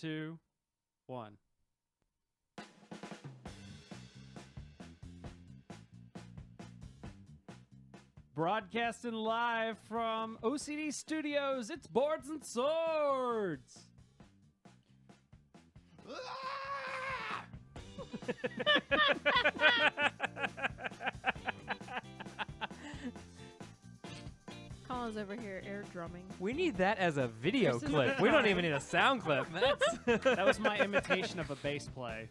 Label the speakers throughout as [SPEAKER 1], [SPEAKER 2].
[SPEAKER 1] 2, 1. Broadcasting live from OCD Studios, it's Boards and Swords.
[SPEAKER 2] Colin's over here air drumming.
[SPEAKER 3] We need that as a video
[SPEAKER 2] This is-
[SPEAKER 3] clip. We don't even need a sound clip.
[SPEAKER 1] That was my imitation of a bass play.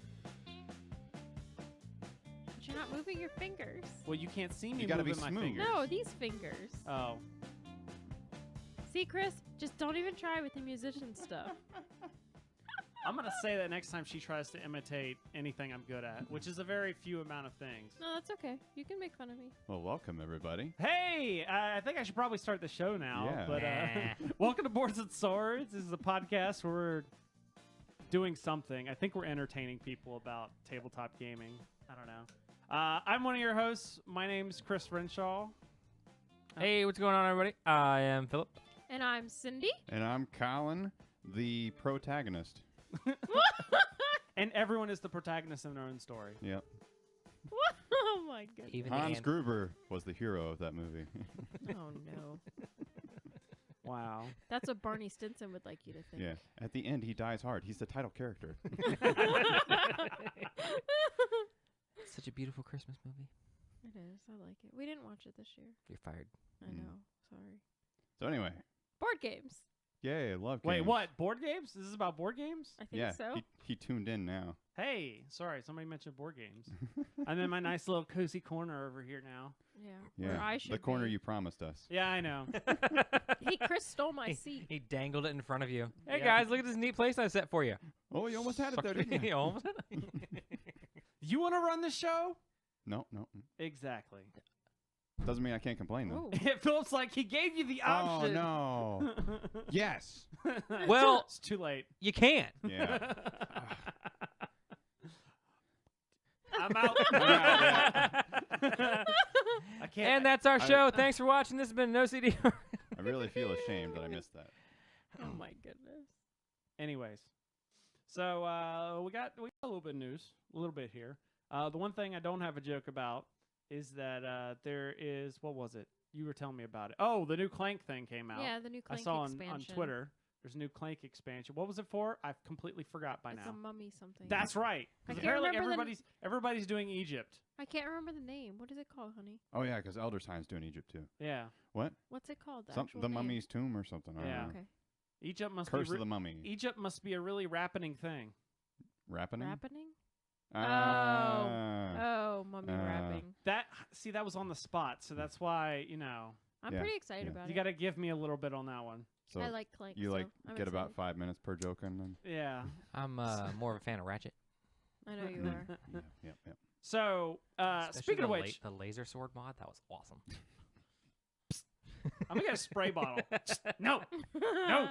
[SPEAKER 2] But you're not moving your fingers.
[SPEAKER 1] Well, you can't see me
[SPEAKER 4] You gotta be
[SPEAKER 1] moving my
[SPEAKER 4] smooth.
[SPEAKER 1] fingers.
[SPEAKER 2] No, these fingers.
[SPEAKER 1] Oh.
[SPEAKER 2] See, Chris, just don't even try with the musician stuff.
[SPEAKER 1] I'm going to say that next time she tries to imitate anything I'm good at, which is a very few amount of things.
[SPEAKER 2] No, that's okay. You can make fun of me.
[SPEAKER 4] Well, welcome, everybody.
[SPEAKER 1] Hey, I think I should probably start the show now.
[SPEAKER 4] Yeah.
[SPEAKER 1] But welcome to Boards and Swords. This is a podcast where we're doing something. I think we're entertaining people about tabletop gaming. I don't know. I'm one of your hosts. My name's Chris Renshaw.
[SPEAKER 3] Hey, what's going on, everybody? I am Philip.
[SPEAKER 2] And I'm Cindy.
[SPEAKER 4] And I'm Colin, the protagonist.
[SPEAKER 1] And everyone is the protagonist in their own story.
[SPEAKER 4] Yep.
[SPEAKER 2] Oh, my goodness.
[SPEAKER 3] Even
[SPEAKER 4] Hans
[SPEAKER 3] the
[SPEAKER 4] Gruber was the hero of that movie.
[SPEAKER 2] Oh, no.
[SPEAKER 1] Wow.
[SPEAKER 2] That's what Barney Stinson would like you to think.
[SPEAKER 4] Yeah. At the end, he dies hard. He's the title character.
[SPEAKER 3] Such a beautiful Christmas movie.
[SPEAKER 2] It is. I like it. We didn't watch it this year.
[SPEAKER 3] You're fired.
[SPEAKER 2] I know. Sorry.
[SPEAKER 4] So anyway,
[SPEAKER 2] Board games.
[SPEAKER 4] yay, I love games.
[SPEAKER 1] Wait, what? Board games? This is about board games?
[SPEAKER 2] I think
[SPEAKER 4] Yeah,
[SPEAKER 2] so.
[SPEAKER 4] he tuned in now.
[SPEAKER 1] Hey, sorry, somebody mentioned board games. I'm in my nice little cozy corner over here now.
[SPEAKER 2] Yeah.
[SPEAKER 4] Yeah,
[SPEAKER 2] Where I should
[SPEAKER 4] the corner
[SPEAKER 2] be.
[SPEAKER 4] you promised us.
[SPEAKER 1] Yeah, I know.
[SPEAKER 2] Hey, Chris stole my seat.
[SPEAKER 3] He dangled it in front of you. Hey,
[SPEAKER 1] Yeah.
[SPEAKER 3] guys, look at this neat place I set for you.
[SPEAKER 4] Oh, you almost had it there, didn't you?
[SPEAKER 3] You almost had it.
[SPEAKER 1] You want to run the show?
[SPEAKER 4] No.
[SPEAKER 1] Exactly.
[SPEAKER 4] Doesn't mean I can't complain, though.
[SPEAKER 2] Oh.
[SPEAKER 1] It feels like he gave you the
[SPEAKER 4] Oh,
[SPEAKER 1] option.
[SPEAKER 4] no. Yes.
[SPEAKER 3] Well,
[SPEAKER 1] It's too late.
[SPEAKER 3] you can't.
[SPEAKER 4] Yeah.
[SPEAKER 1] I'm out.
[SPEAKER 4] Yeah.
[SPEAKER 1] I can't.
[SPEAKER 3] And that's our show. Thanks for watching. This has been No CD.
[SPEAKER 4] I really feel ashamed that I missed that.
[SPEAKER 2] Oh, my goodness.
[SPEAKER 1] Anyways, so we got a little bit of news, a little bit here. The one thing I don't have a joke about is that there is, what was it? You were telling me about it. Oh, the new Clank thing came out.
[SPEAKER 2] Yeah, the new Clank
[SPEAKER 1] I saw
[SPEAKER 2] expansion.
[SPEAKER 1] on Twitter. There's a new Clank expansion. What was it for? I've completely forgot by
[SPEAKER 2] It's
[SPEAKER 1] now.
[SPEAKER 2] a mummy something.
[SPEAKER 1] That's right. 'Cause
[SPEAKER 2] I can't
[SPEAKER 1] apparently
[SPEAKER 2] remember the
[SPEAKER 1] everybody's doing Egypt.
[SPEAKER 2] I can't remember the name. What is it called, honey?
[SPEAKER 4] Oh, yeah, because Elder Sign's doing Egypt, too.
[SPEAKER 1] Yeah.
[SPEAKER 4] What?
[SPEAKER 2] What's it called? The,
[SPEAKER 4] The
[SPEAKER 2] actual name?
[SPEAKER 4] Mummy's Tomb or something. I don't
[SPEAKER 1] Yeah.
[SPEAKER 4] know.
[SPEAKER 2] Okay.
[SPEAKER 1] Egypt must
[SPEAKER 4] Curse
[SPEAKER 1] be
[SPEAKER 4] of the Mummy.
[SPEAKER 1] Egypt must be a really rappening thing.
[SPEAKER 4] Rappening?
[SPEAKER 2] Rappening?
[SPEAKER 4] Ah.
[SPEAKER 2] Oh, mummy rapping.
[SPEAKER 1] That was on the spot, so that's why,
[SPEAKER 2] I'm
[SPEAKER 4] Yeah,
[SPEAKER 2] pretty excited
[SPEAKER 4] yeah.
[SPEAKER 2] about
[SPEAKER 1] you
[SPEAKER 2] it.
[SPEAKER 1] got to give me a little bit on that one.
[SPEAKER 4] So
[SPEAKER 2] I like Clank.
[SPEAKER 4] you
[SPEAKER 2] so
[SPEAKER 4] like
[SPEAKER 2] I'm
[SPEAKER 4] get about
[SPEAKER 2] excited.
[SPEAKER 4] 5 minutes per joke and then.
[SPEAKER 1] Yeah.
[SPEAKER 3] I'm more of a fan of Ratchet.
[SPEAKER 2] I know you are.
[SPEAKER 4] Yep.
[SPEAKER 1] So,
[SPEAKER 3] Especially
[SPEAKER 1] speaking of
[SPEAKER 3] the
[SPEAKER 1] which,
[SPEAKER 3] the laser sword mod, that was awesome.
[SPEAKER 1] I'm going to get a spray bottle. No. No.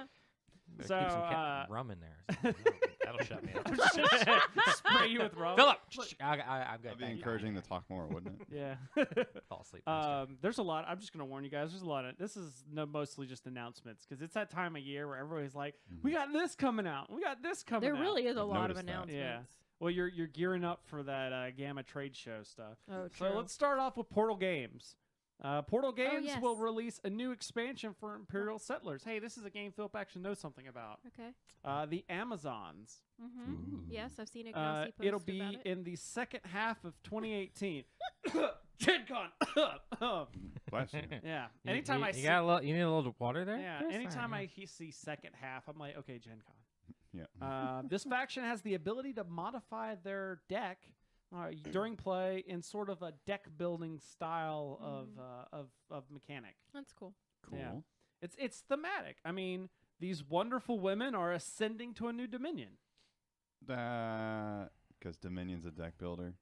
[SPEAKER 3] Better
[SPEAKER 1] So,
[SPEAKER 3] keep some rum in there. Or something. That'll shut me up.
[SPEAKER 1] Spray you with rum.
[SPEAKER 3] Philip,
[SPEAKER 1] Look.
[SPEAKER 3] I've got
[SPEAKER 4] That'd be encouraging to talk more, wouldn't it?
[SPEAKER 1] Yeah.
[SPEAKER 3] Fall asleep. faster.
[SPEAKER 1] There's a lot. I'm just going to warn you guys. There's a lot of. This is mostly just announcements because it's that time of year where everybody's like, we got this coming out. We got this coming
[SPEAKER 2] There
[SPEAKER 1] out.
[SPEAKER 2] really is a
[SPEAKER 4] I've
[SPEAKER 2] lot of
[SPEAKER 4] noticed that.
[SPEAKER 2] announcements.
[SPEAKER 1] Yeah. Well, you're gearing up for that Gamma trade show stuff.
[SPEAKER 2] Oh, true.
[SPEAKER 1] So let's start off with Portal Games. Portal Games
[SPEAKER 2] yes.
[SPEAKER 1] will release a new expansion for Imperial Settlers. Hey, this is a game Philip actually knows something about.
[SPEAKER 2] Okay.
[SPEAKER 1] The Amazons.
[SPEAKER 2] Mm-hmm.
[SPEAKER 4] Ooh.
[SPEAKER 2] Yes, I've seen a glossy post
[SPEAKER 1] It'll
[SPEAKER 2] about
[SPEAKER 1] be
[SPEAKER 2] it.
[SPEAKER 1] in the second half of 2018. Gen Con.
[SPEAKER 4] Bless you.
[SPEAKER 1] Yeah.
[SPEAKER 3] You-
[SPEAKER 1] Anytime
[SPEAKER 3] you,
[SPEAKER 1] I
[SPEAKER 3] you
[SPEAKER 1] see,
[SPEAKER 3] got a little, you need a little water there.
[SPEAKER 1] yeah.
[SPEAKER 3] Chris?
[SPEAKER 1] Anytime
[SPEAKER 3] Alright.
[SPEAKER 1] I see second half, I'm like, okay, Gen Con.
[SPEAKER 4] Yeah.
[SPEAKER 1] This faction has the ability to modify their deck during play in sort of a deck building style of mechanic.
[SPEAKER 2] That's cool.
[SPEAKER 4] Cool.
[SPEAKER 1] Yeah. It's thematic. I mean, these wonderful women are ascending to a new dominion.
[SPEAKER 4] Because Dominion's a deck builder.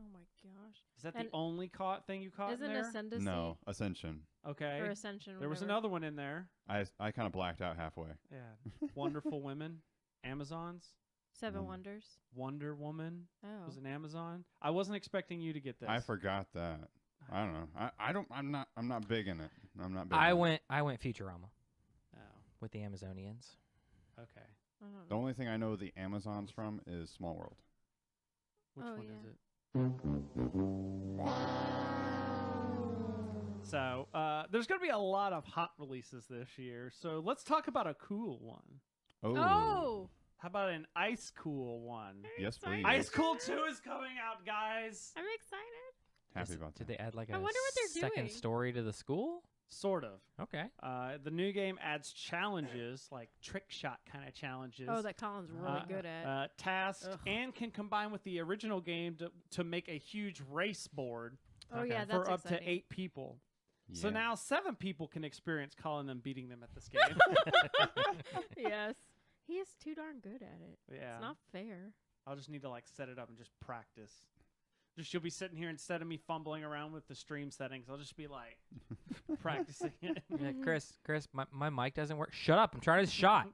[SPEAKER 2] Oh my gosh.
[SPEAKER 1] Is that
[SPEAKER 2] And
[SPEAKER 1] the only thing you caught
[SPEAKER 2] Isn't
[SPEAKER 1] in there?
[SPEAKER 2] Ascendancy
[SPEAKER 4] No, Ascension.
[SPEAKER 1] Okay.
[SPEAKER 2] or Ascension?
[SPEAKER 1] There was
[SPEAKER 2] whatever.
[SPEAKER 1] another one in there.
[SPEAKER 4] I kind of blacked out halfway.
[SPEAKER 1] Yeah. Wonderful women. Amazons.
[SPEAKER 2] Seven
[SPEAKER 4] Mm.
[SPEAKER 2] Wonders.
[SPEAKER 1] Wonder Woman
[SPEAKER 2] Oh.
[SPEAKER 1] was an Amazon. I wasn't expecting you to get this.
[SPEAKER 4] I forgot that. I don't know. I'm not big in it. I'm not big.
[SPEAKER 3] I
[SPEAKER 4] in it.
[SPEAKER 3] went Futurama
[SPEAKER 1] Oh,
[SPEAKER 3] with the Amazonians.
[SPEAKER 1] okay.
[SPEAKER 2] I don't
[SPEAKER 4] The
[SPEAKER 2] know.
[SPEAKER 4] only thing I know the Amazon's from is Small World.
[SPEAKER 1] Which
[SPEAKER 2] Oh,
[SPEAKER 1] one
[SPEAKER 2] yeah.
[SPEAKER 1] is it? So there's going to be a lot of hot releases this year. So let's talk about a cool one.
[SPEAKER 2] Oh.
[SPEAKER 1] How about an ice cool one?
[SPEAKER 4] Yes,
[SPEAKER 2] excited.
[SPEAKER 4] please.
[SPEAKER 1] Ice Cool 2 is coming out, guys.
[SPEAKER 2] I'm excited.
[SPEAKER 4] Happy about
[SPEAKER 3] Did
[SPEAKER 4] that.
[SPEAKER 3] they add like
[SPEAKER 2] I
[SPEAKER 3] a
[SPEAKER 2] wonder what they're
[SPEAKER 3] second
[SPEAKER 2] doing.
[SPEAKER 3] story to the school?
[SPEAKER 1] Sort of.
[SPEAKER 3] Okay.
[SPEAKER 1] The new game adds challenges, like trick shot kind of challenges.
[SPEAKER 2] Oh, that Colin's really good at.
[SPEAKER 1] Tasks,
[SPEAKER 2] Ugh.
[SPEAKER 1] and can combine with the original game to make a huge race board
[SPEAKER 2] Oh,
[SPEAKER 3] okay.
[SPEAKER 2] yeah, that's
[SPEAKER 1] for up
[SPEAKER 2] exciting.
[SPEAKER 1] to 8 people. So
[SPEAKER 4] Yeah.
[SPEAKER 1] now 7 people can experience calling them beating them at this game.
[SPEAKER 2] Yes. He is too darn good at it.
[SPEAKER 1] Yeah.
[SPEAKER 2] It's not fair.
[SPEAKER 1] I'll just need to like set it up and just practice. Just you'll be sitting here instead of me fumbling around with the stream settings. I'll just be like practicing it.
[SPEAKER 3] Yeah, Chris, my mic doesn't work. Shut up! I'm trying to shot.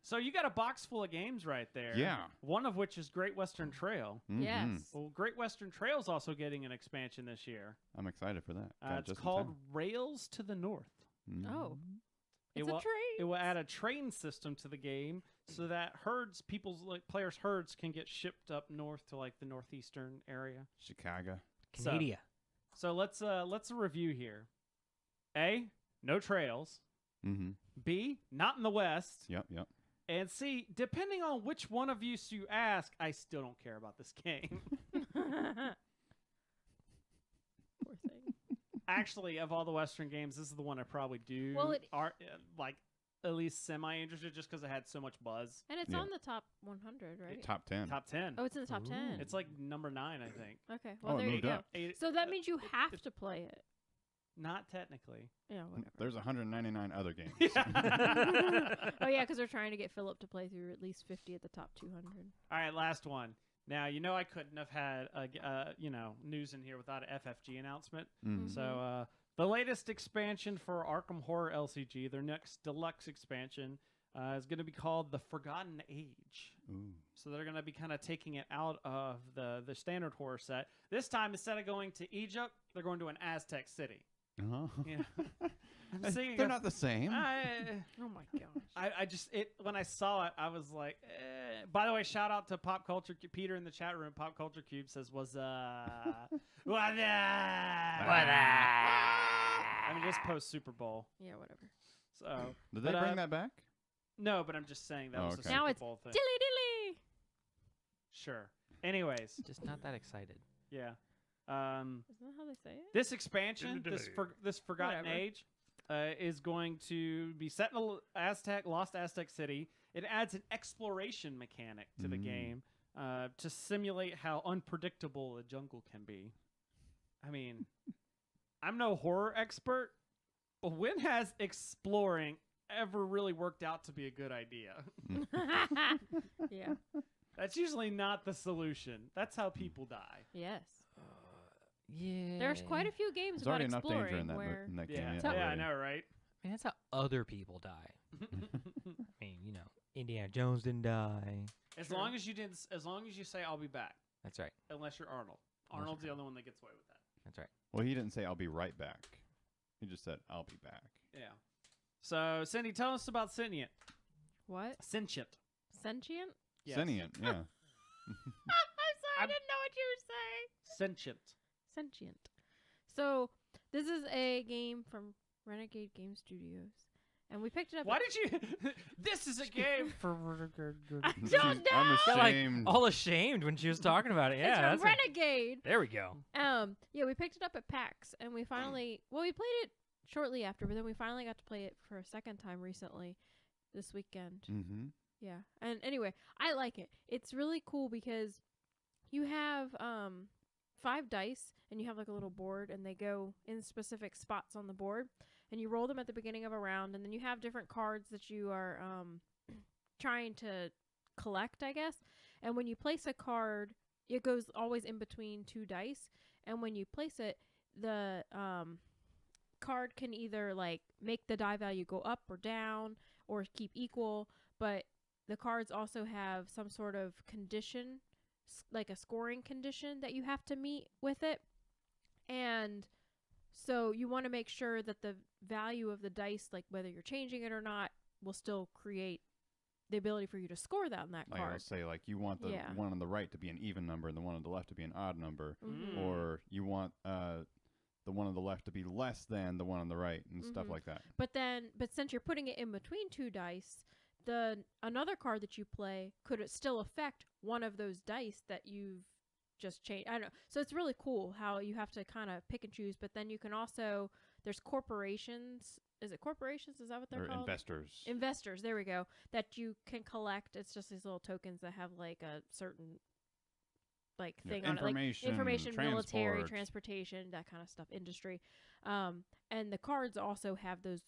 [SPEAKER 1] So you got a box full of games right there.
[SPEAKER 4] Yeah.
[SPEAKER 1] One of which is Great Western Trail.
[SPEAKER 4] Mhm.
[SPEAKER 2] Yes.
[SPEAKER 1] Well, Great Western Trail's also getting an expansion this year.
[SPEAKER 4] I'm excited for that. Got it
[SPEAKER 1] It's
[SPEAKER 4] just in
[SPEAKER 1] called
[SPEAKER 4] time.
[SPEAKER 1] Rails to the North.
[SPEAKER 2] Oh.
[SPEAKER 1] It
[SPEAKER 2] It's a
[SPEAKER 1] will,
[SPEAKER 2] train.
[SPEAKER 1] it will add a train system to the game so that players' herds can get shipped up north to like the northeastern area.
[SPEAKER 4] Chicago.
[SPEAKER 1] So-
[SPEAKER 3] Canada.
[SPEAKER 1] So let's review here. A, no trails.
[SPEAKER 4] Mm-hmm.
[SPEAKER 1] B, not in the west.
[SPEAKER 4] Yep.
[SPEAKER 1] And C, depending on which one of you ask, I still don't care about this game.
[SPEAKER 2] Poor thing.
[SPEAKER 1] Actually, of all the Western games, this is the one I probably do
[SPEAKER 2] Well, it-
[SPEAKER 1] are like at least semi-interested just because it had so much buzz.
[SPEAKER 2] And it's
[SPEAKER 4] Yeah.
[SPEAKER 2] on the top 100, right?
[SPEAKER 4] Top 10.
[SPEAKER 1] Top 10.
[SPEAKER 2] Oh, it's in the top 10.
[SPEAKER 3] Ooh.
[SPEAKER 1] It's like number 9, I think.
[SPEAKER 2] Okay, well,
[SPEAKER 4] Oh, it
[SPEAKER 2] there you
[SPEAKER 4] moved
[SPEAKER 2] go.
[SPEAKER 4] up.
[SPEAKER 2] So that means you have to play it.
[SPEAKER 1] Not technically.
[SPEAKER 2] Yeah, whatever.
[SPEAKER 4] There's 199 other games.
[SPEAKER 2] Oh, yeah, because they're trying to get Philip to play through at least 50 at the top 200.
[SPEAKER 1] All right, last one. Now, I couldn't have had news in here without an FFG announcement.
[SPEAKER 4] Mm.
[SPEAKER 1] So the latest expansion for Arkham Horror LCG, their next deluxe expansion, is going to be called The Forgotten Age.
[SPEAKER 4] Ooh.
[SPEAKER 1] So they're going to be kind of taking it out of the standard horror set. This time, instead of going to Egypt, they're going to an Aztec city.
[SPEAKER 4] Uh-huh.
[SPEAKER 1] Yeah. I'm seeing
[SPEAKER 4] They're not the same.
[SPEAKER 2] Oh, my gosh.
[SPEAKER 1] I just when I saw it, I was like, eh. By the way, shout out to Pop Culture Peter in the chat room. Pop Culture Cube says what
[SPEAKER 3] What
[SPEAKER 1] I mean, just post Super Bowl.
[SPEAKER 2] Yeah, whatever.
[SPEAKER 1] So
[SPEAKER 4] Did they
[SPEAKER 1] but,
[SPEAKER 4] bring that back?
[SPEAKER 1] no, but I'm just saying that
[SPEAKER 4] Oh,
[SPEAKER 1] was a
[SPEAKER 4] okay.
[SPEAKER 1] Super
[SPEAKER 2] Now it's
[SPEAKER 1] Bowl thing.
[SPEAKER 2] Dilly dilly.
[SPEAKER 1] Sure. Anyways,
[SPEAKER 3] Just not that excited.
[SPEAKER 1] yeah.
[SPEAKER 2] Isn't that how they say it?
[SPEAKER 1] This expansion, this Forgotten
[SPEAKER 2] Whatever.
[SPEAKER 1] Age, is going to be set in a Lost Aztec City. It adds an exploration mechanic to the
[SPEAKER 4] Mm.
[SPEAKER 1] game to simulate how unpredictable a jungle can be. I mean, I'm no horror expert, but when has exploring ever really worked out to be a good idea?
[SPEAKER 2] Yeah.
[SPEAKER 1] That's usually not the solution. That's how people die.
[SPEAKER 2] Yes.
[SPEAKER 3] Yeah.
[SPEAKER 2] There's quite a few games
[SPEAKER 4] There's
[SPEAKER 2] about
[SPEAKER 4] already enough danger
[SPEAKER 2] exploring
[SPEAKER 4] in that,
[SPEAKER 2] where
[SPEAKER 4] in that
[SPEAKER 1] Yeah,
[SPEAKER 4] game.
[SPEAKER 1] yeah, I
[SPEAKER 4] already.
[SPEAKER 1] know, right?
[SPEAKER 3] I mean, that's how other people die. I mean, Indiana Jones didn't die.
[SPEAKER 1] As
[SPEAKER 2] True.
[SPEAKER 1] long as you say I'll be back.
[SPEAKER 3] That's right.
[SPEAKER 1] Unless you're Arnold.
[SPEAKER 3] Unless
[SPEAKER 1] Arnold's the
[SPEAKER 3] you're
[SPEAKER 1] only one that gets away with that.
[SPEAKER 3] That's right.
[SPEAKER 4] Well, he didn't say I'll be right back. He just said I'll be back.
[SPEAKER 1] Yeah. So, Cindy, tell us about Sentient.
[SPEAKER 2] what?
[SPEAKER 1] Sentient.
[SPEAKER 2] Sentient?
[SPEAKER 1] Yes.
[SPEAKER 4] Sentient, yeah.
[SPEAKER 2] I'm sorry, I
[SPEAKER 1] I'm-
[SPEAKER 2] didn't know what you were saying.
[SPEAKER 1] Sentient.
[SPEAKER 2] Sentient. So this is a game from Renegade Game Studios, and we picked it up.
[SPEAKER 1] Why did you? This is a game for.
[SPEAKER 2] I
[SPEAKER 4] She's-
[SPEAKER 2] don't know.
[SPEAKER 4] I'm
[SPEAKER 3] Got, like,
[SPEAKER 4] ashamed.
[SPEAKER 3] all ashamed when she was talking about it.
[SPEAKER 2] It's
[SPEAKER 3] Yeah,
[SPEAKER 2] from Renegade.
[SPEAKER 3] there we go.
[SPEAKER 2] Yeah, we picked it up at PAX, and we finally, we played it shortly after, but then we finally got to play it for a second time recently, this weekend.
[SPEAKER 4] Mm-hmm.
[SPEAKER 2] Yeah, and anyway, I like it. It's really cool because you have 5 dice, and you have like a little board, and they go in specific spots on the board, and you roll them at the beginning of a round, and then you have different cards that you are trying to collect, I guess. And when you place a card, it goes always in between 2 dice, and when you place it, the card can either like make the die value go up or down or keep equal, but the cards also have some sort of condition, like a scoring condition that you have to meet with it. And so you want to make sure that the value of the dice, like whether you're changing it or not, will still create the ability for you to score that on that
[SPEAKER 4] Like I'll
[SPEAKER 2] card.
[SPEAKER 4] say, like you want the
[SPEAKER 2] Yeah.
[SPEAKER 4] one on the right to be an even number and the one on the left to be an odd number,
[SPEAKER 2] Mhm.
[SPEAKER 4] or you want the one on the left to be less than the one on the right and stuff
[SPEAKER 2] Mhm.
[SPEAKER 4] like that.
[SPEAKER 2] But since you're putting it in between two dice, another card that you play could still affect one of those dice that you've just changed. I don't know. So it's really cool how you have to kind of pick and choose. But then you can also, there's corporations. Is it corporations? Is that what they're
[SPEAKER 4] Or
[SPEAKER 2] called?
[SPEAKER 4] investors.
[SPEAKER 2] Investors. There we go. That you can collect. It's just these little tokens that have like a certain thing on it, like information, military, transportation, that kind of stuff, industry. And the cards also have those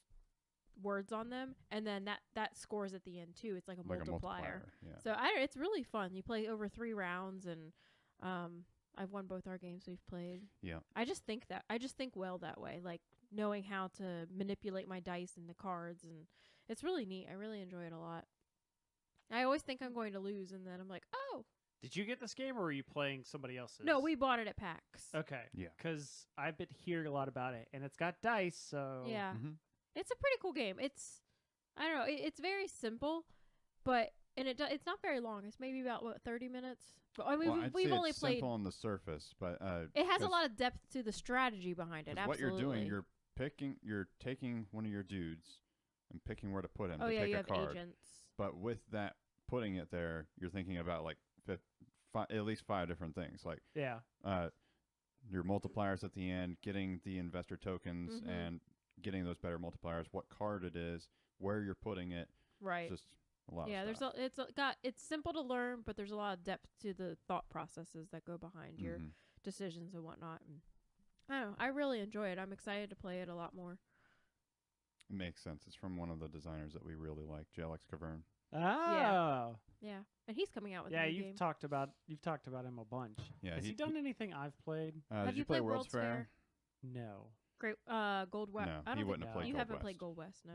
[SPEAKER 2] words on them, and then that scores at the end too. It's like a multiplier.
[SPEAKER 4] Yeah.
[SPEAKER 2] So it's really fun. You play over 3 rounds, and I've won both our games we've played.
[SPEAKER 4] Yeah.
[SPEAKER 2] I just think well that way, like knowing how to manipulate my dice and the cards, and it's really neat. I really enjoy it a lot. I always think I'm going to lose, and then I'm like, oh.
[SPEAKER 1] Did you get this game, or were you playing somebody else's?
[SPEAKER 2] No, we bought it at PAX.
[SPEAKER 1] Okay.
[SPEAKER 4] Yeah.
[SPEAKER 1] Because I've been hearing a lot about it, and it's got dice, so...
[SPEAKER 2] Yeah.
[SPEAKER 4] Mm-hmm.
[SPEAKER 2] It's a pretty cool game. I don't know, it's very simple, but it's not very long. It's maybe about 30 minutes. But I mean,
[SPEAKER 4] Well, I'd
[SPEAKER 2] we've
[SPEAKER 4] say
[SPEAKER 2] only
[SPEAKER 4] it's
[SPEAKER 2] played.
[SPEAKER 4] simple on the surface, but
[SPEAKER 2] It has a
[SPEAKER 4] 'cause-
[SPEAKER 2] lot of depth to the strategy behind it.
[SPEAKER 4] 'cause
[SPEAKER 2] Absolutely.
[SPEAKER 4] what you're doing, you're taking one of your dudes and picking where to put him
[SPEAKER 2] Oh
[SPEAKER 4] to
[SPEAKER 2] yeah,
[SPEAKER 4] take
[SPEAKER 2] you
[SPEAKER 4] a
[SPEAKER 2] have
[SPEAKER 4] card.
[SPEAKER 2] agents.
[SPEAKER 4] But with that, putting it there, you're thinking about like at least 5 different things, like
[SPEAKER 1] Yeah.
[SPEAKER 4] your multipliers at the end, getting the investor tokens,
[SPEAKER 2] Mhm.
[SPEAKER 4] and getting those better multipliers. What card it is, where you're putting it.
[SPEAKER 2] Right.
[SPEAKER 4] Just a lot.
[SPEAKER 2] Yeah,
[SPEAKER 4] of stuff.
[SPEAKER 2] it's simple to learn, but there's a lot of depth to the thought processes that go behind your
[SPEAKER 4] Mhm.
[SPEAKER 2] decisions and whatnot. And I don't know. I really enjoy it. I'm excited to play it a lot more.
[SPEAKER 4] It makes sense. It's from one of the designers that we really like, Alex Cavern.
[SPEAKER 1] Oh.
[SPEAKER 2] Yeah, and he's coming out with
[SPEAKER 1] Yeah,
[SPEAKER 2] a new
[SPEAKER 1] you've
[SPEAKER 2] game.
[SPEAKER 1] talked about him a bunch.
[SPEAKER 4] Yeah,
[SPEAKER 1] Has he done anything I've played?
[SPEAKER 2] Have
[SPEAKER 4] did
[SPEAKER 2] you
[SPEAKER 4] you play
[SPEAKER 2] played
[SPEAKER 4] World's Fair?
[SPEAKER 1] No.
[SPEAKER 2] Great, Gold West.
[SPEAKER 4] No,
[SPEAKER 2] I don't
[SPEAKER 4] he
[SPEAKER 2] think
[SPEAKER 4] wouldn't have played
[SPEAKER 2] you
[SPEAKER 4] Gold
[SPEAKER 2] haven't
[SPEAKER 4] West.
[SPEAKER 2] played Gold West. No.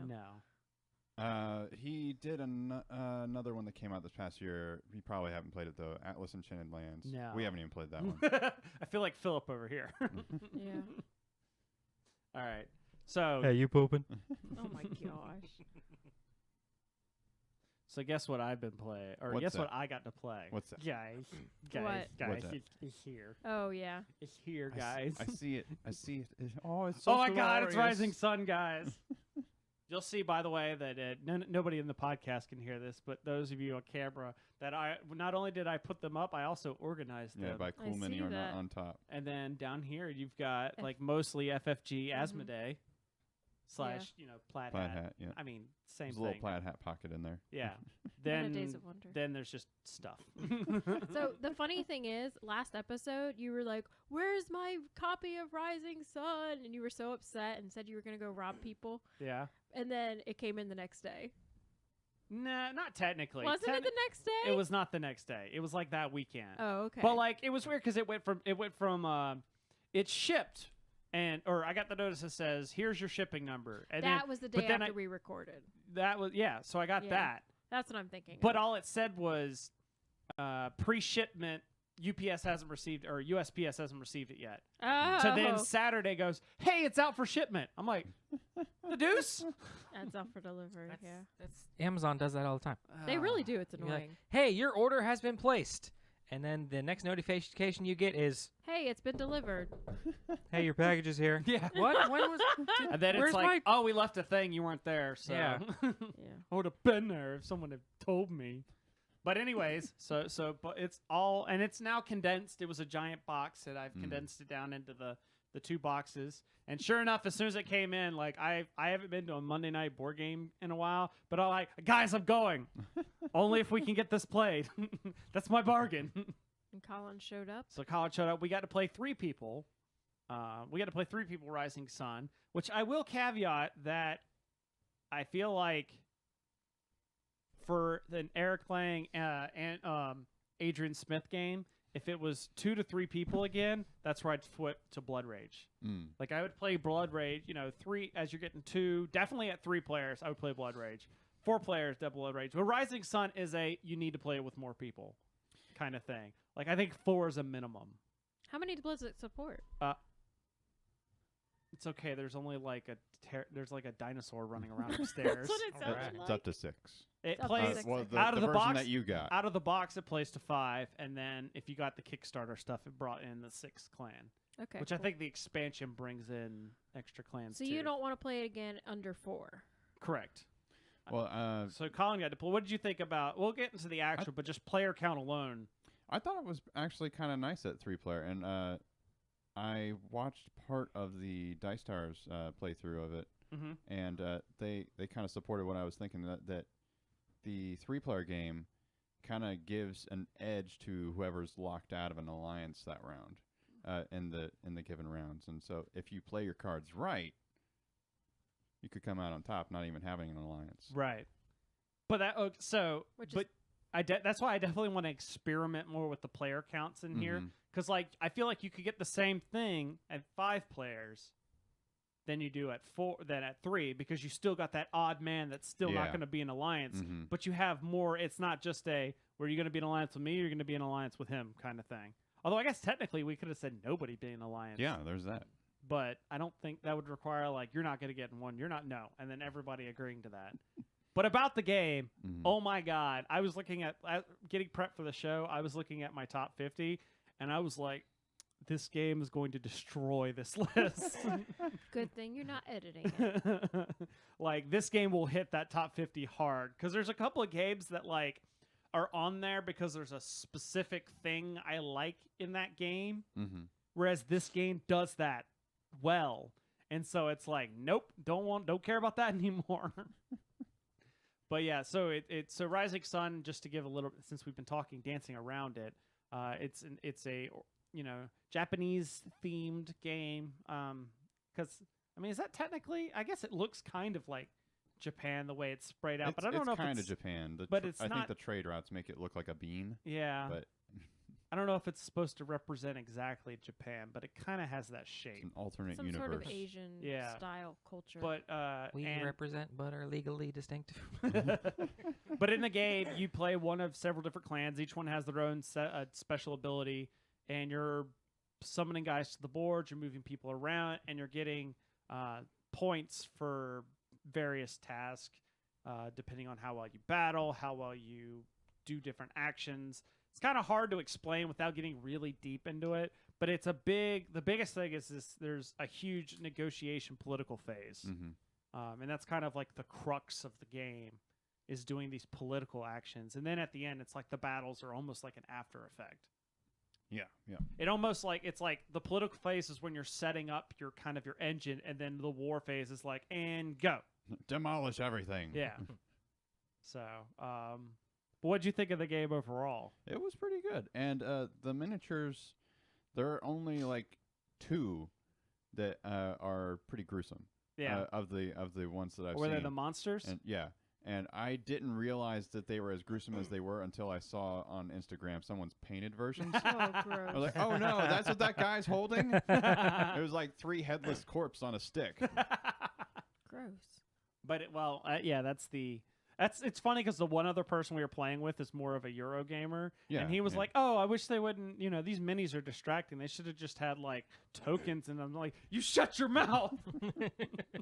[SPEAKER 1] No.
[SPEAKER 4] He did another one that came out this past year. You probably haven't played it though. Atlas Enchanted Lands.
[SPEAKER 1] No.
[SPEAKER 4] We haven't even played that one.
[SPEAKER 1] I feel like Philip over here.
[SPEAKER 2] Yeah.
[SPEAKER 1] All right. So
[SPEAKER 3] Hey, you pooping?
[SPEAKER 2] Oh my gosh.
[SPEAKER 1] So guess what I've been playing, or
[SPEAKER 4] What's
[SPEAKER 1] guess
[SPEAKER 4] that?
[SPEAKER 1] what I got to play.
[SPEAKER 4] What's that?
[SPEAKER 1] Guys,
[SPEAKER 2] What?
[SPEAKER 1] guys,
[SPEAKER 4] What's that?
[SPEAKER 1] it's here.
[SPEAKER 2] Oh yeah.
[SPEAKER 1] It's here, guys.
[SPEAKER 4] I see it. I see it. Oh, it's so
[SPEAKER 1] Oh my God, it's
[SPEAKER 4] glorious.
[SPEAKER 1] Rising Sun, guys. You'll see, by the way, that nobody in the podcast can hear this, but those of you on camera, that I not only did I put them up, I also organized
[SPEAKER 4] Yeah,
[SPEAKER 1] them.
[SPEAKER 4] by Cool
[SPEAKER 2] I
[SPEAKER 4] Mini
[SPEAKER 2] see
[SPEAKER 4] or not
[SPEAKER 2] that.
[SPEAKER 4] on top.
[SPEAKER 1] And then down here, you've got like mostly FFG Asmodee slash plaid
[SPEAKER 4] Plaid
[SPEAKER 1] hat.
[SPEAKER 4] hat, yeah.
[SPEAKER 1] I mean, same
[SPEAKER 4] There's a
[SPEAKER 1] thing.
[SPEAKER 4] little plaid hat pocket in there.
[SPEAKER 1] Yeah.
[SPEAKER 2] And a
[SPEAKER 1] then
[SPEAKER 2] Days of Wonder.
[SPEAKER 1] then there's just stuff.
[SPEAKER 2] So the funny thing is, last episode you were like, "Where's my copy of Rising Sun?" And you were so upset and said you were gonna go rob people.
[SPEAKER 1] Yeah.
[SPEAKER 2] And then it came in the next day.
[SPEAKER 1] Nah, not technically.
[SPEAKER 2] Wasn't it the next day?
[SPEAKER 1] It was not the next day. It was like that weekend.
[SPEAKER 2] Oh, okay.
[SPEAKER 1] But like it was weird because it went from it shipped or I got the notice that says here's your shipping number. And
[SPEAKER 2] that
[SPEAKER 1] then,
[SPEAKER 2] was the
[SPEAKER 1] but
[SPEAKER 2] day
[SPEAKER 1] then
[SPEAKER 2] after we recorded.
[SPEAKER 1] that was so I got
[SPEAKER 2] Yeah.
[SPEAKER 1] that.
[SPEAKER 2] That's what I'm thinking.
[SPEAKER 1] But
[SPEAKER 2] of.
[SPEAKER 1] all it said was pre-shipment UPS hasn't received or USPS hasn't received it yet.
[SPEAKER 2] Oh,
[SPEAKER 1] So then Saturday goes, hey, it's out for shipment. I'm like, the deuce?
[SPEAKER 2] that's out for delivery.
[SPEAKER 3] That's,
[SPEAKER 2] Yeah,
[SPEAKER 3] that's Amazon does that all the time.
[SPEAKER 2] they really do. It's
[SPEAKER 3] You're like,
[SPEAKER 2] annoying.
[SPEAKER 3] hey, your order has been placed. And then the next notification you get is,
[SPEAKER 2] Hey, it's been delivered.
[SPEAKER 3] hey, your package is here.
[SPEAKER 1] Yeah.
[SPEAKER 3] What? When was
[SPEAKER 1] And then
[SPEAKER 3] Where's
[SPEAKER 1] it's like, oh, we left a thing. You weren't there. So
[SPEAKER 3] Yeah.
[SPEAKER 2] Yeah.
[SPEAKER 1] I would have been there if someone had told me. But anyways, but it's all, and it's now condensed. It was a giant box that I've condensed it down into the 2 boxes. And sure enough, as soon as it came in, like I haven't been to a Monday night board game in a while, but I'm like, guys, I'm going. Only if we can get this played. That's my bargain.
[SPEAKER 2] And Colin showed up.
[SPEAKER 1] So College showed up. We got to play 3 people. Rising Sun, which I will caveat that I feel like for an Eric Lang and Adrian Smith game, if it was 2 to 3 people again, that's where I'd flip to Blood Rage. Like I would play Blood Rage, 3 as you're getting 2, definitely at 3 players, I would play Blood Rage. 4 players, double Blood Rage. But Rising Sun is you need to play it with more people kind of thing. Like I think 4 is a minimum.
[SPEAKER 2] How many does it support?
[SPEAKER 1] It's okay. There's only like there's like a dinosaur running around upstairs.
[SPEAKER 2] That's what it sounded
[SPEAKER 3] Alright.
[SPEAKER 4] It's
[SPEAKER 2] like.
[SPEAKER 4] up to 6.
[SPEAKER 1] It
[SPEAKER 2] It's up to
[SPEAKER 1] plays
[SPEAKER 2] 6.
[SPEAKER 4] Well,
[SPEAKER 1] out of the
[SPEAKER 4] version
[SPEAKER 1] box
[SPEAKER 4] that you got.
[SPEAKER 1] Out of the box, it plays to 5, and then if you got the Kickstarter stuff, it brought in the 6th clan,
[SPEAKER 2] Okay.
[SPEAKER 1] which I think the expansion brings in extra clans.
[SPEAKER 2] So
[SPEAKER 1] too.
[SPEAKER 2] you don't want to play it again under 4.
[SPEAKER 1] Correct.
[SPEAKER 4] Well,
[SPEAKER 1] So Colin got to pull. What did you think about? We'll get into the actual, but just player count alone.
[SPEAKER 4] I thought it was actually kind of nice at 3-player, and I watched part of the Dice Towers playthrough of it,
[SPEAKER 1] Mm-hmm.
[SPEAKER 4] and they kind of supported what I was thinking, that the 3-player game kind of gives an edge to whoever's locked out of an alliance that round in the given rounds. And so if you play your cards right, you could come out on top, not even having an alliance.
[SPEAKER 1] Right. But that so
[SPEAKER 2] Which
[SPEAKER 1] but that's why I definitely want to experiment more with the player counts in here,
[SPEAKER 4] Mhm.
[SPEAKER 1] because like I feel like you could get the same thing at 5 players than you do at 4 than at 3, because you still got that odd man that's still not
[SPEAKER 4] Yeah.
[SPEAKER 1] going to be an alliance,
[SPEAKER 4] Mhm.
[SPEAKER 1] but you have more. It's not just where you're going to be an alliance with me, you're going to be an alliance with him kind of thing. Although I guess technically we could have said nobody being an alliance.
[SPEAKER 4] Yeah, there's that.
[SPEAKER 1] But I don't think that would require like you're not going to get in one, you're not and then everybody agreeing to that. But about the game,
[SPEAKER 4] Mhm.
[SPEAKER 1] oh my God, I was looking at getting prepped for the show. I was looking at my top 50, and I was like, this game is going to destroy this list.
[SPEAKER 2] Good thing you're not editing it.
[SPEAKER 1] Like this game will hit that top 50 hard, because there's a couple of games that like are on there because there's a specific thing I like in that game,
[SPEAKER 4] Mhm.
[SPEAKER 1] whereas this game does that well, and so it's like, nope, don't care about that anymore. But yeah, so so Rising Sun, just to give a little, since we've been dancing around it, it's a Japanese themed game, because I mean, is that technically? I guess it looks kind of like Japan the way it's sprayed out, but I don't know if
[SPEAKER 4] kind of
[SPEAKER 1] it's
[SPEAKER 4] Japan.
[SPEAKER 1] but it's
[SPEAKER 4] I think
[SPEAKER 1] not-
[SPEAKER 4] the trade routes make it look like a bean,
[SPEAKER 1] yeah.
[SPEAKER 4] but
[SPEAKER 1] I don't know if it's supposed to represent exactly Japan, but it kind of has that
[SPEAKER 4] it's
[SPEAKER 1] shape.
[SPEAKER 4] an alternate
[SPEAKER 2] Some
[SPEAKER 4] universe.
[SPEAKER 2] sort of Asian
[SPEAKER 1] Yeah.
[SPEAKER 2] style culture.
[SPEAKER 1] But
[SPEAKER 3] We
[SPEAKER 1] and-
[SPEAKER 3] represent but are legally distinctive.
[SPEAKER 1] but in the game, you play one of several different clans. Each one has their own special ability, and you're summoning guys to the board. You're moving people around, and you're getting points for various tasks, depending on how well you battle, how well you do different actions. It's kind of hard to explain without getting really deep into it, but it's the biggest thing is there's a huge negotiation political phase.
[SPEAKER 4] Mhm.
[SPEAKER 1] And that's kind of like the crux of the game, is doing these political actions. And then at the end, it's like the battles are almost like an after effect.
[SPEAKER 4] Yeah, yeah.
[SPEAKER 1] It's like the political phase is when you're setting up your engine, and then the war phase is like, and go.
[SPEAKER 4] Demolish everything.
[SPEAKER 1] Yeah. So, but what'd you think of the game overall?
[SPEAKER 4] It was pretty good. And the miniatures, there are only like 2 that are pretty gruesome.
[SPEAKER 1] Yeah.
[SPEAKER 4] Of the ones that I've
[SPEAKER 1] Were
[SPEAKER 4] seen.
[SPEAKER 1] they the monsters?
[SPEAKER 4] And and I didn't realize that they were as gruesome as they were until I saw on Instagram someone's painted versions.
[SPEAKER 2] Oh,
[SPEAKER 4] I
[SPEAKER 2] gross.
[SPEAKER 4] was like, oh no, that's what that guy's holding? It was like 3 headless corpse on a stick.
[SPEAKER 2] Gross.
[SPEAKER 1] But it's funny because the one other person we were playing with is more of a Euro gamer,
[SPEAKER 4] Yeah,
[SPEAKER 1] and he was
[SPEAKER 4] yeah.
[SPEAKER 1] like, "Oh, I wish they wouldn't. These minis are distracting. They should have just had like tokens." And I'm like, "You shut your mouth!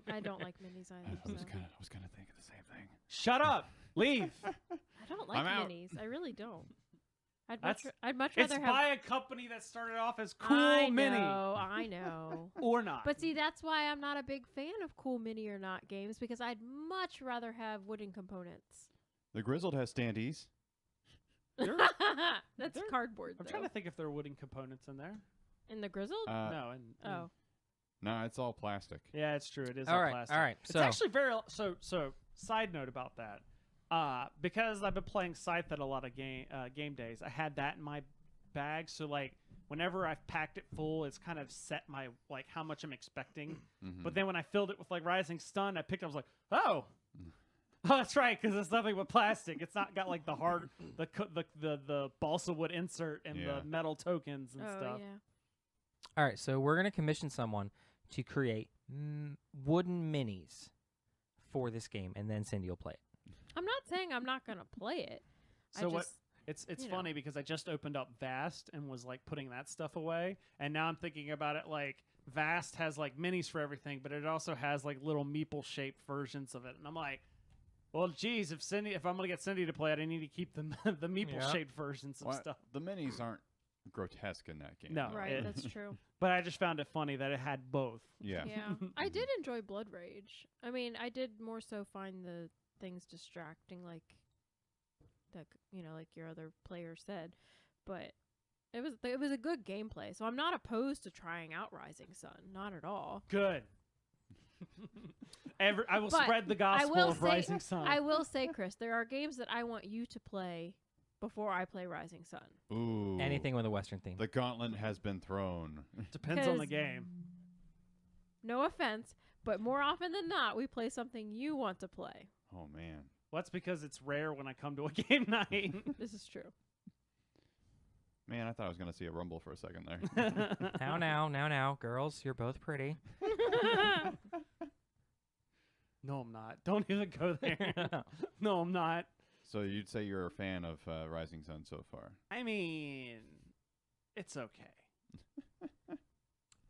[SPEAKER 2] I don't like minis either.
[SPEAKER 4] I was
[SPEAKER 2] so.
[SPEAKER 4] gonna think of the same thing.
[SPEAKER 1] Shut up! Leave!
[SPEAKER 2] I don't like
[SPEAKER 4] I'm out.
[SPEAKER 2] minis. I really don't. I'd
[SPEAKER 1] That's-
[SPEAKER 2] much
[SPEAKER 1] It's
[SPEAKER 2] rather have.
[SPEAKER 1] by a company that started off as Cool
[SPEAKER 2] I
[SPEAKER 1] Mini
[SPEAKER 2] I know.
[SPEAKER 1] or not.
[SPEAKER 2] But see, that's why I'm not a big fan of Cool Mini or Not games, because I'd much rather have wooden components.
[SPEAKER 4] The Grizzled has standees.
[SPEAKER 1] They're-
[SPEAKER 2] That's
[SPEAKER 1] they're-
[SPEAKER 2] cardboard.
[SPEAKER 1] I'm trying to think if there are wooden components in there.
[SPEAKER 2] In the Grizzled?
[SPEAKER 1] No,
[SPEAKER 2] Oh.
[SPEAKER 4] No, it's all plastic.
[SPEAKER 1] yeah, it's true. It is
[SPEAKER 3] All
[SPEAKER 1] all
[SPEAKER 3] right,
[SPEAKER 1] plastic.
[SPEAKER 3] all right,
[SPEAKER 1] It's
[SPEAKER 3] so-
[SPEAKER 1] actually very so. Side note about that. Because I've been playing Scythe at a lot of game days, I had that in my bag. So like, whenever I've packed it full, it's kind of set my like how much I'm expecting.
[SPEAKER 4] Mhm.
[SPEAKER 1] But then when I filled it with like Rising Sun, I picked it. I was like, oh, that's right, because it's nothing but plastic. It's not got like the hard the balsa wood insert and
[SPEAKER 4] Yeah.
[SPEAKER 1] the metal tokens and
[SPEAKER 2] Oh,
[SPEAKER 1] stuff.
[SPEAKER 2] yeah.
[SPEAKER 3] All right, so we're gonna commission someone to create wooden minis for this game, and then Cindy will play it.
[SPEAKER 2] I'm not saying I'm not going to play it.
[SPEAKER 1] So
[SPEAKER 2] I
[SPEAKER 1] what?
[SPEAKER 2] just,
[SPEAKER 1] It's
[SPEAKER 2] you
[SPEAKER 1] funny because I just opened up Vast and was like putting that stuff away, and now I'm thinking about it like Vast has like minis for everything, but it also has like little meeple shaped versions of it. And I'm like, well, geez, if I'm gonna get Cindy to play it, I need to keep the meeple shaped versions of stuff.
[SPEAKER 4] The minis aren't grotesque in that game.
[SPEAKER 1] No,
[SPEAKER 2] Right, that's true.
[SPEAKER 1] But I just found it funny that it had both.
[SPEAKER 4] Yeah.
[SPEAKER 2] Yeah. I did enjoy Blood Rage. I mean, I did more so find the things distracting, like that, like your other player said. But it was a good gameplay, so I'm not opposed to trying out Rising Sun, not at all.
[SPEAKER 1] Good. I will
[SPEAKER 2] But
[SPEAKER 1] spread the gospel of Rising Sun.
[SPEAKER 2] I will say, Chris, there are games that I want you to play before I play Rising Sun.
[SPEAKER 4] Ooh.
[SPEAKER 3] Anything with a Western theme.
[SPEAKER 4] The gauntlet has been thrown.
[SPEAKER 1] Depends on the
[SPEAKER 2] 'Cause-
[SPEAKER 1] game.
[SPEAKER 2] No offense, but more often than not, we play something you want to play.
[SPEAKER 4] Oh man.
[SPEAKER 1] Well, that's because it's rare when I come to a game night.
[SPEAKER 2] This is true.
[SPEAKER 4] Man, I thought I was gonna see a rumble for a second there.
[SPEAKER 3] Now, girls, you're both pretty.
[SPEAKER 1] No, I'm not. Don't even go there. No, I'm not.
[SPEAKER 4] So you'd say you're a fan of Rising Sun so far?
[SPEAKER 1] I mean, it's okay.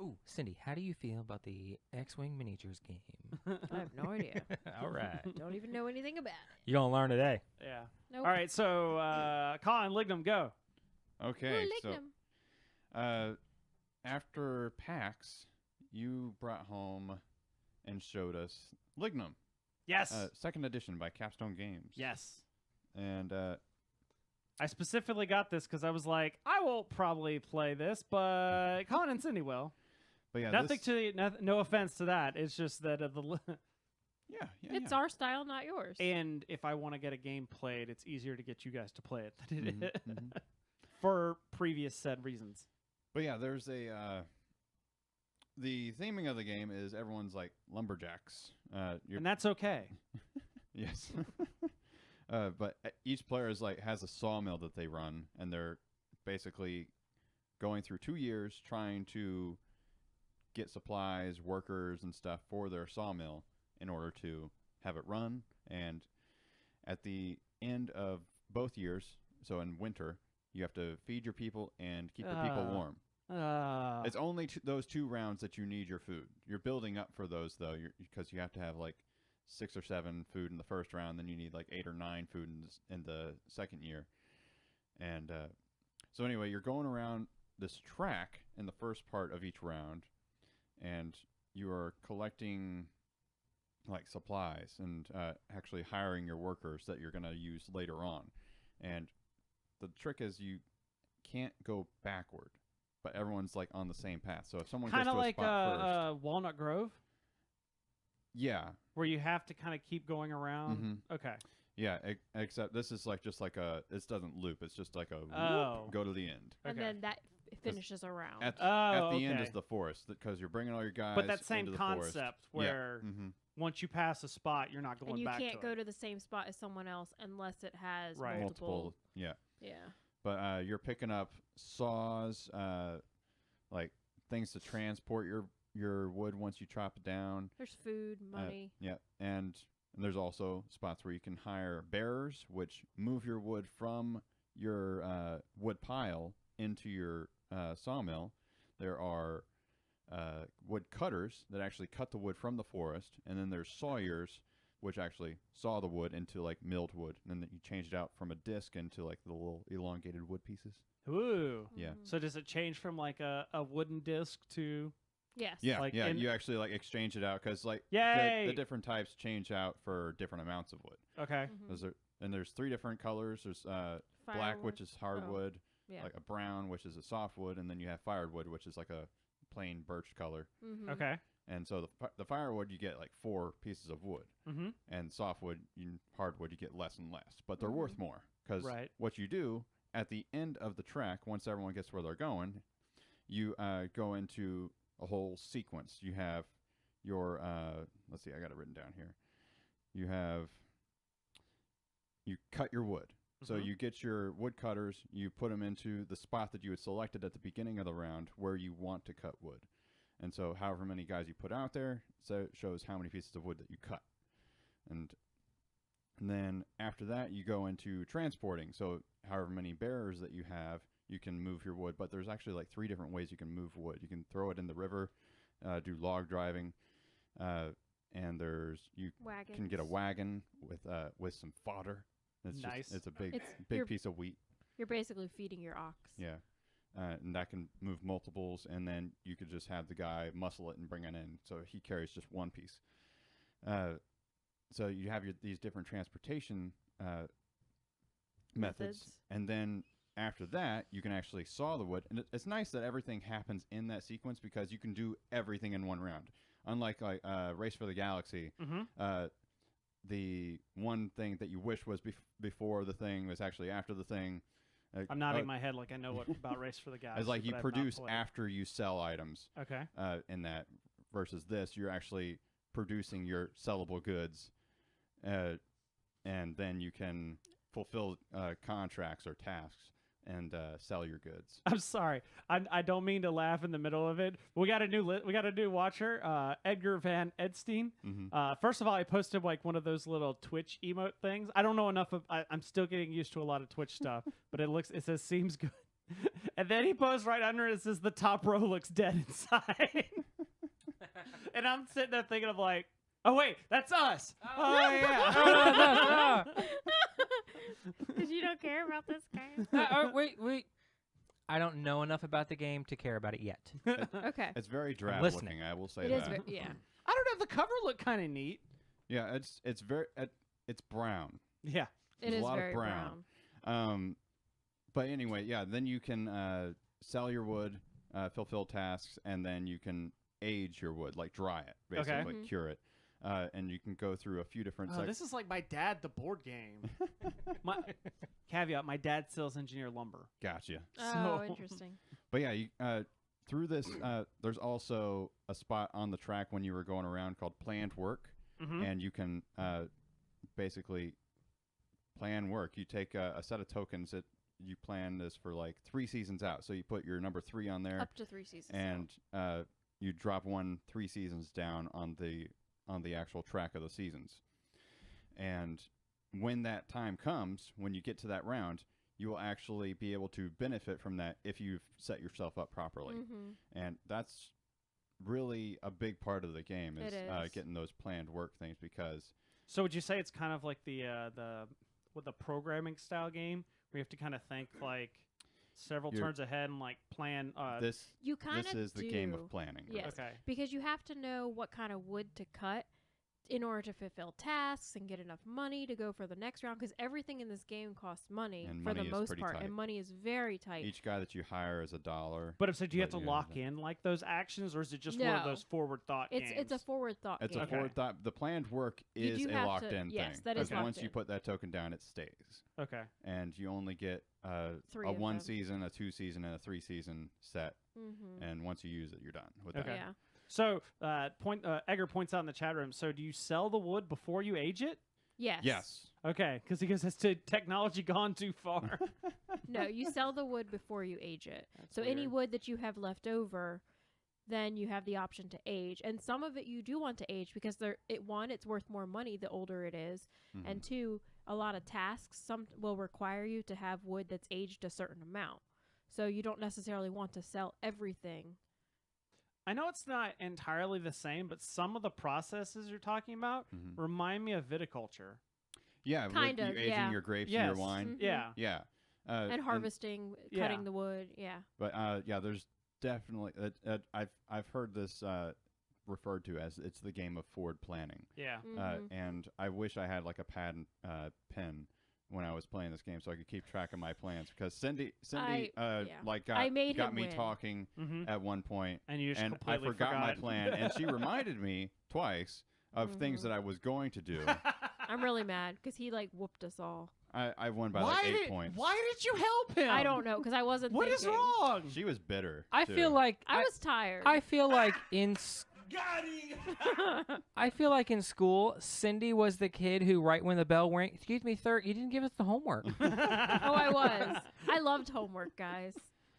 [SPEAKER 3] Ooh, Cindy, how do you feel about the X-Wing miniatures game?
[SPEAKER 2] I have no idea.
[SPEAKER 3] All right.
[SPEAKER 2] Don't even know anything about it.
[SPEAKER 3] You're going to learn today.
[SPEAKER 1] Yeah.
[SPEAKER 2] Nope.
[SPEAKER 1] All right, so Colin, Lignum, go.
[SPEAKER 4] Okay.
[SPEAKER 2] Ooh,
[SPEAKER 4] So
[SPEAKER 2] Lignum.
[SPEAKER 4] after PAX, you brought home and showed us Lignum,
[SPEAKER 1] Yes.
[SPEAKER 4] second edition by Capstone Games.
[SPEAKER 1] Yes.
[SPEAKER 4] And
[SPEAKER 1] I specifically got this because I was like, I won't probably play this, but Colin and Cindy will.
[SPEAKER 4] but yeah,
[SPEAKER 1] Nothing
[SPEAKER 4] this,
[SPEAKER 1] no offense to that. It's just that
[SPEAKER 4] yeah,
[SPEAKER 2] It's our style, not yours.
[SPEAKER 1] and if I want to get a game played, it's easier to get you guys to play it than it
[SPEAKER 4] Mhm,
[SPEAKER 1] is
[SPEAKER 4] mhm.
[SPEAKER 1] for previous said reasons.
[SPEAKER 4] But yeah, there's a the theming of the game is everyone's like lumberjacks. You're,
[SPEAKER 1] And that's okay.
[SPEAKER 4] yes. But each player is like has a sawmill that they run, and they're basically going through 2 years trying to get supplies, workers, and stuff for their sawmill in order to have it run. And at the end of both years, so in winter, you have to feed your people and keep your people warm. It's only those 2 rounds that you need your food. You're building up for those though, because you have to have like 6 or 7 food in the first round, then you need like 8 or 9 food in the second year. And so anyway, you're going around this track in the first part of each round, and you are collecting like supplies and actually hiring your workers that you're going to use later on. And the trick is you can't go backward, but everyone's like on the same path. So if someone gets
[SPEAKER 1] kind
[SPEAKER 4] to
[SPEAKER 1] of
[SPEAKER 4] a
[SPEAKER 1] like
[SPEAKER 4] spot first,
[SPEAKER 1] Walnut Grove,
[SPEAKER 4] yeah,
[SPEAKER 1] where you have to kind of keep going around.
[SPEAKER 4] Mhm.
[SPEAKER 1] Okay.
[SPEAKER 4] yeah, except this is like just like a, it doesn't loop. It's just like a
[SPEAKER 1] Oh.
[SPEAKER 4] whoop, go to the end.
[SPEAKER 2] and
[SPEAKER 1] Okay.
[SPEAKER 2] then that finishes a round.
[SPEAKER 4] At
[SPEAKER 1] Oh,
[SPEAKER 4] the end
[SPEAKER 1] okay.
[SPEAKER 4] is the forest, because you're bringing all your guys.
[SPEAKER 1] But that same
[SPEAKER 4] into the forest.
[SPEAKER 1] concept where
[SPEAKER 4] Mm-hmm.
[SPEAKER 1] once you pass a spot, you're not going
[SPEAKER 2] and you
[SPEAKER 1] back
[SPEAKER 2] can't
[SPEAKER 1] to
[SPEAKER 2] go
[SPEAKER 1] it.
[SPEAKER 2] to the same spot as someone else unless it has
[SPEAKER 1] Right.
[SPEAKER 2] multiple.
[SPEAKER 4] Yeah.
[SPEAKER 2] Yeah.
[SPEAKER 4] But you're picking up saws, like things to transport your wood once you chop it down.
[SPEAKER 2] There's food, money.
[SPEAKER 4] Yeah, and there's also spots where you can hire bearers, which move your wood from your wood pile into your sawmill. There are wood cutters that actually cut the wood from the forest, and then there's sawyers, which actually saw the wood into like milled wood, and then you change it out from a disc into like the little elongated wood pieces.
[SPEAKER 1] Ooh.
[SPEAKER 4] Yeah.
[SPEAKER 2] Mhm.
[SPEAKER 1] So does it change from like a wooden disc to?
[SPEAKER 2] Yes.
[SPEAKER 4] Yeah,
[SPEAKER 1] Like
[SPEAKER 4] yeah,
[SPEAKER 1] in-
[SPEAKER 4] you actually like exchange it out, because like
[SPEAKER 1] Yay!
[SPEAKER 4] the different types change out for different amounts of wood.
[SPEAKER 1] Okay.
[SPEAKER 2] Mhm.
[SPEAKER 4] There's 3 different colors. There's black, which
[SPEAKER 2] Firewood.
[SPEAKER 4] is hardwood,
[SPEAKER 2] Yeah.
[SPEAKER 4] like a brown, which is a softwood, and then you have firewood, which is like a plain birch color.
[SPEAKER 2] Mhm.
[SPEAKER 1] Okay.
[SPEAKER 4] And so the firewood, you get like 4 pieces of wood,
[SPEAKER 1] Mm-hmm.
[SPEAKER 4] and softwood, hardwood, you get less and less, but they're
[SPEAKER 2] Mhm.
[SPEAKER 4] worth more, because
[SPEAKER 1] Right.
[SPEAKER 4] what you do at the end of the track, once everyone gets where they're going, you go into a whole sequence. You have your let's see, I got it written down here. You cut your wood. So
[SPEAKER 1] Mhm.
[SPEAKER 4] you get your wood cutters, you put them into the spot that you had selected at the beginning of the round where you want to cut wood. And so however many guys you put out there, so it shows how many pieces of wood that you cut. And then after that, you go into transporting. So however many bearers that you have, you can move your wood. But there's actually like 3 different ways you can move wood. You can throw it in the river, do log driving, and you
[SPEAKER 2] Wagons.
[SPEAKER 4] can get a wagon with some fodder. It's
[SPEAKER 1] Nice.
[SPEAKER 4] It's a big
[SPEAKER 2] You're-
[SPEAKER 4] piece of wheat.
[SPEAKER 2] You're basically feeding your ox.
[SPEAKER 4] Yeah. And that can move multiples, and then you could just have the guy muscle it and bring it in, so he carries just one piece. So you have these different transportation methods, and then after that, you can actually saw the wood. And it's nice that everything happens in that sequence because you can do everything in one round. Unlike Race for the Galaxy, the one thing that you wish was before the thing was actually after the thing.
[SPEAKER 1] I'm nodding my head like I know what about Race for the Galaxy.
[SPEAKER 4] It's like you
[SPEAKER 1] but I've not
[SPEAKER 4] produce
[SPEAKER 1] played.
[SPEAKER 4] after you sell items.
[SPEAKER 1] Okay.
[SPEAKER 4] In that versus this, you're actually producing your sellable goods, and then you can fulfill contracts or tasks and sell your goods.
[SPEAKER 1] I'm sorry. I don't mean to laugh in the middle of it. We got a new watcher, Edgar Van Edstein. First of all, I posted like one of those little Twitch emote things. I don't know enough of. I'm still getting used to a lot of Twitch stuff, but it says seems good. And then he posts right under it says the top row looks dead inside. And I'm sitting there thinking of like, oh wait, that's us. Oh yeah.
[SPEAKER 2] Because you don't care about this game.
[SPEAKER 3] Wait. I don't know enough about the game to care about it yet.
[SPEAKER 2] Okay.
[SPEAKER 4] It's very drab
[SPEAKER 3] listening.
[SPEAKER 4] looking. I will say
[SPEAKER 2] It
[SPEAKER 4] that.
[SPEAKER 2] is. Yeah.
[SPEAKER 1] I don't know. The cover looked kind of neat.
[SPEAKER 4] Yeah, it's very it's brown.
[SPEAKER 1] Yeah.
[SPEAKER 2] It
[SPEAKER 4] There's
[SPEAKER 2] is
[SPEAKER 4] a lot
[SPEAKER 2] very
[SPEAKER 4] of brown. But anyway, yeah. Then you can sell your wood, fulfill tasks, and then you can age your wood, like dry it, basically,
[SPEAKER 1] Okay.
[SPEAKER 4] like cure it. And you can go through a few different.
[SPEAKER 1] This is like my dad, the board game. Caveat: my dad sells engineer lumber.
[SPEAKER 4] Gotcha.
[SPEAKER 2] Oh,
[SPEAKER 1] So-
[SPEAKER 2] interesting.
[SPEAKER 4] But yeah, you, through this, there's also a spot on the track when you were going around called planned work, and you can basically plan work. You take a set of tokens that you plan this for like 3 seasons out. So you put your number 3 on there,
[SPEAKER 2] Up to 3 seasons.
[SPEAKER 4] and you drop 3 seasons down on the actual track of the seasons. And when that time comes, when you get to that round, you will actually be able to benefit from that if you've set yourself up properly. And that's really a big part of the game is,
[SPEAKER 2] It is.
[SPEAKER 4] getting those planned work things because
[SPEAKER 1] So would you say it's kind of like the programming style game where you have to kind of think like several
[SPEAKER 4] You're-
[SPEAKER 1] turns ahead and like plan?
[SPEAKER 4] this
[SPEAKER 2] You kind
[SPEAKER 4] this
[SPEAKER 2] of
[SPEAKER 4] is the game of planning.
[SPEAKER 2] Yes.
[SPEAKER 1] Okay.
[SPEAKER 2] Because you have to know what kind of wood to cut in order to fulfill tasks and get enough money to go for the next round. Because everything in this game costs money
[SPEAKER 4] And
[SPEAKER 2] for
[SPEAKER 4] money
[SPEAKER 2] the
[SPEAKER 4] is
[SPEAKER 2] most
[SPEAKER 4] pretty
[SPEAKER 2] part,
[SPEAKER 4] tight.
[SPEAKER 2] and money is very tight.
[SPEAKER 4] Each guy that you hire is $1.
[SPEAKER 1] But so do you have
[SPEAKER 4] But
[SPEAKER 1] to
[SPEAKER 4] you
[SPEAKER 1] lock
[SPEAKER 4] have
[SPEAKER 1] in like those actions, or is it just one of
[SPEAKER 2] No.
[SPEAKER 1] those forward thought games?
[SPEAKER 2] It's a forward thought
[SPEAKER 4] It's
[SPEAKER 2] game.
[SPEAKER 4] a forward thought. The planned work
[SPEAKER 2] You
[SPEAKER 4] is
[SPEAKER 2] do
[SPEAKER 4] a
[SPEAKER 2] have to-
[SPEAKER 4] locked-in
[SPEAKER 2] yes,
[SPEAKER 4] thing.
[SPEAKER 2] that is
[SPEAKER 1] Okay.
[SPEAKER 4] Once you
[SPEAKER 2] locked in.
[SPEAKER 4] put that token down, it stays.
[SPEAKER 1] Okay.
[SPEAKER 4] And you only get
[SPEAKER 2] 3
[SPEAKER 4] a
[SPEAKER 2] of
[SPEAKER 4] 1
[SPEAKER 2] them.
[SPEAKER 4] season, a 2 season, and a 3 season set.
[SPEAKER 2] Mm-hmm.
[SPEAKER 4] And once you use it, you're done with
[SPEAKER 1] Okay.
[SPEAKER 4] that.
[SPEAKER 2] Yeah.
[SPEAKER 1] So Edgar points out in the chat room. So do you sell the wood before you age it?
[SPEAKER 2] Yes.
[SPEAKER 4] Yes.
[SPEAKER 1] Okay, because he goes, has technology gone too far?
[SPEAKER 2] No, you sell the wood before you age it.
[SPEAKER 1] That's
[SPEAKER 2] So any
[SPEAKER 1] weird.
[SPEAKER 2] wood that you have left over, then you have the option to age. And some of it you do want to age because it's worth more money the older it is.
[SPEAKER 4] Mhm.
[SPEAKER 2] And 2, a lot of tasks some will require you to have wood that's aged a certain amount. So you don't necessarily want to sell everything.
[SPEAKER 1] I know it's not entirely the same, but some of the processes you're talking about
[SPEAKER 4] Mhm.
[SPEAKER 1] remind me of viticulture.
[SPEAKER 4] Yeah.
[SPEAKER 2] Kind
[SPEAKER 4] you
[SPEAKER 2] of,
[SPEAKER 4] aging
[SPEAKER 2] yeah.
[SPEAKER 4] your grapes and
[SPEAKER 1] Yes.
[SPEAKER 4] your wine.
[SPEAKER 2] Mhm.
[SPEAKER 1] Yeah.
[SPEAKER 4] Yeah.
[SPEAKER 2] And harvesting,
[SPEAKER 1] yeah.
[SPEAKER 2] cutting the wood. Yeah.
[SPEAKER 4] But yeah, there's definitely I've heard this referred to as it's the game of forward planning.
[SPEAKER 1] Yeah.
[SPEAKER 2] Mhm.
[SPEAKER 4] And I wish I had like a pad and pen when I was playing this game so I could keep track of my plans because Cindy
[SPEAKER 2] yeah.
[SPEAKER 4] like
[SPEAKER 2] I made
[SPEAKER 4] got
[SPEAKER 2] him
[SPEAKER 4] me
[SPEAKER 2] win.
[SPEAKER 4] talking
[SPEAKER 1] Mm-hmm.
[SPEAKER 4] at one point,
[SPEAKER 1] And you just
[SPEAKER 4] and I
[SPEAKER 1] completely
[SPEAKER 4] forgot my plan, and she reminded me twice of things
[SPEAKER 2] Mhm.
[SPEAKER 4] that I was going to do.
[SPEAKER 2] I'm really mad because he whooped us all.
[SPEAKER 4] I won by like 8 points.
[SPEAKER 1] Why did you help him?
[SPEAKER 2] I don't know because I wasn't.
[SPEAKER 1] What is
[SPEAKER 2] thinking.
[SPEAKER 1] wrong?
[SPEAKER 4] She was bitter.
[SPEAKER 3] I
[SPEAKER 4] too.
[SPEAKER 3] feel like
[SPEAKER 2] I was tired.
[SPEAKER 3] I feel like
[SPEAKER 1] Got him.
[SPEAKER 3] I feel like in school, Cindy was the kid who, right when the bell rang, excuse me, sir, you didn't give us the homework.
[SPEAKER 2] Oh, I was. I loved homework, guys.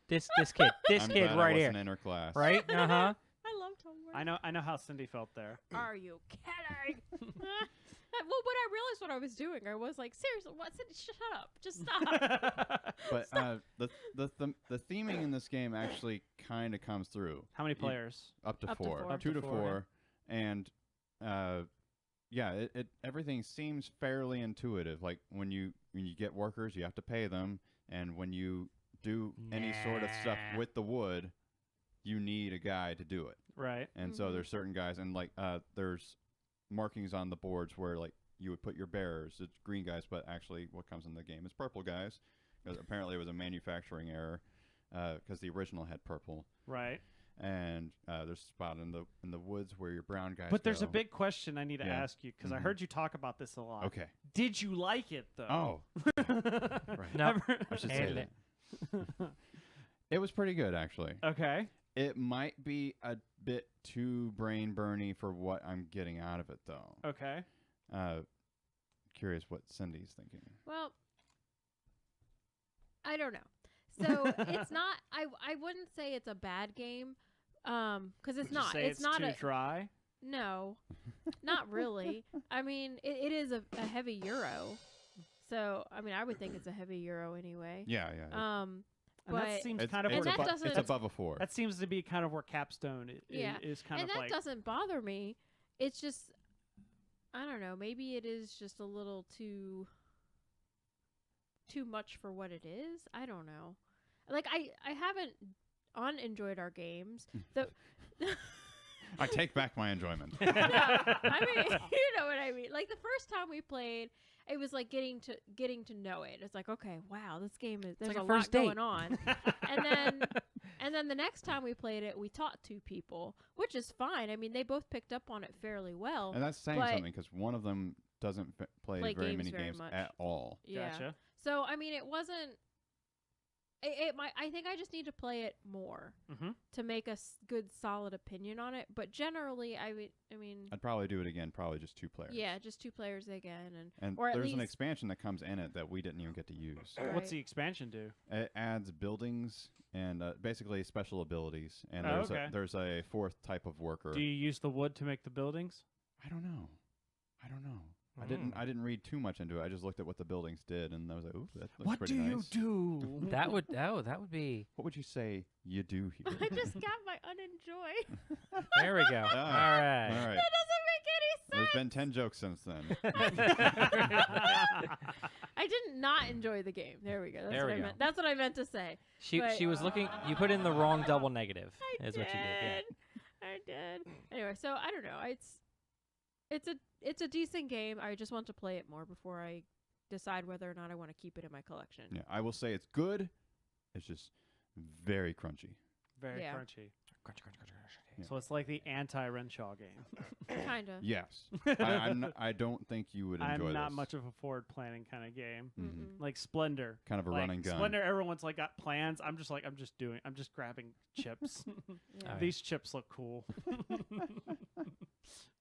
[SPEAKER 3] this kid,
[SPEAKER 4] I'm glad I
[SPEAKER 3] right here,
[SPEAKER 4] wasn't in her class.
[SPEAKER 3] right? Uh huh.
[SPEAKER 2] I loved homework.
[SPEAKER 1] I know how Cindy felt there.
[SPEAKER 2] Are you kidding? Well, when I realized what I was doing, I was like, seriously, what? Shut up. Just stop.
[SPEAKER 4] But the theming in this game actually kind of comes through.
[SPEAKER 1] How many players?
[SPEAKER 4] Up to
[SPEAKER 2] Up to
[SPEAKER 4] four.
[SPEAKER 2] four.
[SPEAKER 1] Up
[SPEAKER 4] 2
[SPEAKER 1] to
[SPEAKER 4] to
[SPEAKER 1] four,
[SPEAKER 4] 4. And it everything seems fairly intuitive. Like when you get workers, you have to pay them, and when you do any sort of stuff with the wood, you need a guy to do it.
[SPEAKER 1] Right.
[SPEAKER 4] And so there's certain guys, and like there's markings on the boards where like you would put your bearers. It's green guys, but actually what comes in the game is purple guys. Because apparently it was a manufacturing error, because the original had purple.
[SPEAKER 1] Right.
[SPEAKER 4] And there's a spot in the woods where your brown guys
[SPEAKER 1] But there's a
[SPEAKER 4] go.
[SPEAKER 1] big question I need to
[SPEAKER 4] Yeah.
[SPEAKER 1] ask you, because I
[SPEAKER 4] Mhm.
[SPEAKER 1] heard you talk about this a lot.
[SPEAKER 4] Okay.
[SPEAKER 1] Did you like it though?
[SPEAKER 4] Oh. Right.
[SPEAKER 3] No.
[SPEAKER 4] I should say
[SPEAKER 3] And
[SPEAKER 4] that. It was pretty good, actually.
[SPEAKER 1] Okay.
[SPEAKER 4] It might be a bit too brain burny for what I'm getting out of it, though.
[SPEAKER 1] Okay.
[SPEAKER 4] Curious what Cindy's thinking.
[SPEAKER 2] Well, I don't know. So it's not. I wouldn't say it's a bad game, because it's
[SPEAKER 1] Would you
[SPEAKER 2] not.
[SPEAKER 1] say
[SPEAKER 2] It's not
[SPEAKER 1] too
[SPEAKER 2] a
[SPEAKER 1] dry.
[SPEAKER 2] no, not really. I mean, it is a heavy euro. So I mean, I would think it's a heavy euro anyway.
[SPEAKER 4] Yeah, yeah.
[SPEAKER 1] And
[SPEAKER 2] But
[SPEAKER 1] that seems
[SPEAKER 4] It's,
[SPEAKER 1] kind of
[SPEAKER 4] it's,
[SPEAKER 2] And that
[SPEAKER 4] abo-
[SPEAKER 2] doesn't-
[SPEAKER 4] it's above a 4.
[SPEAKER 1] that seems to be kind of where Capstone
[SPEAKER 2] Yeah.
[SPEAKER 1] is kind
[SPEAKER 2] and
[SPEAKER 1] of
[SPEAKER 2] that
[SPEAKER 1] like.
[SPEAKER 2] doesn't bother me. It's just, I don't know. Maybe it is just a little too much for what it is. I don't know. Like I haven't unenjoyed our games. The
[SPEAKER 4] I take back my enjoyment.
[SPEAKER 2] I mean, you know what I mean. Like the first time we played, it was like getting to know it. It's like, okay, wow, this game is there's
[SPEAKER 3] like a
[SPEAKER 2] a
[SPEAKER 3] first
[SPEAKER 2] lot
[SPEAKER 3] date.
[SPEAKER 2] going on. and then the next time we played it, we taught 2 people, which is fine. I mean, they both picked up on it fairly well.
[SPEAKER 4] And that's saying
[SPEAKER 2] But-
[SPEAKER 4] something, because one of them doesn't play
[SPEAKER 2] Play
[SPEAKER 4] very
[SPEAKER 2] games
[SPEAKER 4] many
[SPEAKER 2] very
[SPEAKER 4] games
[SPEAKER 2] much.
[SPEAKER 4] at all.
[SPEAKER 2] Yeah.
[SPEAKER 1] Gotcha.
[SPEAKER 2] So I mean, it wasn't. It might. I think I just need to play it more
[SPEAKER 1] Mm-hmm.
[SPEAKER 2] to make a good, solid opinion on it. But generally, I mean,
[SPEAKER 4] I'd probably do it again, probably just 2 players.
[SPEAKER 2] yeah, just 2 players again,
[SPEAKER 4] And
[SPEAKER 2] or at
[SPEAKER 4] there's an
[SPEAKER 2] least-
[SPEAKER 4] expansion that comes in it that we didn't even get to use.
[SPEAKER 1] What's
[SPEAKER 2] Right.
[SPEAKER 1] the expansion do?
[SPEAKER 4] It adds buildings and basically special abilities. And
[SPEAKER 1] Oh,
[SPEAKER 4] there's
[SPEAKER 1] okay.
[SPEAKER 4] there's a 4th type of worker.
[SPEAKER 1] Do you use the wood to make the buildings?
[SPEAKER 4] I don't know. I
[SPEAKER 3] Mm.
[SPEAKER 4] I didn't read too much into it. I just looked at what the buildings did, and I was like, "Ooh, that looks pretty nice."
[SPEAKER 1] do?
[SPEAKER 3] that would be.
[SPEAKER 4] What would you say you do here?
[SPEAKER 2] I just got my unenjoy.
[SPEAKER 3] There we go. All right.
[SPEAKER 4] All right.
[SPEAKER 2] That doesn't make any
[SPEAKER 4] There's
[SPEAKER 2] sense.
[SPEAKER 4] been 10 jokes since then.
[SPEAKER 2] I did not enjoy the game. There we go. That's
[SPEAKER 3] There
[SPEAKER 2] what
[SPEAKER 3] we
[SPEAKER 2] I
[SPEAKER 3] go.
[SPEAKER 2] meant. That's what I meant to say.
[SPEAKER 3] She
[SPEAKER 2] But-
[SPEAKER 3] was looking. You put in the wrong double negative.
[SPEAKER 2] I
[SPEAKER 3] Is
[SPEAKER 2] did.
[SPEAKER 3] what you did. Yeah.
[SPEAKER 2] I did. Anyway, so I don't know. It's a decent game. I just want to play it more before I decide whether or not I want to keep it in my collection.
[SPEAKER 4] Yeah, I will say it's good. It's just very crunchy.
[SPEAKER 1] Very
[SPEAKER 2] Yeah.
[SPEAKER 1] crunchy.
[SPEAKER 3] Crunch, crunch, crunch, crunch.
[SPEAKER 4] Yeah.
[SPEAKER 1] So it's like the anti-Renshaw game.
[SPEAKER 2] Kind of.
[SPEAKER 4] Yes. I don't think you would enjoy
[SPEAKER 1] I'm not
[SPEAKER 4] this.
[SPEAKER 1] much of a forward planning kind of game.
[SPEAKER 4] Mhm.
[SPEAKER 1] Like Splendor.
[SPEAKER 4] Kind of a
[SPEAKER 1] Like
[SPEAKER 4] run and gun.
[SPEAKER 1] Splendor, everyone's like got plans. I'm just grabbing chips.
[SPEAKER 2] Yeah.
[SPEAKER 3] Oh,
[SPEAKER 1] These chips look cool.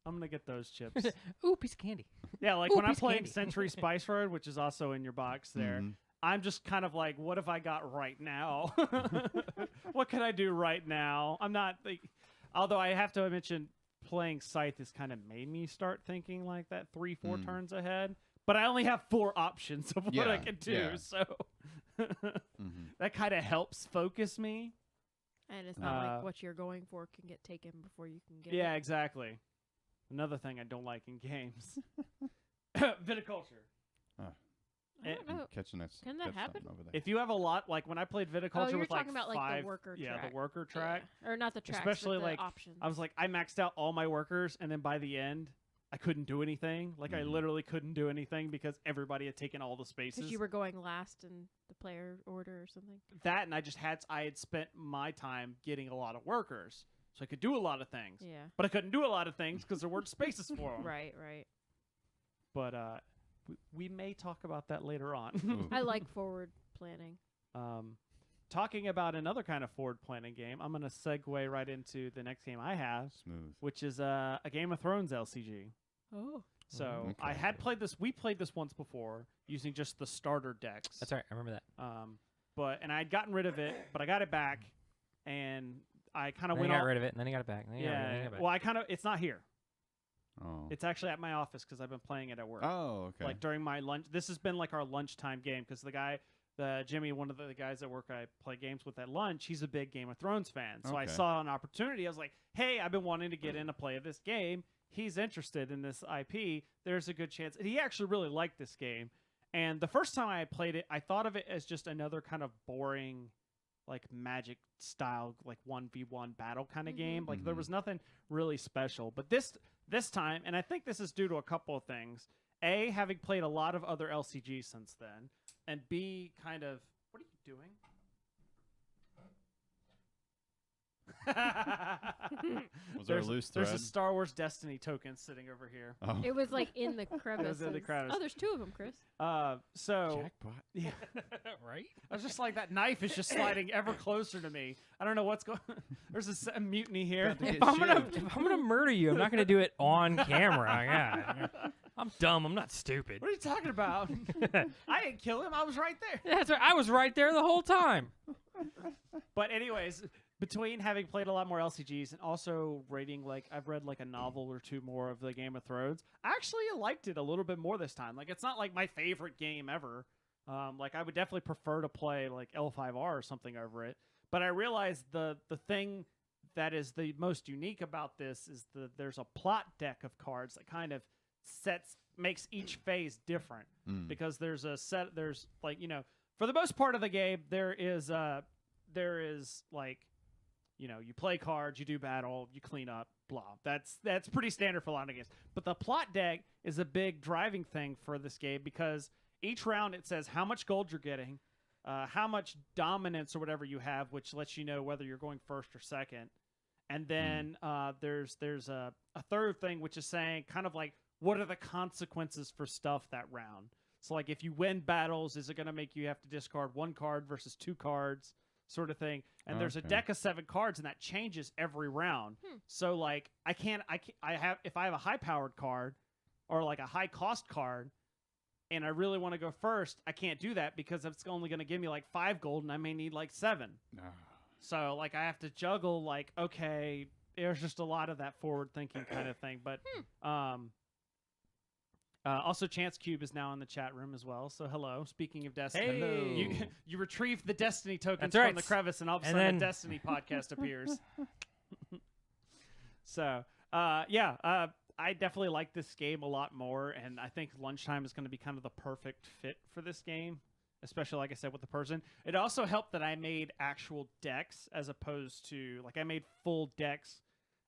[SPEAKER 1] I'm gonna get those chips.
[SPEAKER 3] Ooh, piece of candy.
[SPEAKER 1] Yeah, like
[SPEAKER 3] Ooh,
[SPEAKER 1] when I'm
[SPEAKER 3] piece of
[SPEAKER 1] playing
[SPEAKER 3] candy.
[SPEAKER 1] Century Spice Road, which is also in your box there,
[SPEAKER 4] Mhm.
[SPEAKER 1] I'm just kind of like, what have I got right now? What can I do right now? I'm not like, although I have to mention, playing Scythe has kind of made me start thinking like that 3-4
[SPEAKER 4] Mm.
[SPEAKER 1] turns ahead. But I only have 4 options of what I
[SPEAKER 4] Yeah,
[SPEAKER 1] can do,
[SPEAKER 4] yeah.
[SPEAKER 1] so
[SPEAKER 4] Mhm.
[SPEAKER 1] that kind of helps focus me.
[SPEAKER 2] And it's not
[SPEAKER 1] Uh,
[SPEAKER 2] like what you're going for can get taken before you can get
[SPEAKER 1] Yeah,
[SPEAKER 2] it.
[SPEAKER 1] exactly. Another thing I don't like in games. Viticulture.
[SPEAKER 2] I don't know.
[SPEAKER 4] Catching this.
[SPEAKER 2] Can that
[SPEAKER 4] catch
[SPEAKER 2] happen?
[SPEAKER 4] something over there.
[SPEAKER 1] If you have a lot, like when I played Viticulture
[SPEAKER 2] you're
[SPEAKER 1] with like
[SPEAKER 2] talking about, like, the
[SPEAKER 1] 5,
[SPEAKER 2] worker
[SPEAKER 1] yeah,
[SPEAKER 2] track.
[SPEAKER 1] the worker track.
[SPEAKER 2] Yeah. Or not the tracks,
[SPEAKER 1] Especially,
[SPEAKER 2] but the
[SPEAKER 1] like,
[SPEAKER 2] options.
[SPEAKER 1] I was like, I maxed out all my workers, and then by the end, I couldn't do anything. Like I
[SPEAKER 4] Mhm.
[SPEAKER 1] literally couldn't do anything because everybody had taken all the spaces.
[SPEAKER 2] because you were going last in the player order or something.
[SPEAKER 1] That, and I had spent my time getting a lot of workers, so I could do a lot of things.
[SPEAKER 2] Yeah.
[SPEAKER 1] But I couldn't do a lot of things because there weren't spaces for them.
[SPEAKER 2] Right. Right.
[SPEAKER 1] But we may talk about that later on.
[SPEAKER 4] Ooh.
[SPEAKER 2] I like forward planning.
[SPEAKER 1] Talking about another kind of forward planning game, I'm going to segue right into the next game I have,
[SPEAKER 4] Smooth.
[SPEAKER 1] which is a Game of Thrones LCG.
[SPEAKER 2] Oh.
[SPEAKER 1] So
[SPEAKER 4] Okay.
[SPEAKER 1] I had played this. We played this once before using just the starter decks.
[SPEAKER 3] That's all right. I remember that.
[SPEAKER 1] And I had gotten rid of it, but I got it back, and I kind of
[SPEAKER 3] Then you
[SPEAKER 1] went
[SPEAKER 3] got
[SPEAKER 1] all.
[SPEAKER 3] rid of it, and then you got it back. And then you got rid of it, and then you
[SPEAKER 1] Yeah.
[SPEAKER 3] got it back.
[SPEAKER 1] Well, it's not here.
[SPEAKER 4] Oh.
[SPEAKER 1] It's actually at my office because I've been playing it at work.
[SPEAKER 4] Oh, okay.
[SPEAKER 1] Like during my lunch. This has been like our lunchtime game because the guy Jimmy, one of the guys at work I play games with at lunch, he's a big Game of Thrones fan. So I
[SPEAKER 4] Okay.
[SPEAKER 1] saw an opportunity. I was like, hey, I've been wanting to get in to play this game. He's interested in this IP. There's a good chance. And he actually really liked this game. And the first time I played it, I thought of it as just another kind of boring, like Magic style, like 1v1 battle kind of game. Like there was nothing really special. But this time, and I think this is due to a couple of things. A, having played a lot of other LCGs since then. And B, kind of, what are you doing?
[SPEAKER 4] Was there a loose
[SPEAKER 1] There's
[SPEAKER 4] thread?
[SPEAKER 1] a Star Wars Destiny token sitting over here.
[SPEAKER 4] Oh.
[SPEAKER 2] It was like in the crevices.
[SPEAKER 1] crevice.
[SPEAKER 2] Oh, there's 2 of them, Chris.
[SPEAKER 1] So
[SPEAKER 4] Jackpot.
[SPEAKER 1] yeah,
[SPEAKER 3] right?
[SPEAKER 1] I was just like that knife is just sliding ever closer to me. I don't know what's going. There's a mutiny here.
[SPEAKER 4] About to
[SPEAKER 3] If
[SPEAKER 4] get
[SPEAKER 3] I'm gonna murder you, I'm not gonna do it on camera. Yeah. I'm dumb. I'm not stupid.
[SPEAKER 1] What are you talking about? I didn't kill him. I was right there.
[SPEAKER 3] That's right. I was right there the whole time.
[SPEAKER 1] But anyways, between having played a lot more LCGs and also reading, like, I've read like a novel or 2 more of the Game of Thrones, I actually liked it a little bit more this time. Like, it's not like my favorite game ever. Like, I would definitely prefer to play like L5R or something over it. But I realized the thing that is the most unique about this is there's a plot deck of cards that kind of makes each phase different. Because there's like, you know, for the most part of the game, there is like, you know, you play cards, you do battle, you clean up, blah. That's pretty standard for a lot of games. But the plot deck is a big driving thing for this game because each round it says how much gold you're getting, how much dominance or whatever you have, which lets you know whether you're going first or second. And then there's a third thing, which is saying kind of like, what are the consequences for stuff that round? So like if you win battles, is it going to make you have to discard 1 card versus 2 cards? Sort of thing. And there's a deck of 7 cards, and that changes every round. So like if I have a high powered card or like a high cost card and I really want to go first, I can't do that because it's only going to give me like 5 gold and I may need like 7. So like I have to juggle, like, okay, there's just a lot of that forward thinking kind of thing. But also, Chance Cube is now in the chat room as well. So hello. Speaking of Destiny,
[SPEAKER 3] Hey.
[SPEAKER 1] you retrieve the Destiny tokens
[SPEAKER 3] That's right.
[SPEAKER 1] from the crevice, and all of a
[SPEAKER 3] And
[SPEAKER 1] sudden
[SPEAKER 3] then-
[SPEAKER 1] a Destiny podcast appears. So I definitely like this game a lot more, and I think lunchtime is going to be kind of the perfect fit for this game, especially like I said with the person. It also helped that I made actual decks as opposed to I made full decks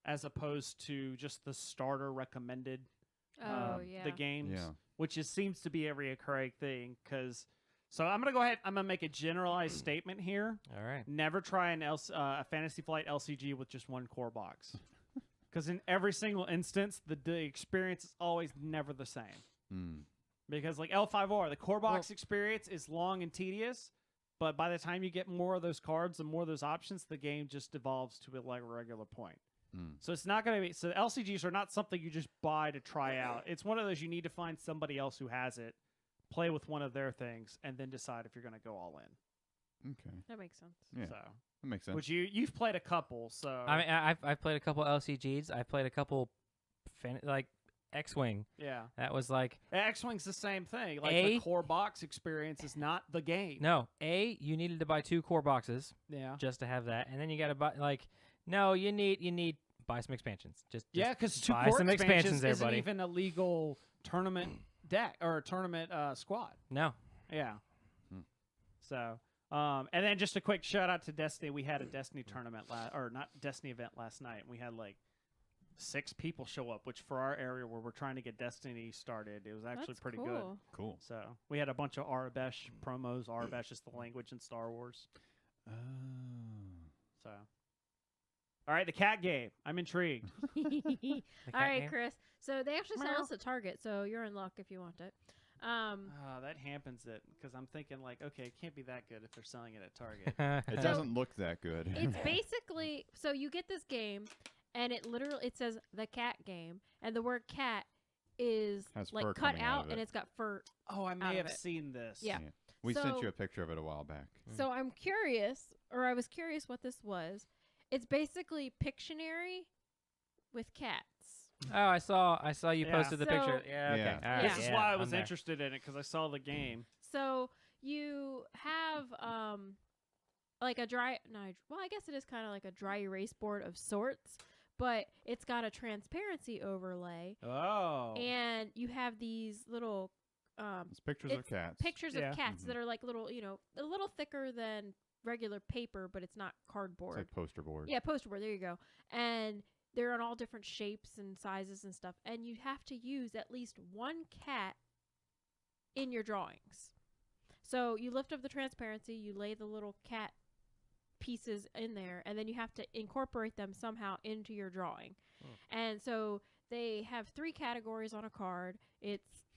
[SPEAKER 1] as opposed to just the starter recommended. The games, which seems to be a recurring thing. So I'm gonna go ahead. I'm gonna make a generalized statement here.
[SPEAKER 3] All right.
[SPEAKER 1] Never try a Fantasy Flight LCG with just 1 core box, because in every single instance, the experience is always never the same. Because like L5R, the core box experience is long and tedious, but by the time you get more of those cards and more of those options, the game just evolves to a regular point. So it's not going to be... So LCGs are not something you just buy to try out. It's one of those you need to find somebody else who has it, play with one of their things, and then decide if you're going to go all in.
[SPEAKER 4] Okay.
[SPEAKER 2] That makes sense.
[SPEAKER 4] Yeah.
[SPEAKER 1] So,
[SPEAKER 4] That makes sense.
[SPEAKER 1] which you've played a couple, so...
[SPEAKER 3] I mean, I've played a couple LCGs. I've played a couple, like X-Wing.
[SPEAKER 1] yeah.
[SPEAKER 3] That was like
[SPEAKER 1] X-Wing's the same thing. Like, the core box experience is not the game.
[SPEAKER 3] no. You needed to buy 2 core boxes
[SPEAKER 1] Yeah.
[SPEAKER 3] just to have that, and then you got to buy no. You need buy some expansions. Just
[SPEAKER 1] Yeah, because 2
[SPEAKER 3] buy
[SPEAKER 1] core
[SPEAKER 3] some
[SPEAKER 1] expansions
[SPEAKER 3] expansions there,
[SPEAKER 1] isn't
[SPEAKER 3] buddy.
[SPEAKER 1] even a legal tournament deck or a tournament squad.
[SPEAKER 3] No.
[SPEAKER 1] Yeah. So, and then just a quick shout out to Destiny. We had a Destiny tournament Destiny event last night. We had like 6 people show up, which for our area where we're trying to get Destiny started, it was actually
[SPEAKER 2] That's
[SPEAKER 1] pretty
[SPEAKER 2] cool.
[SPEAKER 1] good.
[SPEAKER 4] Cool.
[SPEAKER 1] So we had a bunch of Arabesh promos. Arabesh is the language in Star Wars.
[SPEAKER 4] Oh.
[SPEAKER 1] So, all right, the cat game. I'm intrigued.
[SPEAKER 2] All
[SPEAKER 3] cat
[SPEAKER 2] right,
[SPEAKER 3] game?
[SPEAKER 2] Chris. So they actually sell
[SPEAKER 1] Meow.
[SPEAKER 2] us at Target, so you're in luck if you want it.
[SPEAKER 1] That happens it because I'm thinking like, okay, it can't be that good if they're selling it at Target.
[SPEAKER 4] It doesn't look that good.
[SPEAKER 2] It's basically so you get this game, and it says the cat game, and the word cat is
[SPEAKER 4] Has
[SPEAKER 2] like
[SPEAKER 4] fur
[SPEAKER 2] cut
[SPEAKER 4] coming out
[SPEAKER 2] out,
[SPEAKER 4] of
[SPEAKER 2] and
[SPEAKER 4] it.
[SPEAKER 2] it's got fur.
[SPEAKER 1] Oh, I
[SPEAKER 2] Out
[SPEAKER 1] may
[SPEAKER 2] of
[SPEAKER 1] have
[SPEAKER 2] it.
[SPEAKER 1] seen this.
[SPEAKER 2] Yeah.
[SPEAKER 4] We sent
[SPEAKER 2] So-
[SPEAKER 4] you a picture of it a while back.
[SPEAKER 2] So I'm curious, or I was curious what this was. It's basically Pictionary with cats.
[SPEAKER 3] Oh, I saw you
[SPEAKER 1] Yeah.
[SPEAKER 3] posted the picture.
[SPEAKER 2] So-
[SPEAKER 3] Yeah. Okay.
[SPEAKER 4] Yeah.
[SPEAKER 3] All right,
[SPEAKER 1] This is
[SPEAKER 3] yeah,
[SPEAKER 1] why I
[SPEAKER 3] I'm
[SPEAKER 1] was
[SPEAKER 3] there.
[SPEAKER 1] interested in it because I saw the game.
[SPEAKER 2] So you have have like a dry, no, well, I guess it is kind of like a dry erase board of sorts, but it's got a transparency overlay.
[SPEAKER 1] Oh.
[SPEAKER 2] And you have these little
[SPEAKER 4] It's pictures of cats.
[SPEAKER 2] pictures
[SPEAKER 1] Yeah.
[SPEAKER 2] of cats that are like little, you know, a little thicker than regular paper, but it's not cardboard.
[SPEAKER 4] It's like poster board.
[SPEAKER 2] Yeah, poster board. There you go. And they're in all different shapes and sizes and stuff. And you have to use at least one cat in your drawings. So you lift up the transparency, you lay the little cat pieces in there, and then you have to incorporate them somehow into your drawing. And so they have 3 categories on a card.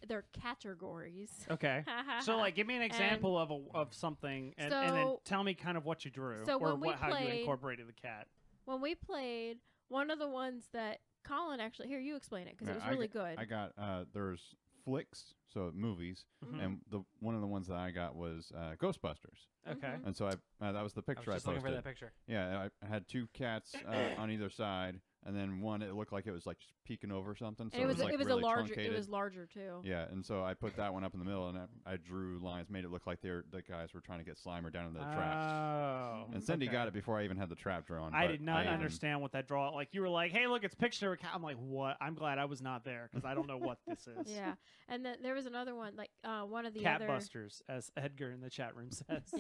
[SPEAKER 2] They're categories.
[SPEAKER 1] Okay. So, like, give me an example of something, and then tell me kind of what you drew,
[SPEAKER 2] So
[SPEAKER 1] or
[SPEAKER 2] when we
[SPEAKER 1] how you
[SPEAKER 2] played-
[SPEAKER 1] incorporated the cat.
[SPEAKER 2] When we played, one of the ones that Colin actually, here, you explain it, because it was really good.
[SPEAKER 4] I got there's flicks, so movies, and one of the ones that I got was Ghostbusters.
[SPEAKER 1] Okay.
[SPEAKER 4] And so that was the picture
[SPEAKER 3] I was just
[SPEAKER 4] I
[SPEAKER 3] looking
[SPEAKER 4] posted.
[SPEAKER 3] for that picture.
[SPEAKER 4] Yeah, I had 2 cats on either side, and then one it looked like it was like just peeking over something. So
[SPEAKER 2] And it was
[SPEAKER 4] like
[SPEAKER 2] it was
[SPEAKER 4] really
[SPEAKER 2] a larger
[SPEAKER 4] truncated.
[SPEAKER 2] it was larger too.
[SPEAKER 4] Yeah, and so I put that one up in the middle, and I drew lines, made it look like the guys were trying to get Slimer down in the traps.
[SPEAKER 1] Oh.
[SPEAKER 4] And Cindy
[SPEAKER 1] okay.
[SPEAKER 4] got it before I even had the trap drawn.
[SPEAKER 1] I
[SPEAKER 4] but
[SPEAKER 1] did not
[SPEAKER 4] even-
[SPEAKER 1] understand what that draw. Like, you were like, "Hey, look, it's picture of a cat." I'm like, "What?" I'm glad I was not there because I don't know what this is.
[SPEAKER 2] Yeah, and then there was another one, like one of the
[SPEAKER 1] Cat
[SPEAKER 2] other.
[SPEAKER 1] busters, as Edgar in the chat room says.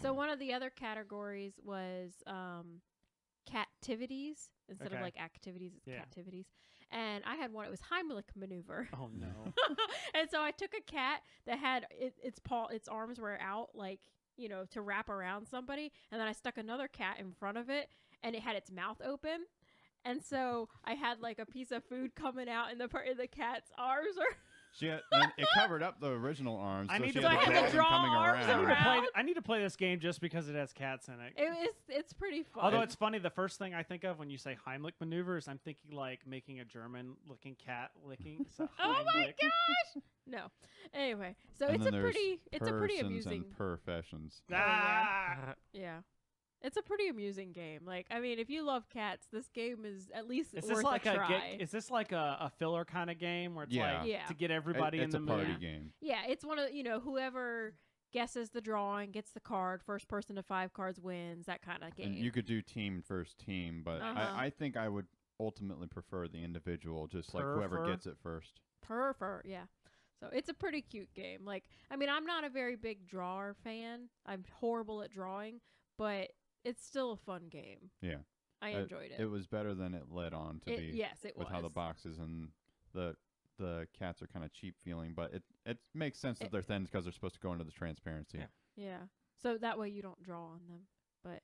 [SPEAKER 2] So one of the other categories was captivities instead of
[SPEAKER 1] Okay.
[SPEAKER 2] like activities. It's
[SPEAKER 1] Yeah.
[SPEAKER 2] captivities, and I had one. It was Heimlich maneuver.
[SPEAKER 1] Oh no.
[SPEAKER 2] And so I took a cat that had its arms were out, like, you know, to wrap around somebody, and then I stuck another cat in front of it, and it had its mouth open, and so I had like a piece of food coming out in the part of the cat's arms, or
[SPEAKER 4] and it covered up the original arms.
[SPEAKER 1] I
[SPEAKER 4] so
[SPEAKER 1] need
[SPEAKER 4] she
[SPEAKER 1] to-
[SPEAKER 4] had
[SPEAKER 1] So I
[SPEAKER 4] the
[SPEAKER 1] had to
[SPEAKER 4] dragon
[SPEAKER 2] draw
[SPEAKER 4] coming
[SPEAKER 2] arms
[SPEAKER 4] around.
[SPEAKER 2] around.
[SPEAKER 1] I need to play this game just because it has cats in it.
[SPEAKER 2] it's pretty fun.
[SPEAKER 1] Although it's funny, the first thing I think of when you say Heimlich maneuvers, I'm thinking like making a German-looking cat licking. So
[SPEAKER 2] Oh my
[SPEAKER 1] Heimlich.
[SPEAKER 2] gosh! No. Anyway, so
[SPEAKER 4] And
[SPEAKER 2] it's
[SPEAKER 4] then
[SPEAKER 2] a
[SPEAKER 4] there's
[SPEAKER 2] pretty
[SPEAKER 4] persons
[SPEAKER 2] amusing.
[SPEAKER 4] and professions.
[SPEAKER 1] Ah!
[SPEAKER 2] Yeah. It's a pretty amusing game. Like, I mean, if you love cats, this game is at least
[SPEAKER 1] Is
[SPEAKER 2] worth
[SPEAKER 1] this like
[SPEAKER 2] a try.
[SPEAKER 1] is this like a filler kind of game where it's
[SPEAKER 4] Yeah.
[SPEAKER 1] like
[SPEAKER 2] Yeah.
[SPEAKER 1] to get everybody in
[SPEAKER 4] It's
[SPEAKER 1] the
[SPEAKER 4] a
[SPEAKER 1] mood?
[SPEAKER 4] party
[SPEAKER 2] Yeah.
[SPEAKER 4] game.
[SPEAKER 2] Yeah, it's one of, whoever guesses the drawing, gets the card, first person to 5 cards wins, that kind of game.
[SPEAKER 4] And you could do team versus team, but
[SPEAKER 2] Uh-huh.
[SPEAKER 4] I think I would ultimately prefer the individual, just like whoever
[SPEAKER 1] Prefer?
[SPEAKER 4] gets it first.
[SPEAKER 2] Yeah. So it's a pretty cute game. Like, I mean, I'm not a very big drawer fan. I'm horrible at drawing, but it's still a fun game.
[SPEAKER 4] Yeah.
[SPEAKER 2] I enjoyed it.
[SPEAKER 4] It was better than it led on to be.
[SPEAKER 2] Yes, it
[SPEAKER 4] with
[SPEAKER 2] was.
[SPEAKER 4] how the boxes and the cats are kind of cheap feeling, but it makes sense that they're thin because they're supposed to go into the transparency.
[SPEAKER 3] Yeah.
[SPEAKER 2] Yeah. So that way you don't draw on them. But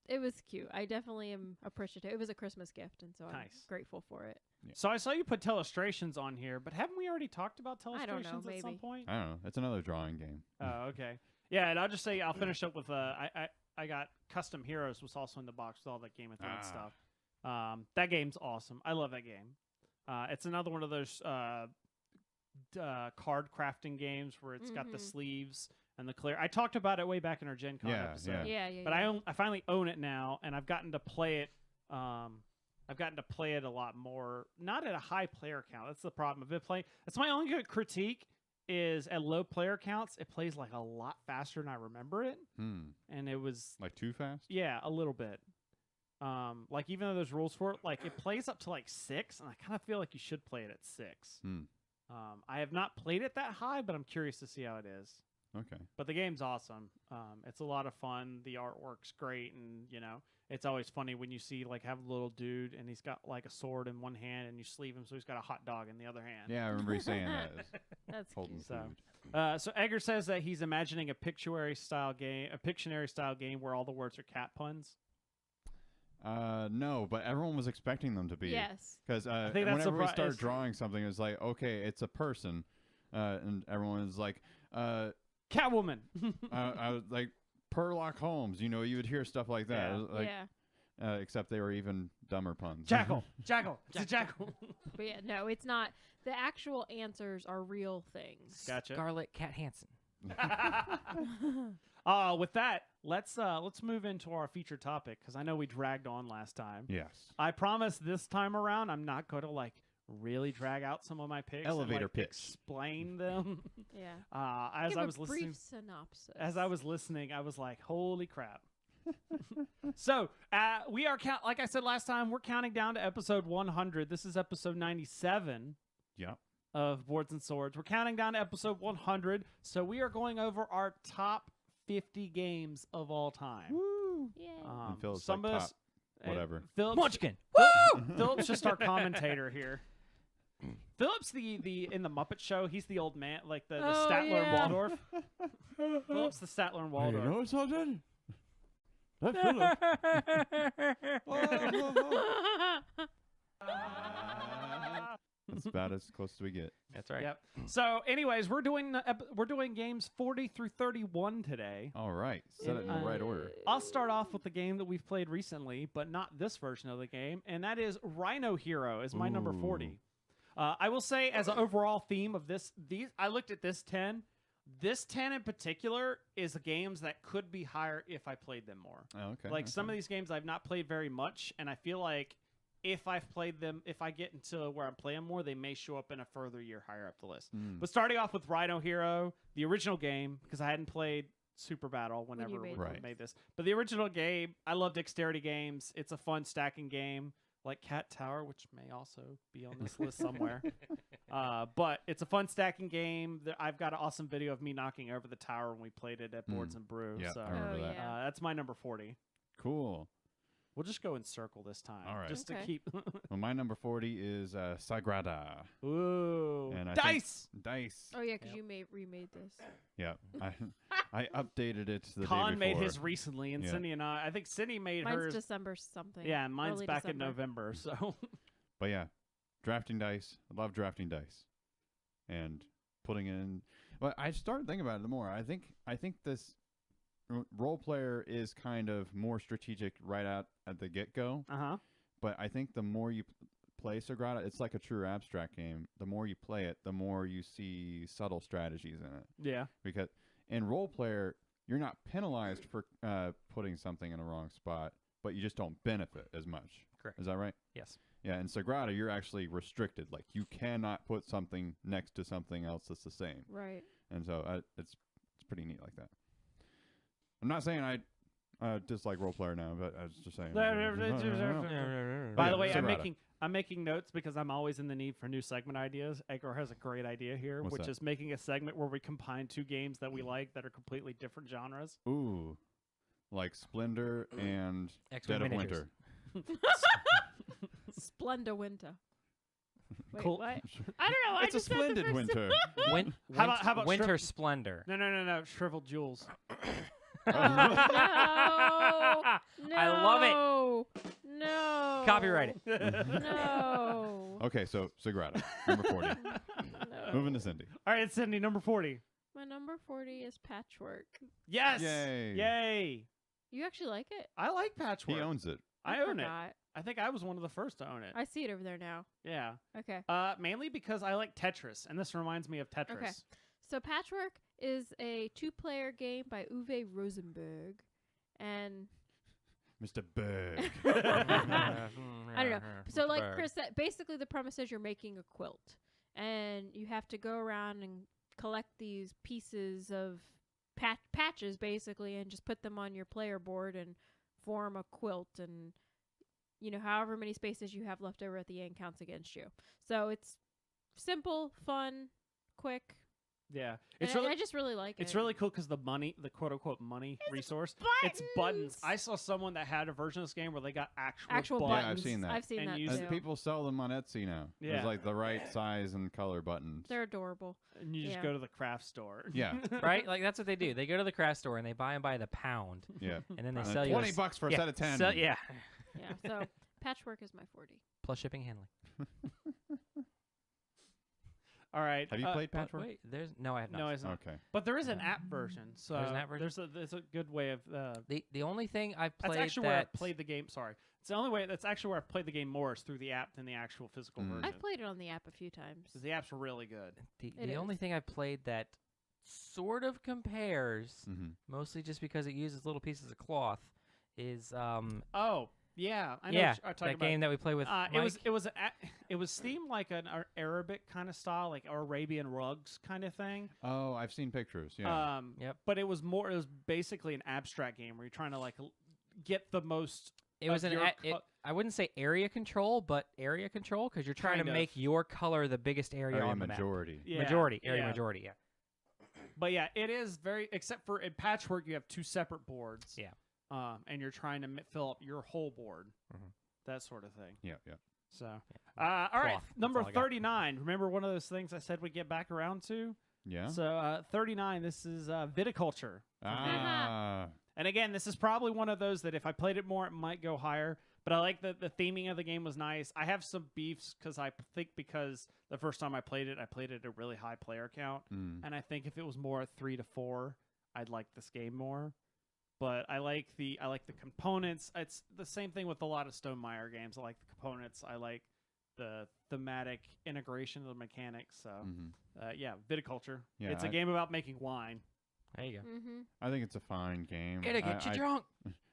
[SPEAKER 2] it was cute. I definitely am appreciative. It was a Christmas gift, and so I'm
[SPEAKER 1] Nice.
[SPEAKER 2] grateful for it.
[SPEAKER 1] So I saw you put Telestrations on here, but haven't we already talked about Telestrations
[SPEAKER 2] I don't know,
[SPEAKER 1] at some
[SPEAKER 2] maybe.
[SPEAKER 1] point?
[SPEAKER 4] I don't know. It's another drawing game.
[SPEAKER 1] Oh, okay. Yeah, and I'll just say I'll finish up with I got Custom Heroes was also in the box with all that Game of Thrones stuff. That game's awesome. I love that game. It's another one of those card crafting games where it's got the sleeves and the clear. I talked about it way back in our Gen Con episode.
[SPEAKER 2] Yeah.
[SPEAKER 1] But I finally own it now, and I've gotten to play it. I've gotten to play it a lot more. Not at a high player count. That's the problem. I've been playing. That's my only good critique. Is at low player counts, it plays like a lot faster than I remember it, and it was
[SPEAKER 4] Like too fast?
[SPEAKER 1] yeah, a little bit. Like even though there's rules for it, like it plays up to like 6, and I kind of feel like you should play it at 6. I have not played it that high, but I'm curious to see how it is.
[SPEAKER 4] Okay.
[SPEAKER 1] But the game's awesome. It's a lot of fun. The artwork's great, and it's always funny when you see like have a little dude and he's got like a sword in one hand, and you sleeve him so he's got a hot dog in the other hand.
[SPEAKER 4] Yeah, I remember you saying that.
[SPEAKER 2] That's
[SPEAKER 4] Holding
[SPEAKER 2] cute.
[SPEAKER 1] So,
[SPEAKER 4] food.
[SPEAKER 1] So Edgar says that he's imagining a Pictionary style game where all the words are cat puns.
[SPEAKER 4] No, but everyone was expecting them to be.
[SPEAKER 2] Yes.
[SPEAKER 4] Because
[SPEAKER 1] think that's
[SPEAKER 4] whenever we started
[SPEAKER 1] it's-
[SPEAKER 4] drawing something, it was like, okay, it's a person. And everyone was like,
[SPEAKER 1] Catwoman.
[SPEAKER 4] I was like, Sherlock Holmes. You would hear stuff like that.
[SPEAKER 1] Yeah.
[SPEAKER 4] It was like,
[SPEAKER 2] Yeah.
[SPEAKER 4] except they were even dumber puns.
[SPEAKER 1] Jackal. It's a jackal.
[SPEAKER 2] But yeah, no, it's not. The actual answers are real things.
[SPEAKER 1] Gotcha.
[SPEAKER 3] Scarlet Cat Hansen.
[SPEAKER 1] With that, let's move into our feature topic because I know we dragged on last time.
[SPEAKER 4] Yes.
[SPEAKER 1] I promise this time around I'm not going to like really drag out some of my picks.
[SPEAKER 4] Elevator
[SPEAKER 1] and, like,
[SPEAKER 4] pitch.
[SPEAKER 1] Explain them.
[SPEAKER 2] Yeah.
[SPEAKER 1] As
[SPEAKER 2] Give
[SPEAKER 1] I
[SPEAKER 2] a
[SPEAKER 1] was
[SPEAKER 2] brief
[SPEAKER 1] listening.
[SPEAKER 2] synopsis.
[SPEAKER 1] As I was listening, I was like, "Holy crap!" So we are like I said last time, we're counting down to episode 100. This is episode 97
[SPEAKER 4] Yep.
[SPEAKER 1] of Boards and Swords. We're counting down to episode 100. So we are going over our top 50 games of all time.
[SPEAKER 4] Woo.
[SPEAKER 2] Yay.
[SPEAKER 4] And Phil's
[SPEAKER 1] some
[SPEAKER 4] like
[SPEAKER 1] of
[SPEAKER 4] top
[SPEAKER 1] us,
[SPEAKER 4] whatever.
[SPEAKER 1] Philip's,
[SPEAKER 3] Munchkin.
[SPEAKER 1] Philip's just our commentator here. Philip's the in the Muppet Show. He's the old man, like the
[SPEAKER 2] Oh,
[SPEAKER 1] Statler
[SPEAKER 2] yeah.
[SPEAKER 1] and Waldorf. Philip's the Statler and Waldorf.
[SPEAKER 4] You know something? That's Philip. That's about as close as we get.
[SPEAKER 3] That's right.
[SPEAKER 1] Yep. So, anyways, we're doing games 40 through 31 today.
[SPEAKER 4] All right. Set it in the right order.
[SPEAKER 1] I'll start off with the game that we've played recently, but not this version of the game, and that is Rhino Hero is my number 40. I will say, as an overall theme of I looked at this 10. This 10 in particular is the games that could be higher if I played them more.
[SPEAKER 4] Oh, okay.
[SPEAKER 1] Like some of these games I've not played very much, and I feel like if I've played them, if I get into where I'm playing more, they may show up in a further year higher up the list. But starting off with Rhino Hero, the original game, because I hadn't played Super Battle whenever
[SPEAKER 2] you
[SPEAKER 1] we
[SPEAKER 2] made
[SPEAKER 1] made this. But the original game, I love dexterity games. It's a fun stacking game, like Cat Tower, which may also be on this list somewhere. But it's a fun stacking game. I've got an awesome video of me knocking over the tower when we played it at Boards and Brew.
[SPEAKER 4] Yeah,
[SPEAKER 1] so
[SPEAKER 4] I remember that.
[SPEAKER 2] Yeah.
[SPEAKER 1] that's my number 40.
[SPEAKER 4] Cool.
[SPEAKER 1] We'll just go in circle this time.
[SPEAKER 4] All right.
[SPEAKER 1] Just to
[SPEAKER 2] Okay.
[SPEAKER 1] keep.
[SPEAKER 4] Well, my number 40 is Sagrada.
[SPEAKER 1] Ooh.
[SPEAKER 4] And I think-
[SPEAKER 1] Dice!
[SPEAKER 2] Oh yeah, because
[SPEAKER 3] Yep.
[SPEAKER 2] you remade this.
[SPEAKER 4] Yeah. I updated it the day
[SPEAKER 1] Con made
[SPEAKER 4] before.
[SPEAKER 1] his recently, and
[SPEAKER 4] Yeah.
[SPEAKER 1] Cindy and I think Cindy made
[SPEAKER 2] Mine's
[SPEAKER 1] hers.
[SPEAKER 2] December something.
[SPEAKER 1] Yeah, and mine's
[SPEAKER 2] early
[SPEAKER 1] back in
[SPEAKER 2] December.
[SPEAKER 1] November. So
[SPEAKER 4] But yeah, drafting dice. I love drafting dice. And putting in. But I started thinking about it more. I think this role player is kind of more strategic right out at the get-go. But I think the more you play Sagrada, it's like a true abstract game. The more you play it, the more you see subtle strategies in it.
[SPEAKER 1] yeah,
[SPEAKER 4] Because in role player, you're not penalized for putting something in a wrong spot, but you just don't benefit as much.
[SPEAKER 3] Correct.
[SPEAKER 4] Is that right?
[SPEAKER 3] Yes.
[SPEAKER 4] Yeah, in Sagrada, you're actually restricted. Like, you cannot put something next to something else that's the same.
[SPEAKER 2] Right.
[SPEAKER 4] And so it's pretty neat like that. I'm not saying I dislike role player now, but I was just saying.
[SPEAKER 1] By the way,
[SPEAKER 4] Sagrada.
[SPEAKER 1] I'm making notes because I'm always in the need for new segment ideas. Edgar has a great idea here,
[SPEAKER 4] What's
[SPEAKER 1] which
[SPEAKER 4] that?
[SPEAKER 1] is making a segment where we combine two games that we like that are completely different genres.
[SPEAKER 4] Ooh, like Splendor and
[SPEAKER 3] X-Wing
[SPEAKER 4] Dead of
[SPEAKER 3] miniatures.
[SPEAKER 4] Winter.
[SPEAKER 2] Splenda Winter. Wait,
[SPEAKER 1] Cool.
[SPEAKER 2] what? I don't know. I
[SPEAKER 4] It's a
[SPEAKER 2] just said the
[SPEAKER 4] splendid
[SPEAKER 2] first-
[SPEAKER 4] winter.
[SPEAKER 1] How about
[SPEAKER 3] Winter Splendor?
[SPEAKER 1] No, Shriveled Jewels.
[SPEAKER 2] Oh, no.
[SPEAKER 3] I love it.
[SPEAKER 2] No.
[SPEAKER 3] Copyright it.
[SPEAKER 2] No.
[SPEAKER 4] Okay, so Sagrada, number 40.
[SPEAKER 2] No.
[SPEAKER 4] Moving to Cindy.
[SPEAKER 1] All right, Cindy, number 40.
[SPEAKER 2] My number 40 is Patchwork.
[SPEAKER 1] Yes.
[SPEAKER 4] Yay.
[SPEAKER 1] Yay.
[SPEAKER 2] You actually like it?
[SPEAKER 1] I like Patchwork.
[SPEAKER 4] He owns it.
[SPEAKER 1] I own it.
[SPEAKER 2] forgot.
[SPEAKER 1] I think I was one of the first to own it.
[SPEAKER 2] I see it over there now.
[SPEAKER 1] Yeah.
[SPEAKER 2] Okay.
[SPEAKER 1] Mainly because I like Tetris, and this reminds me of Tetris.
[SPEAKER 2] Okay. So Patchwork is a 2-player game by Uwe Rosenberg, and
[SPEAKER 4] Mr. Berg.
[SPEAKER 2] I don't know. So like Chris said, basically the premise is you're making a quilt, and you have to go around and collect these pieces of patches basically, and just put them on your player board and form a quilt, and however many spaces you have left over at the end counts against you. So it's simple, fun, quick.
[SPEAKER 1] Yeah.
[SPEAKER 2] I just really like it.
[SPEAKER 1] It's really cool because the quote unquote money resource, it's buttons. I saw someone that had a version of this game where they got actual
[SPEAKER 4] Yeah,
[SPEAKER 1] buttons.
[SPEAKER 4] I've seen that.
[SPEAKER 2] I've seen
[SPEAKER 1] and
[SPEAKER 2] that
[SPEAKER 1] use
[SPEAKER 2] too.
[SPEAKER 4] People sell them on Etsy now.
[SPEAKER 1] Yeah.
[SPEAKER 4] There's like the right size and color buttons.
[SPEAKER 2] They're adorable.
[SPEAKER 1] And you just
[SPEAKER 2] Yeah.
[SPEAKER 1] go to the craft store.
[SPEAKER 4] Yeah.
[SPEAKER 3] Right? Like that's what they do. They go to the craft store and they buy them by the pound,
[SPEAKER 4] Yeah.
[SPEAKER 3] and then they
[SPEAKER 4] And
[SPEAKER 3] sell you
[SPEAKER 4] $20 for a
[SPEAKER 3] yeah,
[SPEAKER 4] set of 10.
[SPEAKER 3] Yeah.
[SPEAKER 2] Yeah. So Patchwork is my 40.
[SPEAKER 3] Plus shipping and handling.
[SPEAKER 1] All right.
[SPEAKER 4] Have you played
[SPEAKER 3] But
[SPEAKER 4] Patchwork?
[SPEAKER 3] wait, no, I have not.
[SPEAKER 1] No, it's not.
[SPEAKER 4] Okay.
[SPEAKER 1] But there is an app version. So
[SPEAKER 3] There's an app version?
[SPEAKER 1] there's a good way of.
[SPEAKER 3] The only thing I've
[SPEAKER 1] That's
[SPEAKER 3] played
[SPEAKER 1] actually where I
[SPEAKER 3] that
[SPEAKER 1] played the game. Sorry, it's the only way. That's actually where I played the game more is through the app than the actual physical version.
[SPEAKER 2] I've played it on the app a few times.
[SPEAKER 1] 'Cause the app's really good.
[SPEAKER 3] the
[SPEAKER 2] It
[SPEAKER 3] only
[SPEAKER 2] is.
[SPEAKER 3] thing I've played that sort of compares,
[SPEAKER 4] Mm-hmm.
[SPEAKER 3] mostly just because it uses little pieces of cloth, is
[SPEAKER 1] Oh, Yeah, I know.
[SPEAKER 3] Yeah,
[SPEAKER 1] what you're talking
[SPEAKER 3] that
[SPEAKER 1] about.
[SPEAKER 3] game that we play with. Mike.
[SPEAKER 1] It was themed like an Arabic kind of style, like Arabian rugs kind of thing.
[SPEAKER 4] Oh, I've seen pictures. Yeah.
[SPEAKER 3] Yep.
[SPEAKER 1] But it was basically an abstract game where you're trying to like get the most.
[SPEAKER 3] It was I wouldn't say area control, but area control because you're trying
[SPEAKER 1] Kind
[SPEAKER 3] to
[SPEAKER 1] of.
[SPEAKER 3] make your color the biggest area
[SPEAKER 4] Area
[SPEAKER 3] on the map.
[SPEAKER 4] majority.
[SPEAKER 1] Yeah,
[SPEAKER 3] Area
[SPEAKER 1] yeah.
[SPEAKER 3] majority. Yeah.
[SPEAKER 1] But yeah, it is very. Except for in Patchwork, you have 2 separate boards.
[SPEAKER 3] Yeah.
[SPEAKER 1] And you're trying to fill up your whole board,
[SPEAKER 3] Mhm.
[SPEAKER 1] that sort of thing.
[SPEAKER 4] Yeah, yeah.
[SPEAKER 1] So, all right,
[SPEAKER 3] Cloth, that's
[SPEAKER 1] number
[SPEAKER 3] all I got.
[SPEAKER 1] 39. Remember one of those things I said we'd get back around to?
[SPEAKER 4] Yeah.
[SPEAKER 1] So, 39. This is viticulture.
[SPEAKER 4] Ah.
[SPEAKER 1] And again, this is probably one of those that if I played it more, it might go higher. But I like the theming of the game was nice. I have some beefs because the first time I played it at a really high player count.
[SPEAKER 4] Mm.
[SPEAKER 1] And I think if it was more 3 to 4, I'd like this game more. But I like the components. It's the same thing with a lot of Stonemaier games. I like the components. I like the thematic integration of the mechanics. So yeah, viticulture.
[SPEAKER 4] Yeah,
[SPEAKER 1] It's a game about making wine.
[SPEAKER 3] There you go.
[SPEAKER 2] Mm-hmm.
[SPEAKER 4] I think it's a fine game.
[SPEAKER 3] It'll get you drunk.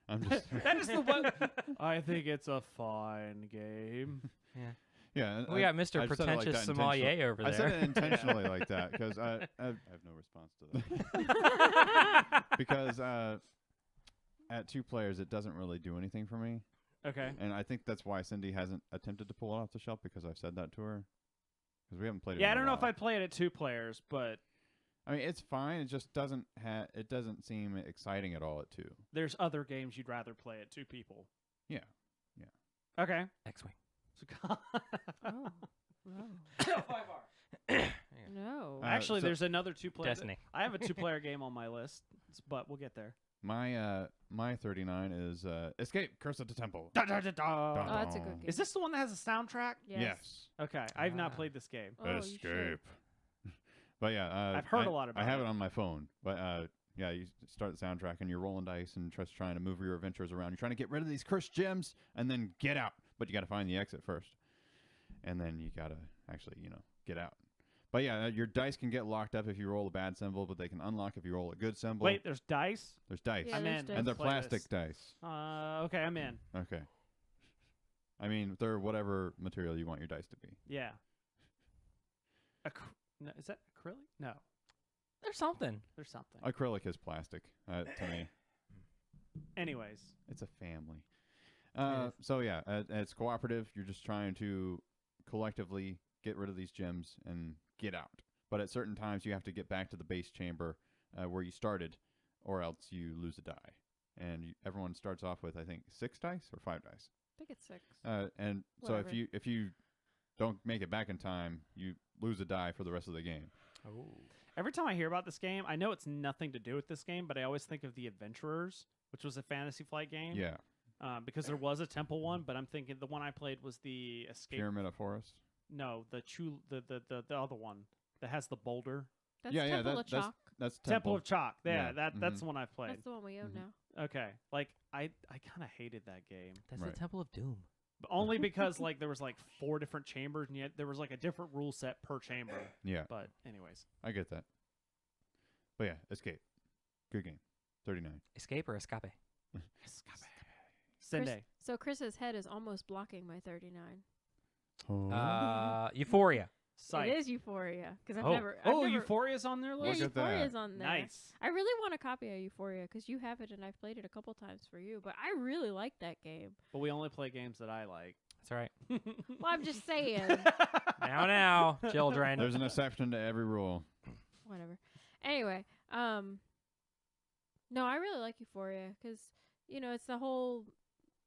[SPEAKER 4] I'm just.
[SPEAKER 1] That is the one. I think it's a fine game.
[SPEAKER 4] Yeah.
[SPEAKER 3] We got Mr.
[SPEAKER 4] I've said it like
[SPEAKER 3] Pretentious
[SPEAKER 4] that
[SPEAKER 3] Sommelier over
[SPEAKER 4] I
[SPEAKER 3] there.
[SPEAKER 4] said it intentionally like that because I have no response to that. Because at 2 players, it doesn't really do anything for me.
[SPEAKER 1] Okay.
[SPEAKER 4] And I think that's why Cindy hasn't attempted to pull it off the shelf because I've said that to her. Because we haven't played it.
[SPEAKER 1] Yeah,
[SPEAKER 4] in
[SPEAKER 1] I
[SPEAKER 4] a
[SPEAKER 1] don't know if
[SPEAKER 4] while.
[SPEAKER 1] I'd play it at 2 players, but
[SPEAKER 4] I mean, it's fine. It just doesn't it doesn't seem exciting at all at 2.
[SPEAKER 1] there's other games you'd rather play at 2 people.
[SPEAKER 4] Yeah.
[SPEAKER 1] Okay.
[SPEAKER 3] X-Wing.
[SPEAKER 2] Oh. No.
[SPEAKER 1] Actually,
[SPEAKER 4] so
[SPEAKER 1] there's another 2-player.
[SPEAKER 3] Destiny.
[SPEAKER 1] I have a 2-player game on my list, but we'll get there.
[SPEAKER 4] My 39 is Escape, Curse of the Temple.
[SPEAKER 1] Da, da, da, da.
[SPEAKER 2] Oh, that's a good game.
[SPEAKER 1] Is this the one that has a soundtrack?
[SPEAKER 2] Yes.
[SPEAKER 1] Okay, I've not
[SPEAKER 3] Ah.
[SPEAKER 1] played this game.
[SPEAKER 2] Oh, you should.
[SPEAKER 4] Escape. But yeah,
[SPEAKER 1] I've heard a lot about
[SPEAKER 4] I have
[SPEAKER 1] it.
[SPEAKER 4] it on my phone. But yeah, you start the soundtrack and you're rolling dice and just trying to move your adventures around. You're trying to get rid of these cursed gems and then get out. But you got to find the exit first, and then you got to actually, get out. But yeah, your dice can get locked up if you roll a bad symbol, but they can unlock if you roll a good symbol.
[SPEAKER 1] Wait, there's dice?
[SPEAKER 4] There's dice,
[SPEAKER 2] Yeah,
[SPEAKER 1] I'm
[SPEAKER 2] there's
[SPEAKER 1] in.
[SPEAKER 2] dice.
[SPEAKER 4] and they're
[SPEAKER 1] Play
[SPEAKER 4] plastic
[SPEAKER 1] this.
[SPEAKER 4] dice.
[SPEAKER 1] Okay, I'm in.
[SPEAKER 4] Okay. I mean, they're whatever material you want your dice to be.
[SPEAKER 1] Yeah. No, is that acrylic? No,
[SPEAKER 3] There's something.
[SPEAKER 1] there's something.
[SPEAKER 4] Acrylic is plastic to me.
[SPEAKER 1] Anyways,
[SPEAKER 4] It's a family.
[SPEAKER 3] It is.
[SPEAKER 4] So yeah, it's cooperative. You're just trying to collectively get rid of these gems and get out. But at certain times, you have to get back to the base chamber where you started, or else you lose a die. And everyone starts off with, I think, 6 dice or 5 dice.
[SPEAKER 2] I think it's 6.
[SPEAKER 4] And so
[SPEAKER 2] Whatever.
[SPEAKER 4] if you don't make it back in time, you lose a die for the rest of the game.
[SPEAKER 3] Oh.
[SPEAKER 1] every time I hear about this game, I know it's nothing to do with this game, but I always think of The Adventurers, which was a Fantasy Flight game.
[SPEAKER 4] Yeah,
[SPEAKER 1] Because there was a temple one, but I'm thinking the one I played was the Escape.
[SPEAKER 4] Pyramid of Forest.
[SPEAKER 1] No, the other one that has the boulder.
[SPEAKER 2] That's
[SPEAKER 4] Yeah,
[SPEAKER 2] Temple of
[SPEAKER 4] that's
[SPEAKER 2] Chalk.
[SPEAKER 4] That's
[SPEAKER 1] Temple of Chalk. Yeah,
[SPEAKER 4] Yeah,
[SPEAKER 1] that's the one I've played.
[SPEAKER 2] That's the one we own
[SPEAKER 4] Mhm.
[SPEAKER 2] now.
[SPEAKER 1] Okay, like I kind of hated that game,
[SPEAKER 3] That's
[SPEAKER 4] Right.
[SPEAKER 3] the Temple of Doom.
[SPEAKER 1] but only because like there was like 4 different chambers, and yet there was like a different rule set per chamber.
[SPEAKER 4] Yeah,
[SPEAKER 1] But anyways,
[SPEAKER 4] I get that. But yeah, Escape. Good game. 39.
[SPEAKER 3] Escape or Escape?
[SPEAKER 1] Sende.
[SPEAKER 2] So Chris's head is almost blocking my 39.
[SPEAKER 3] Euphoria.
[SPEAKER 1] Sight.
[SPEAKER 2] It is Euphoria because I've
[SPEAKER 3] Oh.
[SPEAKER 2] never. I've
[SPEAKER 1] Oh,
[SPEAKER 2] never,
[SPEAKER 1] Euphoria's on their
[SPEAKER 2] Yeah,
[SPEAKER 1] list.
[SPEAKER 4] Look at that.
[SPEAKER 2] Euphoria's on there.
[SPEAKER 1] Nice.
[SPEAKER 2] I really want a copy of Euphoria because you have it and I've played it a couple times for you. But I really like that game.
[SPEAKER 1] But we only play games that I like.
[SPEAKER 3] That's all right.
[SPEAKER 2] Well, I'm just saying.
[SPEAKER 3] Now, children.
[SPEAKER 4] There's an exception to every rule.
[SPEAKER 2] Whatever. Anyway, no, I really like Euphoria because it's the whole.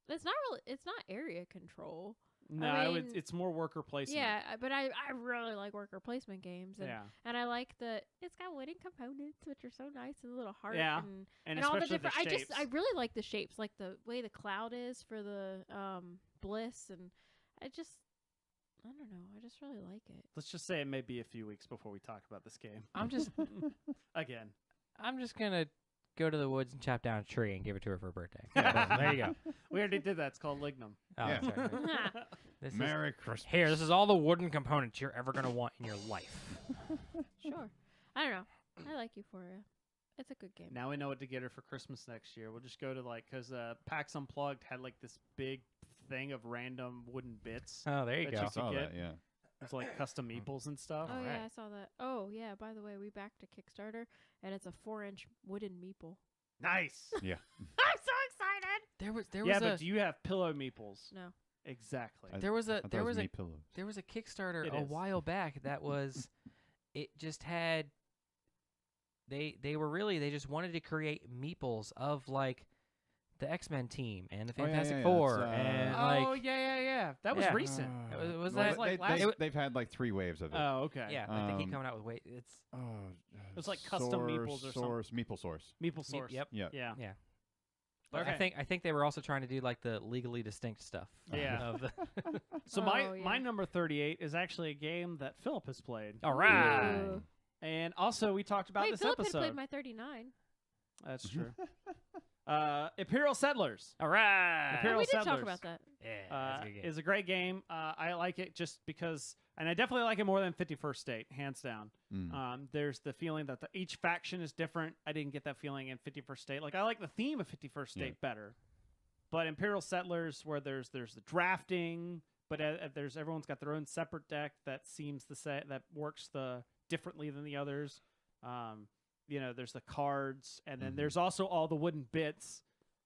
[SPEAKER 2] It's not really. It's not area control.
[SPEAKER 1] No,
[SPEAKER 2] mean,
[SPEAKER 1] it's more worker placement.
[SPEAKER 2] Yeah, but I really like worker placement games. And,
[SPEAKER 1] Yeah.
[SPEAKER 2] and I like it's got winning components, which are so nice, and the little heart.
[SPEAKER 1] Yeah.
[SPEAKER 2] And
[SPEAKER 1] And
[SPEAKER 2] all the
[SPEAKER 1] especially
[SPEAKER 2] different.
[SPEAKER 1] the shapes.
[SPEAKER 2] I really like the shapes, like the way the cloud is for the bliss, and I don't know. I just really like it.
[SPEAKER 1] Let's just say it may be a few weeks before we talk about this game.
[SPEAKER 3] I'm just gonna go to the woods and chop down a tree and give it to her for her birthday. There you go.
[SPEAKER 1] We already did that. It's called Lignum.
[SPEAKER 3] Oh,
[SPEAKER 4] Yeah.
[SPEAKER 3] that's right. This is,
[SPEAKER 4] Merry Christmas.
[SPEAKER 3] here, this is all the wooden components you're ever gonna want in your life.
[SPEAKER 2] Sure. I don't know. I like Euphoria. It's a good game.
[SPEAKER 1] Now we know what to get her for Christmas next year. We'll just go to because PAX Unplugged had like this big thing of random wooden bits.
[SPEAKER 3] Oh, there you
[SPEAKER 1] That
[SPEAKER 3] go.
[SPEAKER 1] you
[SPEAKER 4] I saw
[SPEAKER 1] get.
[SPEAKER 4] that. Yeah.
[SPEAKER 1] It's like custom meeples and stuff.
[SPEAKER 2] Oh yeah,
[SPEAKER 3] Alright.
[SPEAKER 2] I saw that. Oh yeah, by the way, we backed a Kickstarter, and it's a 4-inch wooden meeple.
[SPEAKER 1] Nice.
[SPEAKER 4] Yeah.
[SPEAKER 2] I'm so excited.
[SPEAKER 3] There
[SPEAKER 1] Yeah,
[SPEAKER 3] was
[SPEAKER 1] but
[SPEAKER 3] a
[SPEAKER 1] do you have pillow meeples?
[SPEAKER 2] No.
[SPEAKER 1] Exactly.
[SPEAKER 4] I-
[SPEAKER 3] there was
[SPEAKER 4] I
[SPEAKER 3] a
[SPEAKER 4] thought
[SPEAKER 3] there
[SPEAKER 4] it
[SPEAKER 3] was
[SPEAKER 4] me
[SPEAKER 3] a
[SPEAKER 4] pillows.
[SPEAKER 3] there was a Kickstarter
[SPEAKER 1] It
[SPEAKER 3] a
[SPEAKER 1] is.
[SPEAKER 3] while back that was it just had they were really they just wanted to create meeples of like the X-Men team and the
[SPEAKER 4] Oh, yeah,
[SPEAKER 3] Fantastic
[SPEAKER 4] yeah, yeah,
[SPEAKER 3] Four
[SPEAKER 4] that's,
[SPEAKER 3] and
[SPEAKER 1] oh
[SPEAKER 3] like
[SPEAKER 1] yeah. That was
[SPEAKER 3] Yeah.
[SPEAKER 1] recent.
[SPEAKER 3] was
[SPEAKER 4] Well,
[SPEAKER 3] that
[SPEAKER 1] like last-
[SPEAKER 4] they've had like 3 waves of it.
[SPEAKER 1] Oh, okay.
[SPEAKER 3] yeah like they keep
[SPEAKER 4] Um,
[SPEAKER 3] coming out with wait it's
[SPEAKER 4] Oh,
[SPEAKER 1] It's like custom meeples or something.
[SPEAKER 4] Meeple source.
[SPEAKER 1] Meeple source.
[SPEAKER 3] yep
[SPEAKER 4] Yeah.
[SPEAKER 1] Yeah.
[SPEAKER 3] yeah. But
[SPEAKER 1] Okay.
[SPEAKER 3] I think they were also trying to do like the legally distinct stuff.
[SPEAKER 1] Yeah.
[SPEAKER 3] Of the
[SPEAKER 1] So
[SPEAKER 2] Oh,
[SPEAKER 1] my
[SPEAKER 2] yeah.
[SPEAKER 1] my number 38 is actually a game that Philip has played.
[SPEAKER 3] All right.
[SPEAKER 2] Ooh.
[SPEAKER 1] And also we talked about
[SPEAKER 2] Wait,
[SPEAKER 1] this
[SPEAKER 2] Philip had
[SPEAKER 1] episode.
[SPEAKER 2] played my 39.
[SPEAKER 1] That's true. Imperial Settlers.
[SPEAKER 3] All right.
[SPEAKER 2] Oh,
[SPEAKER 1] Imperial
[SPEAKER 2] we did talk
[SPEAKER 1] Settlers.
[SPEAKER 2] about that.
[SPEAKER 3] Yeah, that's a good game.
[SPEAKER 1] Is a great game. I like it just because, and I definitely like it more than 51st State, hands down.
[SPEAKER 4] Mm.
[SPEAKER 1] There's the feeling that each faction is different. I didn't get that feeling in 51st State. Like I like the theme of 51st State better, but Imperial Settlers, where there's the drafting, but there's everyone's got their own separate deck that seems to say that works differently than the others. There's the cards, and then
[SPEAKER 4] Mhm.
[SPEAKER 1] there's also all the wooden bits.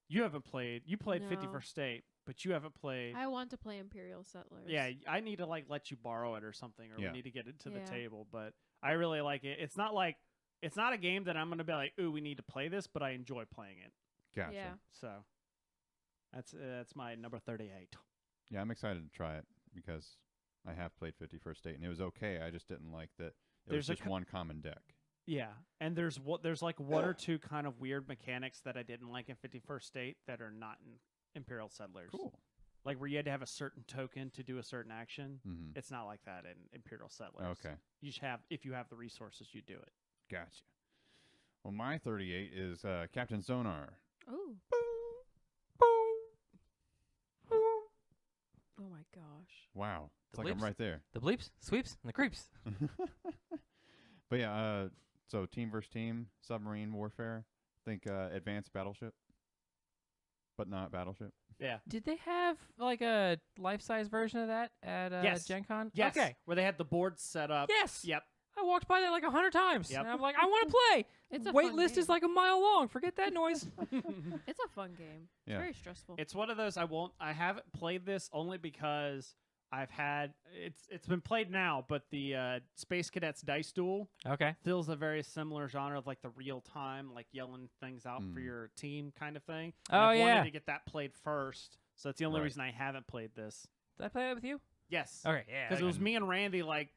[SPEAKER 1] You haven't played. You played
[SPEAKER 2] No.
[SPEAKER 1] 51st State, but you haven't played.
[SPEAKER 2] I want to play Imperial Settlers.
[SPEAKER 1] Yeah, I need to let you borrow it or something, or
[SPEAKER 4] Yeah.
[SPEAKER 1] we need to get it to the
[SPEAKER 2] Yeah.
[SPEAKER 1] table. But I really like it. It's not a game that I'm gonna be like, ooh, we need to play this, but I enjoy playing it.
[SPEAKER 4] Gotcha.
[SPEAKER 2] Yeah.
[SPEAKER 1] So that's my number 38.
[SPEAKER 4] Yeah, I'm excited to try it because I have played 51st State and it was okay. I just didn't like that it
[SPEAKER 1] There's a
[SPEAKER 4] was just one common deck.
[SPEAKER 1] Yeah, and there's like one or two kind of weird mechanics that I didn't like in 51st State that are not in Imperial Settlers.
[SPEAKER 4] Cool.
[SPEAKER 1] Like where you had to have a certain token to do a certain action.
[SPEAKER 4] Mm-hmm.
[SPEAKER 1] It's not like that in Imperial Settlers.
[SPEAKER 4] Okay.
[SPEAKER 1] You just have, if you have the resources, you do it.
[SPEAKER 4] Gotcha. Well, my 38 is Captain Sonar.
[SPEAKER 2] Oh. Oh my gosh.
[SPEAKER 4] Wow. It's
[SPEAKER 3] The
[SPEAKER 4] like I'm
[SPEAKER 3] bleeps?
[SPEAKER 4] right there.
[SPEAKER 3] The bleeps, sweeps, and the creeps.
[SPEAKER 4] But yeah, so team versus team, submarine warfare. Think advanced battleship, but not battleship.
[SPEAKER 1] Yeah.
[SPEAKER 3] Did they have like a life-size version of that at
[SPEAKER 1] Yes.
[SPEAKER 3] Gen Con?
[SPEAKER 1] Yes.
[SPEAKER 3] Okay.
[SPEAKER 1] Where they had the board set up.
[SPEAKER 3] Yes.
[SPEAKER 1] Yep.
[SPEAKER 3] I walked by that like 100 times.
[SPEAKER 1] Yep.
[SPEAKER 3] And I'm like, I want to play.
[SPEAKER 2] It's a
[SPEAKER 3] Wait
[SPEAKER 2] fun
[SPEAKER 3] list is
[SPEAKER 2] game.
[SPEAKER 3] like a mile long. Forget that noise.
[SPEAKER 2] It's a fun game. It's
[SPEAKER 4] Yeah.
[SPEAKER 2] very stressful.
[SPEAKER 1] It's one of those I haven't played this only because I've had it's been played now, but the Space Cadets Dice Duel
[SPEAKER 3] Okay.
[SPEAKER 1] feels a very similar genre of like the real time, like yelling things out for
[SPEAKER 4] Mm.
[SPEAKER 1] your team kind of thing.
[SPEAKER 3] Oh,
[SPEAKER 1] I've
[SPEAKER 3] yeah.
[SPEAKER 1] wanted to get that played first, so that's the only
[SPEAKER 4] Right.
[SPEAKER 1] reason I haven't played this.
[SPEAKER 3] Did I play that with you?
[SPEAKER 1] Yes,
[SPEAKER 3] Okay. Yeah.
[SPEAKER 1] because it
[SPEAKER 3] okay.
[SPEAKER 1] was me and Randy like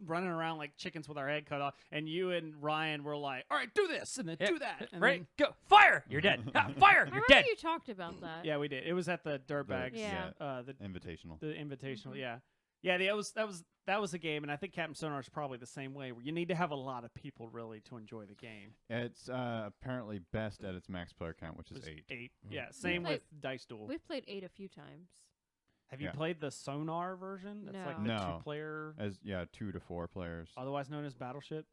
[SPEAKER 1] running around like chickens with our head cut off, and you and Ryan were like, "All right, do this and then
[SPEAKER 3] Yeah.
[SPEAKER 1] do that." And
[SPEAKER 3] Ready?
[SPEAKER 1] then-
[SPEAKER 3] Go. Fire. You're dead. Ah, fire.
[SPEAKER 2] I
[SPEAKER 3] You're
[SPEAKER 2] remember
[SPEAKER 3] dead.
[SPEAKER 2] you talked about that.
[SPEAKER 1] yeah, we did. It was at the Dirtbags.
[SPEAKER 2] Yeah.
[SPEAKER 1] The
[SPEAKER 4] Invitational.
[SPEAKER 1] the invitational.
[SPEAKER 2] Mhm.
[SPEAKER 1] Yeah. Yeah, that was a game, and I think Captain Sonar is probably the same way, where you need to have a lot of people really to enjoy the game.
[SPEAKER 4] It's apparently best at its max player count, which
[SPEAKER 1] It
[SPEAKER 4] is
[SPEAKER 1] was
[SPEAKER 4] 8.
[SPEAKER 1] 8.
[SPEAKER 3] Mhm.
[SPEAKER 1] Yeah, same
[SPEAKER 2] Played-
[SPEAKER 1] with Dice Duel.
[SPEAKER 2] We've played 8 a few times.
[SPEAKER 1] Have you
[SPEAKER 4] Yeah.
[SPEAKER 1] played the Sonar version? That's like the
[SPEAKER 4] No.
[SPEAKER 1] 2-player,
[SPEAKER 4] As 2 to 4 players.
[SPEAKER 1] otherwise known as Battleship.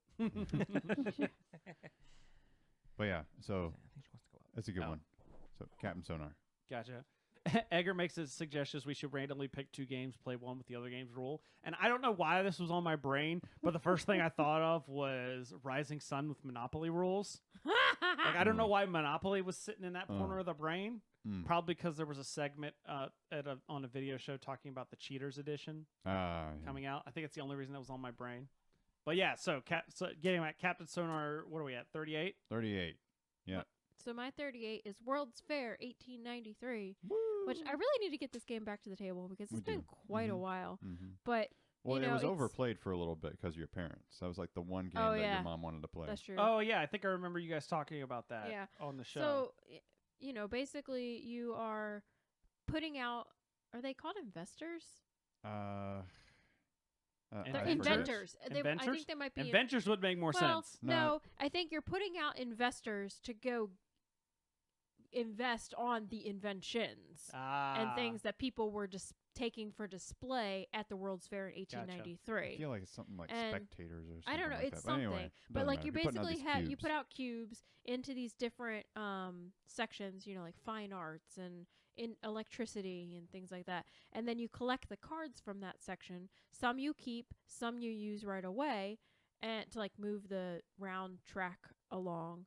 [SPEAKER 4] But yeah, so
[SPEAKER 3] I think she wants to go up.
[SPEAKER 4] that's a good
[SPEAKER 1] Oh.
[SPEAKER 4] one. So Captain Sonar.
[SPEAKER 1] Gotcha. Edgar makes a suggestions we should randomly pick 2 games, play one with the other game's rule. And I don't know why this was on my brain, but the first thing I thought of was Rising Sun with Monopoly rules. Like I don't know why Monopoly was sitting in that corner of the brain.
[SPEAKER 4] Mm.
[SPEAKER 1] Probably because there was a segment on a video show talking about the Cheaters edition
[SPEAKER 4] Yeah.
[SPEAKER 1] coming out. I think it's the only reason that was on my brain. But yeah, so getting at Captain Sonar, what are we at? 38?
[SPEAKER 4] 38.
[SPEAKER 2] So my 38 is World's Fair 1893, which I really need to get this game back to the table because
[SPEAKER 4] We
[SPEAKER 2] it's been
[SPEAKER 4] do.
[SPEAKER 2] quite a
[SPEAKER 4] Mhm.
[SPEAKER 2] while.
[SPEAKER 4] Mm-hmm.
[SPEAKER 2] But
[SPEAKER 4] Well,
[SPEAKER 2] you
[SPEAKER 4] it
[SPEAKER 2] know,
[SPEAKER 4] was
[SPEAKER 2] it's-
[SPEAKER 4] overplayed for a little bit because of your parents. That was like the one game
[SPEAKER 2] Oh,
[SPEAKER 4] that
[SPEAKER 2] yeah.
[SPEAKER 4] your mom wanted to play.
[SPEAKER 2] that's true.
[SPEAKER 1] Oh yeah, I think I remember you guys talking about that
[SPEAKER 2] Yeah.
[SPEAKER 1] on the show.
[SPEAKER 2] So, basically you are putting out, are they called investors?
[SPEAKER 4] I
[SPEAKER 2] They're
[SPEAKER 1] Inventors?
[SPEAKER 2] inventors. I
[SPEAKER 1] Inventors?
[SPEAKER 2] think they might be.
[SPEAKER 1] Adventures would make more
[SPEAKER 2] well,
[SPEAKER 1] sense.
[SPEAKER 2] no, I think you're putting out investors to go invest on the inventions and things that people were just taking for display at the World's Fair in
[SPEAKER 1] Gotcha.
[SPEAKER 2] 1893.
[SPEAKER 4] I feel like it's something like
[SPEAKER 2] And
[SPEAKER 4] spectators or something.
[SPEAKER 2] I don't know,
[SPEAKER 4] like
[SPEAKER 2] it's
[SPEAKER 4] that. But anyway,
[SPEAKER 2] something.
[SPEAKER 4] it
[SPEAKER 2] But
[SPEAKER 4] doesn't
[SPEAKER 2] like
[SPEAKER 4] matter.
[SPEAKER 2] you
[SPEAKER 4] You're putting out
[SPEAKER 2] basically
[SPEAKER 4] these
[SPEAKER 2] you
[SPEAKER 4] cubes.
[SPEAKER 2] put out cubes into these different sections, you know, like fine arts and in electricity and things like that. And then you collect the cards from that section. Some you keep, some you use right away and to like move the round track along.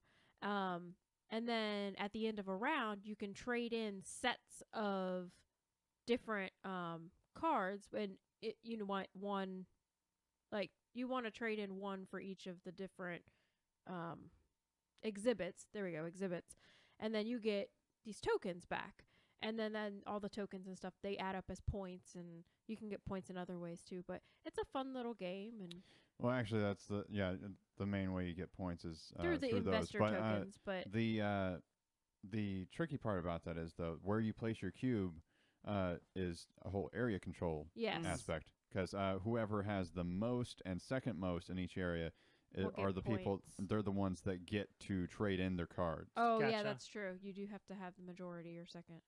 [SPEAKER 2] And then at the end of a round, you can trade in sets of different cards, and you want one, like you want to trade in one for each of the different exhibits. There we go, exhibits. And then you get these tokens back. And then all the tokens and stuff, they add up as points, and you can get points in other ways too. But it's a fun little game, and
[SPEAKER 4] Well, actually, that's the main way you get points is
[SPEAKER 2] through the investor
[SPEAKER 4] those.
[SPEAKER 2] tokens. But
[SPEAKER 4] The tricky part about that is though where you place your cube is a whole area control
[SPEAKER 2] yes,
[SPEAKER 4] aspect, because whoever has the most and second most in each area
[SPEAKER 2] Will
[SPEAKER 4] are
[SPEAKER 2] get
[SPEAKER 4] the people.
[SPEAKER 2] points.
[SPEAKER 4] They're the ones that get to trade in their cards.
[SPEAKER 2] oh yeah,
[SPEAKER 1] Gotcha.
[SPEAKER 2] that's true. You do have to have the majority or second.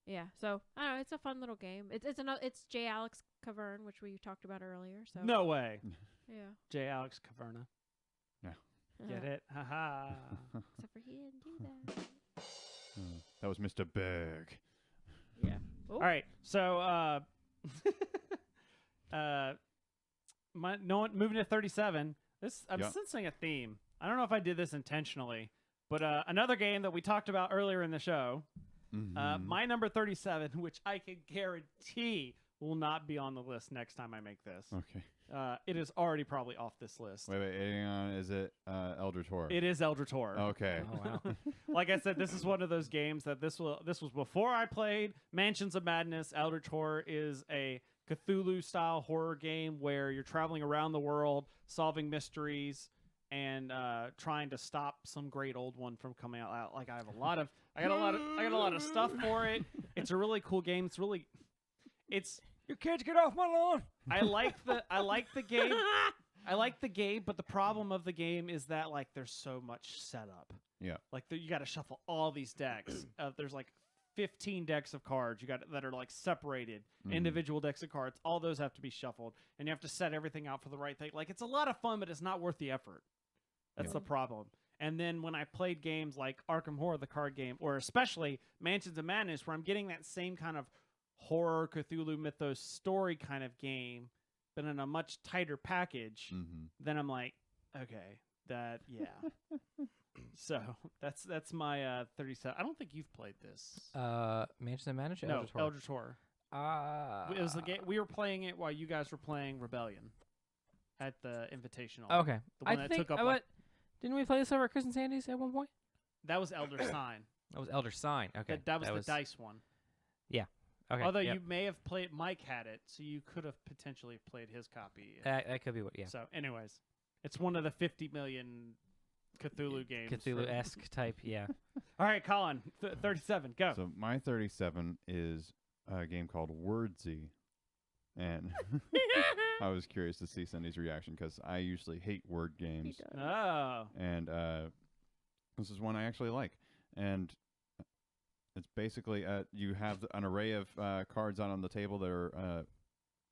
[SPEAKER 2] Yeah, so I don't know. It's a fun little game. It's J. Alex Cavern, which we talked about earlier. So
[SPEAKER 1] No way.
[SPEAKER 2] yeah,
[SPEAKER 1] J. Alex Caverna. Get it? Haha.
[SPEAKER 2] Except for he didn't do that.
[SPEAKER 4] That was Mr. Berg.
[SPEAKER 2] Yeah. Oh.
[SPEAKER 1] All right. So moving to 37. I'm
[SPEAKER 4] Yep.
[SPEAKER 1] sensing a theme. I don't know if I did this intentionally, but another game that we talked about earlier in the show, my number 37, which I can guarantee will not be on the list next time I make this.
[SPEAKER 4] Okay.
[SPEAKER 1] It is already probably off this list.
[SPEAKER 4] Wait, hang on. Is it Eldritch Horror?
[SPEAKER 1] It is Eldritch Horror.
[SPEAKER 4] Okay.
[SPEAKER 3] Oh wow.
[SPEAKER 1] Like I said, this is one of those games that this was before I played Mansions of Madness. Eldritch Horror is a Cthulhu-style horror game where you're traveling around the world, solving mysteries, and trying to stop some great old one from coming out. Like I got a lot of stuff for it. It's a really cool game. It's
[SPEAKER 3] You kids get off my lawn.
[SPEAKER 1] I like the game. I like the game, but the problem of the game is that like there's so much setup.
[SPEAKER 4] Yeah.
[SPEAKER 1] Like you got to shuffle all these decks. There's like 15 decks of cards that are like separated, individual decks of cards. All those have to be shuffled, and you have to set everything out for the right thing. Like it's a lot of fun, but it's not worth the effort. That's the problem. And then when I played games like Arkham Horror, the card game, or especially Mansions of Madness, where I'm getting that same kind of horror Cthulhu mythos story kind of game, but in a much tighter package, then I'm like, okay, so that's my 37. I don't think you've played this.
[SPEAKER 3] Mansion of Madness.
[SPEAKER 1] No, Eldritch Horror. It was the game we were playing it while you guys were playing Rebellion at the Invitational.
[SPEAKER 3] Okay.
[SPEAKER 1] The one that took up
[SPEAKER 3] didn't we play this over at Chris and Sandy's at one point?
[SPEAKER 1] that was Elder Sign.
[SPEAKER 3] That was Elder Sign. Okay.
[SPEAKER 1] That was the dice one.
[SPEAKER 3] Okay.
[SPEAKER 1] Although
[SPEAKER 3] yep.
[SPEAKER 1] you may have played, Mike had it, so you could have potentially played his copy.
[SPEAKER 3] That could be what. Yeah.
[SPEAKER 1] So, anyways, it's one of the 50 million Cthulhu games.
[SPEAKER 3] Cthulhu-esque type. Yeah.
[SPEAKER 1] All right, Colin, 37, go.
[SPEAKER 4] So my 37 is a game called Wordsy, and I was curious to see Cindy's reaction because I usually hate word games,
[SPEAKER 1] Oh,
[SPEAKER 4] and this is one I actually like, and it's basically you have an array of cards out on the table that are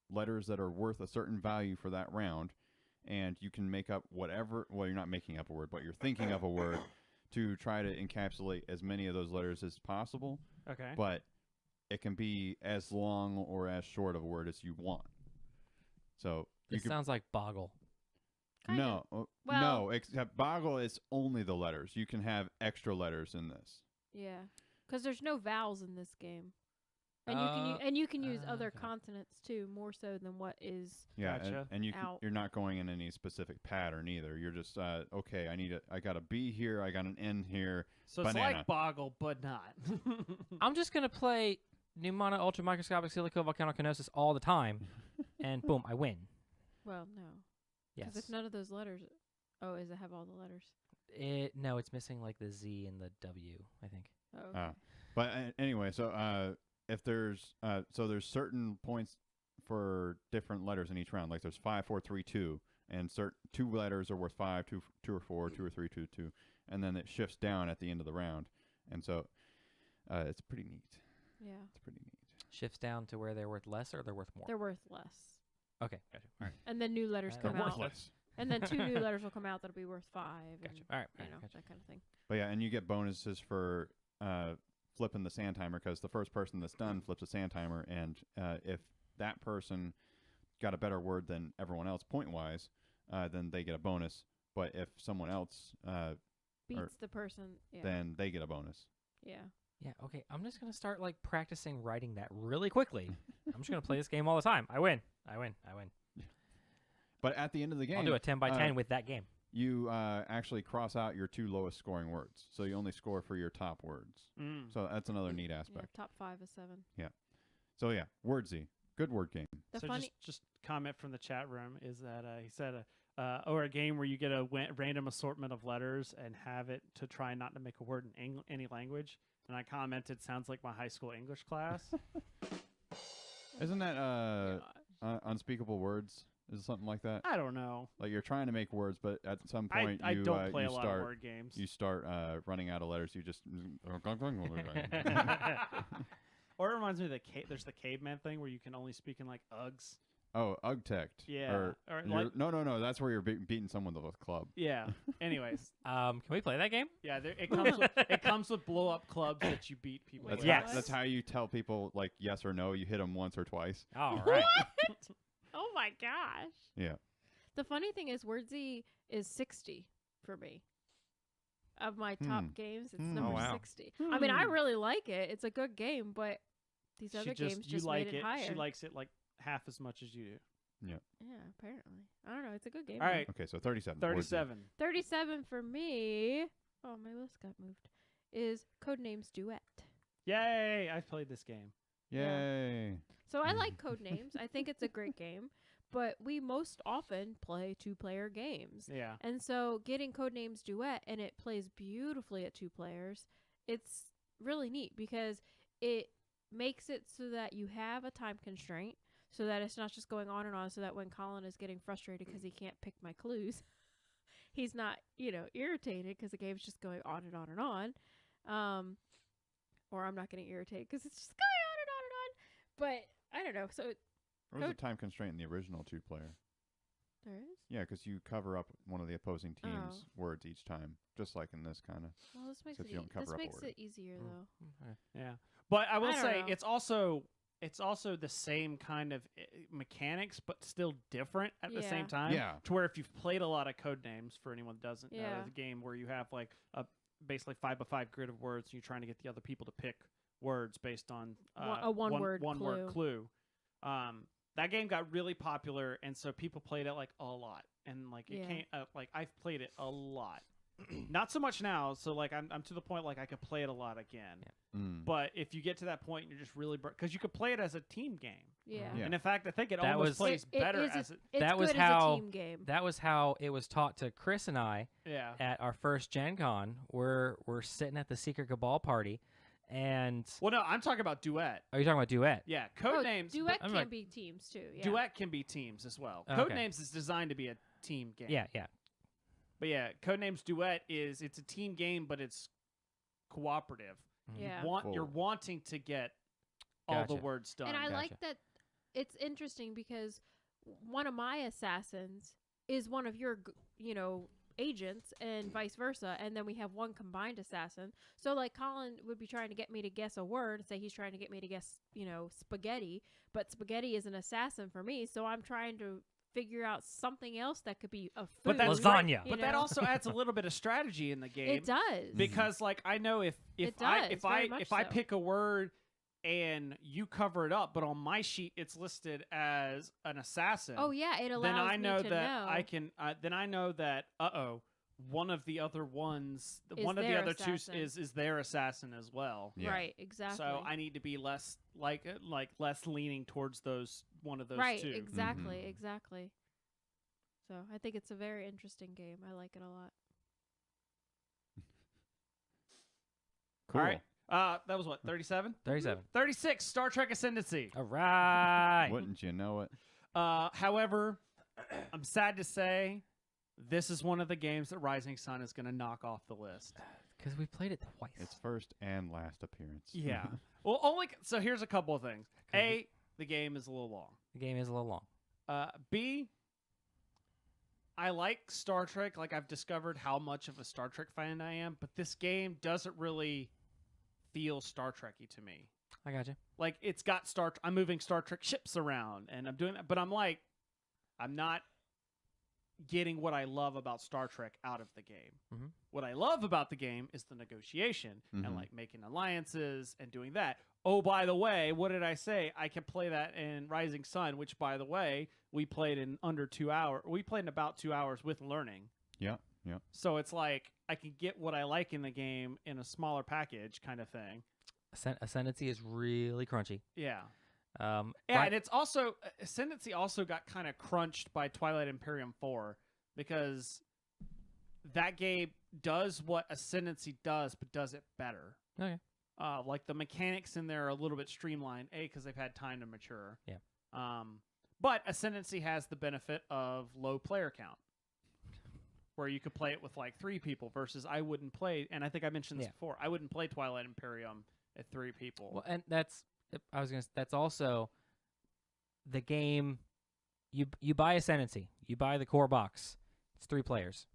[SPEAKER 4] letters that are worth a certain value for that round, and you can make up whatever. Well, you're not making up a word, but you're thinking of a word to try to encapsulate as many of those letters as possible.
[SPEAKER 1] okay.
[SPEAKER 4] But it can be as long or as short of a word as you want. So you
[SPEAKER 3] This
[SPEAKER 4] could,
[SPEAKER 3] sounds like Boggle.
[SPEAKER 2] Kinda.
[SPEAKER 4] no,
[SPEAKER 2] Well-
[SPEAKER 4] no. Except Boggle is only the letters. You can have extra letters in this.
[SPEAKER 2] Yeah, because there's no vowels in this game, and you can use other
[SPEAKER 3] okay.
[SPEAKER 2] consonants too, more so than what is.
[SPEAKER 4] Yeah,
[SPEAKER 1] Gotcha.
[SPEAKER 4] and
[SPEAKER 2] Out.
[SPEAKER 4] you're not going in any specific pattern either. You're just okay. I got a B here. I got an N here.
[SPEAKER 1] So
[SPEAKER 4] banana.
[SPEAKER 1] it's like Boggle, but not.
[SPEAKER 3] I'm just gonna play Pneumona Ultra Microscopic Silico Volcanoconosis all the time, and boom, I win.
[SPEAKER 2] Well, no,
[SPEAKER 3] Yes.
[SPEAKER 2] because if none of those letters, is it have all the letters?
[SPEAKER 3] No, it's missing like the Z and the W. I think.
[SPEAKER 2] Oh, okay.
[SPEAKER 4] But anyway, so if there's there's certain points for different letters in each round. Like there's 5, 4, 3, 2, and two letters are worth 5, two or 4, 2 or 3, 2, 2, and then it shifts down at the end of the round. And so it's pretty neat.
[SPEAKER 2] Yeah.
[SPEAKER 4] It's pretty neat.
[SPEAKER 3] shifts down to where they're worth less or they're worth more?
[SPEAKER 2] They're worth less.
[SPEAKER 3] Okay, gotcha. All right.
[SPEAKER 2] And then new letters
[SPEAKER 3] They're
[SPEAKER 2] come out.
[SPEAKER 4] Worthless.
[SPEAKER 2] And then 2 new letters will come out that'll be worth 5.
[SPEAKER 3] Gotcha.
[SPEAKER 2] And,
[SPEAKER 3] All right.
[SPEAKER 2] you know, that kind of thing.
[SPEAKER 4] But yeah, and you get bonuses for flipping the sand timer because the first person that's done flips a sand timer, and if that person got a better word than everyone else point-wise, then they get a bonus. But if someone else,
[SPEAKER 2] Beats the person. Yeah.
[SPEAKER 4] then they get a bonus.
[SPEAKER 2] Yeah.
[SPEAKER 3] Yeah, okay. I'm just going to start like practicing writing that really quickly. I'm just going to play this game all the time. I win.
[SPEAKER 4] But at the end of the game,
[SPEAKER 3] I'll do a 10 by 10 with that game.
[SPEAKER 4] You actually cross out your 2 lowest scoring words. So you only score for your top words. So that's another neat aspect.
[SPEAKER 2] Yeah, top 5 is 7.
[SPEAKER 4] So yeah, Wordsy. Good word game.
[SPEAKER 2] The
[SPEAKER 1] So
[SPEAKER 2] funny
[SPEAKER 1] just comment from the chat room is that he said or a game where you get a random assortment of letters and have it to try not to make a word in any language. And I commented, sounds like my high school English class.
[SPEAKER 4] Isn't that unspeakable words? Is it something like that?
[SPEAKER 1] I don't know.
[SPEAKER 4] Like you're trying to make words, but at some point
[SPEAKER 1] I don't play
[SPEAKER 4] you
[SPEAKER 1] a lot
[SPEAKER 4] start
[SPEAKER 1] of word games.
[SPEAKER 4] you start running out of letters. You just
[SPEAKER 1] Or it reminds me of there's the caveman thing where you can only speak in like Uggs.
[SPEAKER 4] oh, Ugtect.
[SPEAKER 1] Yeah.
[SPEAKER 4] Or
[SPEAKER 1] like,
[SPEAKER 4] no. That's where you're beating someone with a club.
[SPEAKER 1] yeah. Anyways,
[SPEAKER 3] Can we play that game?
[SPEAKER 1] yeah, it comes with blow up clubs that you beat people
[SPEAKER 2] Wait,
[SPEAKER 1] with.
[SPEAKER 3] Yes.
[SPEAKER 4] That's how you tell people like yes or no. You hit them once or twice.
[SPEAKER 3] All right.
[SPEAKER 2] What? Oh my gosh.
[SPEAKER 4] Yeah.
[SPEAKER 2] The funny thing is Wordsy is 60 for me. Of my top games, it's number
[SPEAKER 3] Oh, wow.
[SPEAKER 2] 60. I mean, I really like it. It's a good game, but these other games
[SPEAKER 1] you
[SPEAKER 2] just
[SPEAKER 1] like
[SPEAKER 2] made it higher.
[SPEAKER 1] She likes it like half as much as you do.
[SPEAKER 2] Yeah, apparently. I don't know. It's a good game.
[SPEAKER 1] All right,
[SPEAKER 4] Okay, so 37.
[SPEAKER 1] 37.
[SPEAKER 2] 37 for me. Oh, my list got moved. Is Codenames Duet.
[SPEAKER 1] Yay! I've played this game.
[SPEAKER 4] Yay.
[SPEAKER 2] So I like Codenames. I think it's a great game, but we most often play 2-player games.
[SPEAKER 1] Yeah.
[SPEAKER 2] And so getting Codenames Duet, and it plays beautifully at 2 players, it's really neat because it makes it so that you have a time constraint, so that it's not just going on and on, so that when Colin is getting frustrated because he can't pick my clues, he's not, irritated because the game's just going on and on and on. Or I'm not getting irritated because it's just going on and on and on. But I don't know. So
[SPEAKER 4] There was a time constraint in the original 2-player.
[SPEAKER 2] there is?
[SPEAKER 4] Yeah, because you cover up one of the opposing team's words each time, just like in this kind of.
[SPEAKER 2] Well, this makes
[SPEAKER 4] So if
[SPEAKER 2] it
[SPEAKER 4] you don't cover up a
[SPEAKER 2] makes
[SPEAKER 4] word.
[SPEAKER 2] it easier though.
[SPEAKER 1] Yeah. But I will
[SPEAKER 2] I don't
[SPEAKER 1] say
[SPEAKER 2] know.
[SPEAKER 1] it's also the same kind of mechanics, but still different at the same
[SPEAKER 2] Yeah.
[SPEAKER 1] time.
[SPEAKER 4] Yeah.
[SPEAKER 1] To where if you've played a lot of Codenames, for anyone that doesn't know,
[SPEAKER 2] Yeah.
[SPEAKER 1] it's a game where you have like a basically 5x5 grid of words, and you're trying to get the other people to pick words based on
[SPEAKER 2] A one-word
[SPEAKER 1] word clue. That game got really popular, and so people played it like a lot, and like it
[SPEAKER 2] Yeah.
[SPEAKER 1] can't like I've played it a lot. Not so much now, so like I'm to the point like I could play it a lot again.
[SPEAKER 3] Yeah.
[SPEAKER 1] But if you get to that point, you're just really because you could play it as a team game.
[SPEAKER 2] Yeah.
[SPEAKER 4] Yeah.
[SPEAKER 1] And in fact, I think it
[SPEAKER 3] That
[SPEAKER 1] almost
[SPEAKER 3] was-
[SPEAKER 1] plays
[SPEAKER 2] It
[SPEAKER 1] better
[SPEAKER 2] is
[SPEAKER 1] as a
[SPEAKER 2] It's
[SPEAKER 3] That was
[SPEAKER 2] good
[SPEAKER 3] how-
[SPEAKER 2] as a team game.
[SPEAKER 3] That was how it was taught to Chris and I
[SPEAKER 1] yeah.
[SPEAKER 3] at our first Gen Con. We're sitting at the Secret Cabal party, and
[SPEAKER 1] Well, no, I'm talking about duet.
[SPEAKER 3] are you talking about Duet?
[SPEAKER 1] Yeah,
[SPEAKER 2] Oh,
[SPEAKER 1] Codenames.
[SPEAKER 2] Duet
[SPEAKER 3] I'm
[SPEAKER 2] can
[SPEAKER 3] like-
[SPEAKER 2] be teams too. Yeah.
[SPEAKER 1] Duet can be teams as well.
[SPEAKER 3] Okay.
[SPEAKER 1] Codenames is designed to be a team game.
[SPEAKER 3] Yeah.
[SPEAKER 1] But yeah, Codenames Duet it's a team game, but it's cooperative.
[SPEAKER 3] Mhm.
[SPEAKER 2] Yeah.
[SPEAKER 1] You're
[SPEAKER 4] Cool.
[SPEAKER 1] wanting to get all the
[SPEAKER 3] Gotcha.
[SPEAKER 1] words done.
[SPEAKER 2] And I
[SPEAKER 3] Gotcha.
[SPEAKER 2] like that. It's interesting because one of my assassins is one of your, agents, and vice versa. And then we have one combined assassin. So like Colin would be trying to get me to guess a word. Say he's trying to get me to guess, spaghetti. But spaghetti is an assassin for me. So I'm trying to figure out something else that could be a food.
[SPEAKER 1] But that's
[SPEAKER 3] Lasagna.
[SPEAKER 2] you
[SPEAKER 1] But that
[SPEAKER 2] know?
[SPEAKER 1] also adds a little bit of strategy in the game.
[SPEAKER 2] It does.
[SPEAKER 1] Because like I know if
[SPEAKER 2] It
[SPEAKER 1] I
[SPEAKER 2] does, very much
[SPEAKER 1] if I
[SPEAKER 2] so.
[SPEAKER 1] pick a word and you cover it up, but on my sheet it's listed as an assassin.
[SPEAKER 2] Oh yeah, it allows
[SPEAKER 1] then I know
[SPEAKER 2] me to
[SPEAKER 1] that
[SPEAKER 2] know.
[SPEAKER 1] I can. Then I know that one of the other ones,
[SPEAKER 2] Is
[SPEAKER 1] one of the
[SPEAKER 2] their
[SPEAKER 1] other two
[SPEAKER 2] assassin.
[SPEAKER 1] is their assassin as well.
[SPEAKER 4] Yeah.
[SPEAKER 2] Right, exactly.
[SPEAKER 1] So I need to be less less leaning towards one of those
[SPEAKER 2] right,
[SPEAKER 1] two.
[SPEAKER 2] exactly,
[SPEAKER 4] Mhm.
[SPEAKER 2] exactly. So I think it's a very interesting game. I like it a lot.
[SPEAKER 4] Cool.
[SPEAKER 1] All right. That was what 37,
[SPEAKER 3] 37.
[SPEAKER 1] 36. Star Trek Ascendancy.
[SPEAKER 3] All right.
[SPEAKER 4] Wouldn't you know it?
[SPEAKER 1] However, I'm sad to say, this is one of the games that Rising Sun is going to knock off the list.
[SPEAKER 3] Because we played it twice.
[SPEAKER 4] Its first and last appearance.
[SPEAKER 1] Yeah. Well, only so here's a couple of things. A, the game is a little long.
[SPEAKER 3] The game is a little long.
[SPEAKER 1] B, I like Star Trek. Like, I've discovered how much of a Star Trek fan I am, but this game doesn't really feel Star Trek-y to me.
[SPEAKER 3] I got you.
[SPEAKER 1] Like, it's got I'm moving Star Trek ships around, and I'm doing that, but I'm like, I'm not getting what I love about Star Trek out of the game.
[SPEAKER 3] Mhm.
[SPEAKER 1] What I love about the game is the negotiation and like making alliances and doing that. Oh, by the way, what did I say? I can play that in Rising Sun, which, by the way, we played in under 2 hours. We played in about 2 hours with learning.
[SPEAKER 4] Yeah. Yeah.
[SPEAKER 1] So it's like I can get what I like in the game in a smaller package kind of thing.
[SPEAKER 3] Ascendancy is really crunchy.
[SPEAKER 1] Yeah.
[SPEAKER 3] Yeah,
[SPEAKER 1] And it's also Ascendancy also got kind of crunched by Twilight Imperium 4 because that game does what Ascendancy does, but does it better.
[SPEAKER 3] Okay.
[SPEAKER 1] Like the mechanics in there are a little bit streamlined, because they've had time to mature.
[SPEAKER 3] Yeah.
[SPEAKER 1] But Ascendancy has the benefit of low player count, where you could play it with like 3 people versus I wouldn't play. And I think I mentioned this before. I wouldn't play Twilight Imperium at 3 people.
[SPEAKER 3] Well, and that's also the game. You buy Ascendancy. You buy the core box. It's 3 players.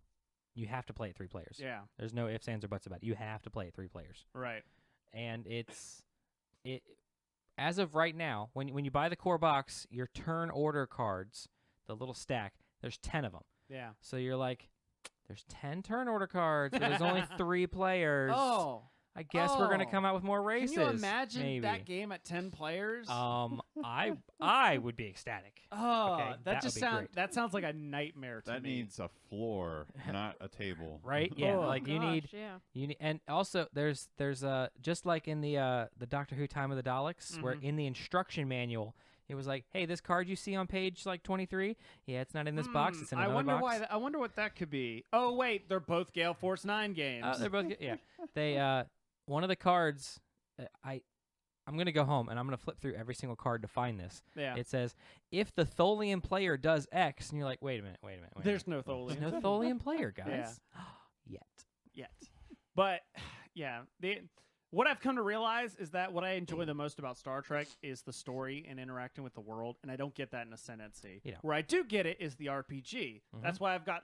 [SPEAKER 3] You have to play it 3 players.
[SPEAKER 1] Yeah.
[SPEAKER 3] There's no ifs, ands, or buts about it. You have to play it 3 players.
[SPEAKER 1] Right.
[SPEAKER 3] And as of right now, when you buy the core box, your turn order cards, the little stack, there's 10 of them.
[SPEAKER 1] Yeah.
[SPEAKER 3] So you're like, there's 10 turn order cards, but there's only 3 players.
[SPEAKER 1] Oh.
[SPEAKER 3] I guess we're gonna come out with more races.
[SPEAKER 1] Can you imagine
[SPEAKER 3] maybe.
[SPEAKER 1] that game at 10 players?
[SPEAKER 3] I would be ecstatic.
[SPEAKER 1] Oh,
[SPEAKER 3] okay,
[SPEAKER 1] that just
[SPEAKER 3] would be
[SPEAKER 1] sounds
[SPEAKER 3] great.
[SPEAKER 1] that sounds like a nightmare to
[SPEAKER 4] That
[SPEAKER 1] me.
[SPEAKER 4] needs a floor, not a table.
[SPEAKER 3] Right? Yeah.
[SPEAKER 2] Oh,
[SPEAKER 3] like you need, and also there's just like in the Doctor Who Time of the Daleks, where in the instruction manual it was like, hey, this card you see on page like 23, yeah, it's not in this box, it's in another
[SPEAKER 1] I wonder
[SPEAKER 3] box.
[SPEAKER 1] why. I wonder what that could be. Oh wait, they're both Gale Force 9 games.
[SPEAKER 3] They're both yeah. They one of the cards, I'm going to go home and I'm going to flip through every single card to find this.
[SPEAKER 1] Yeah.
[SPEAKER 3] It says, if the Tholian player does X, and you're like, wait a minute.
[SPEAKER 1] There's no Tholian.
[SPEAKER 3] There's no Tholian player, guys. Yet.
[SPEAKER 1] But yeah, what I've come to realize is that what I enjoy the most about Star Trek is the story and interacting with the world, and I don't get that in Ascendancy.
[SPEAKER 3] Yeah.
[SPEAKER 1] Where I do get it is the RPG. That's why I've got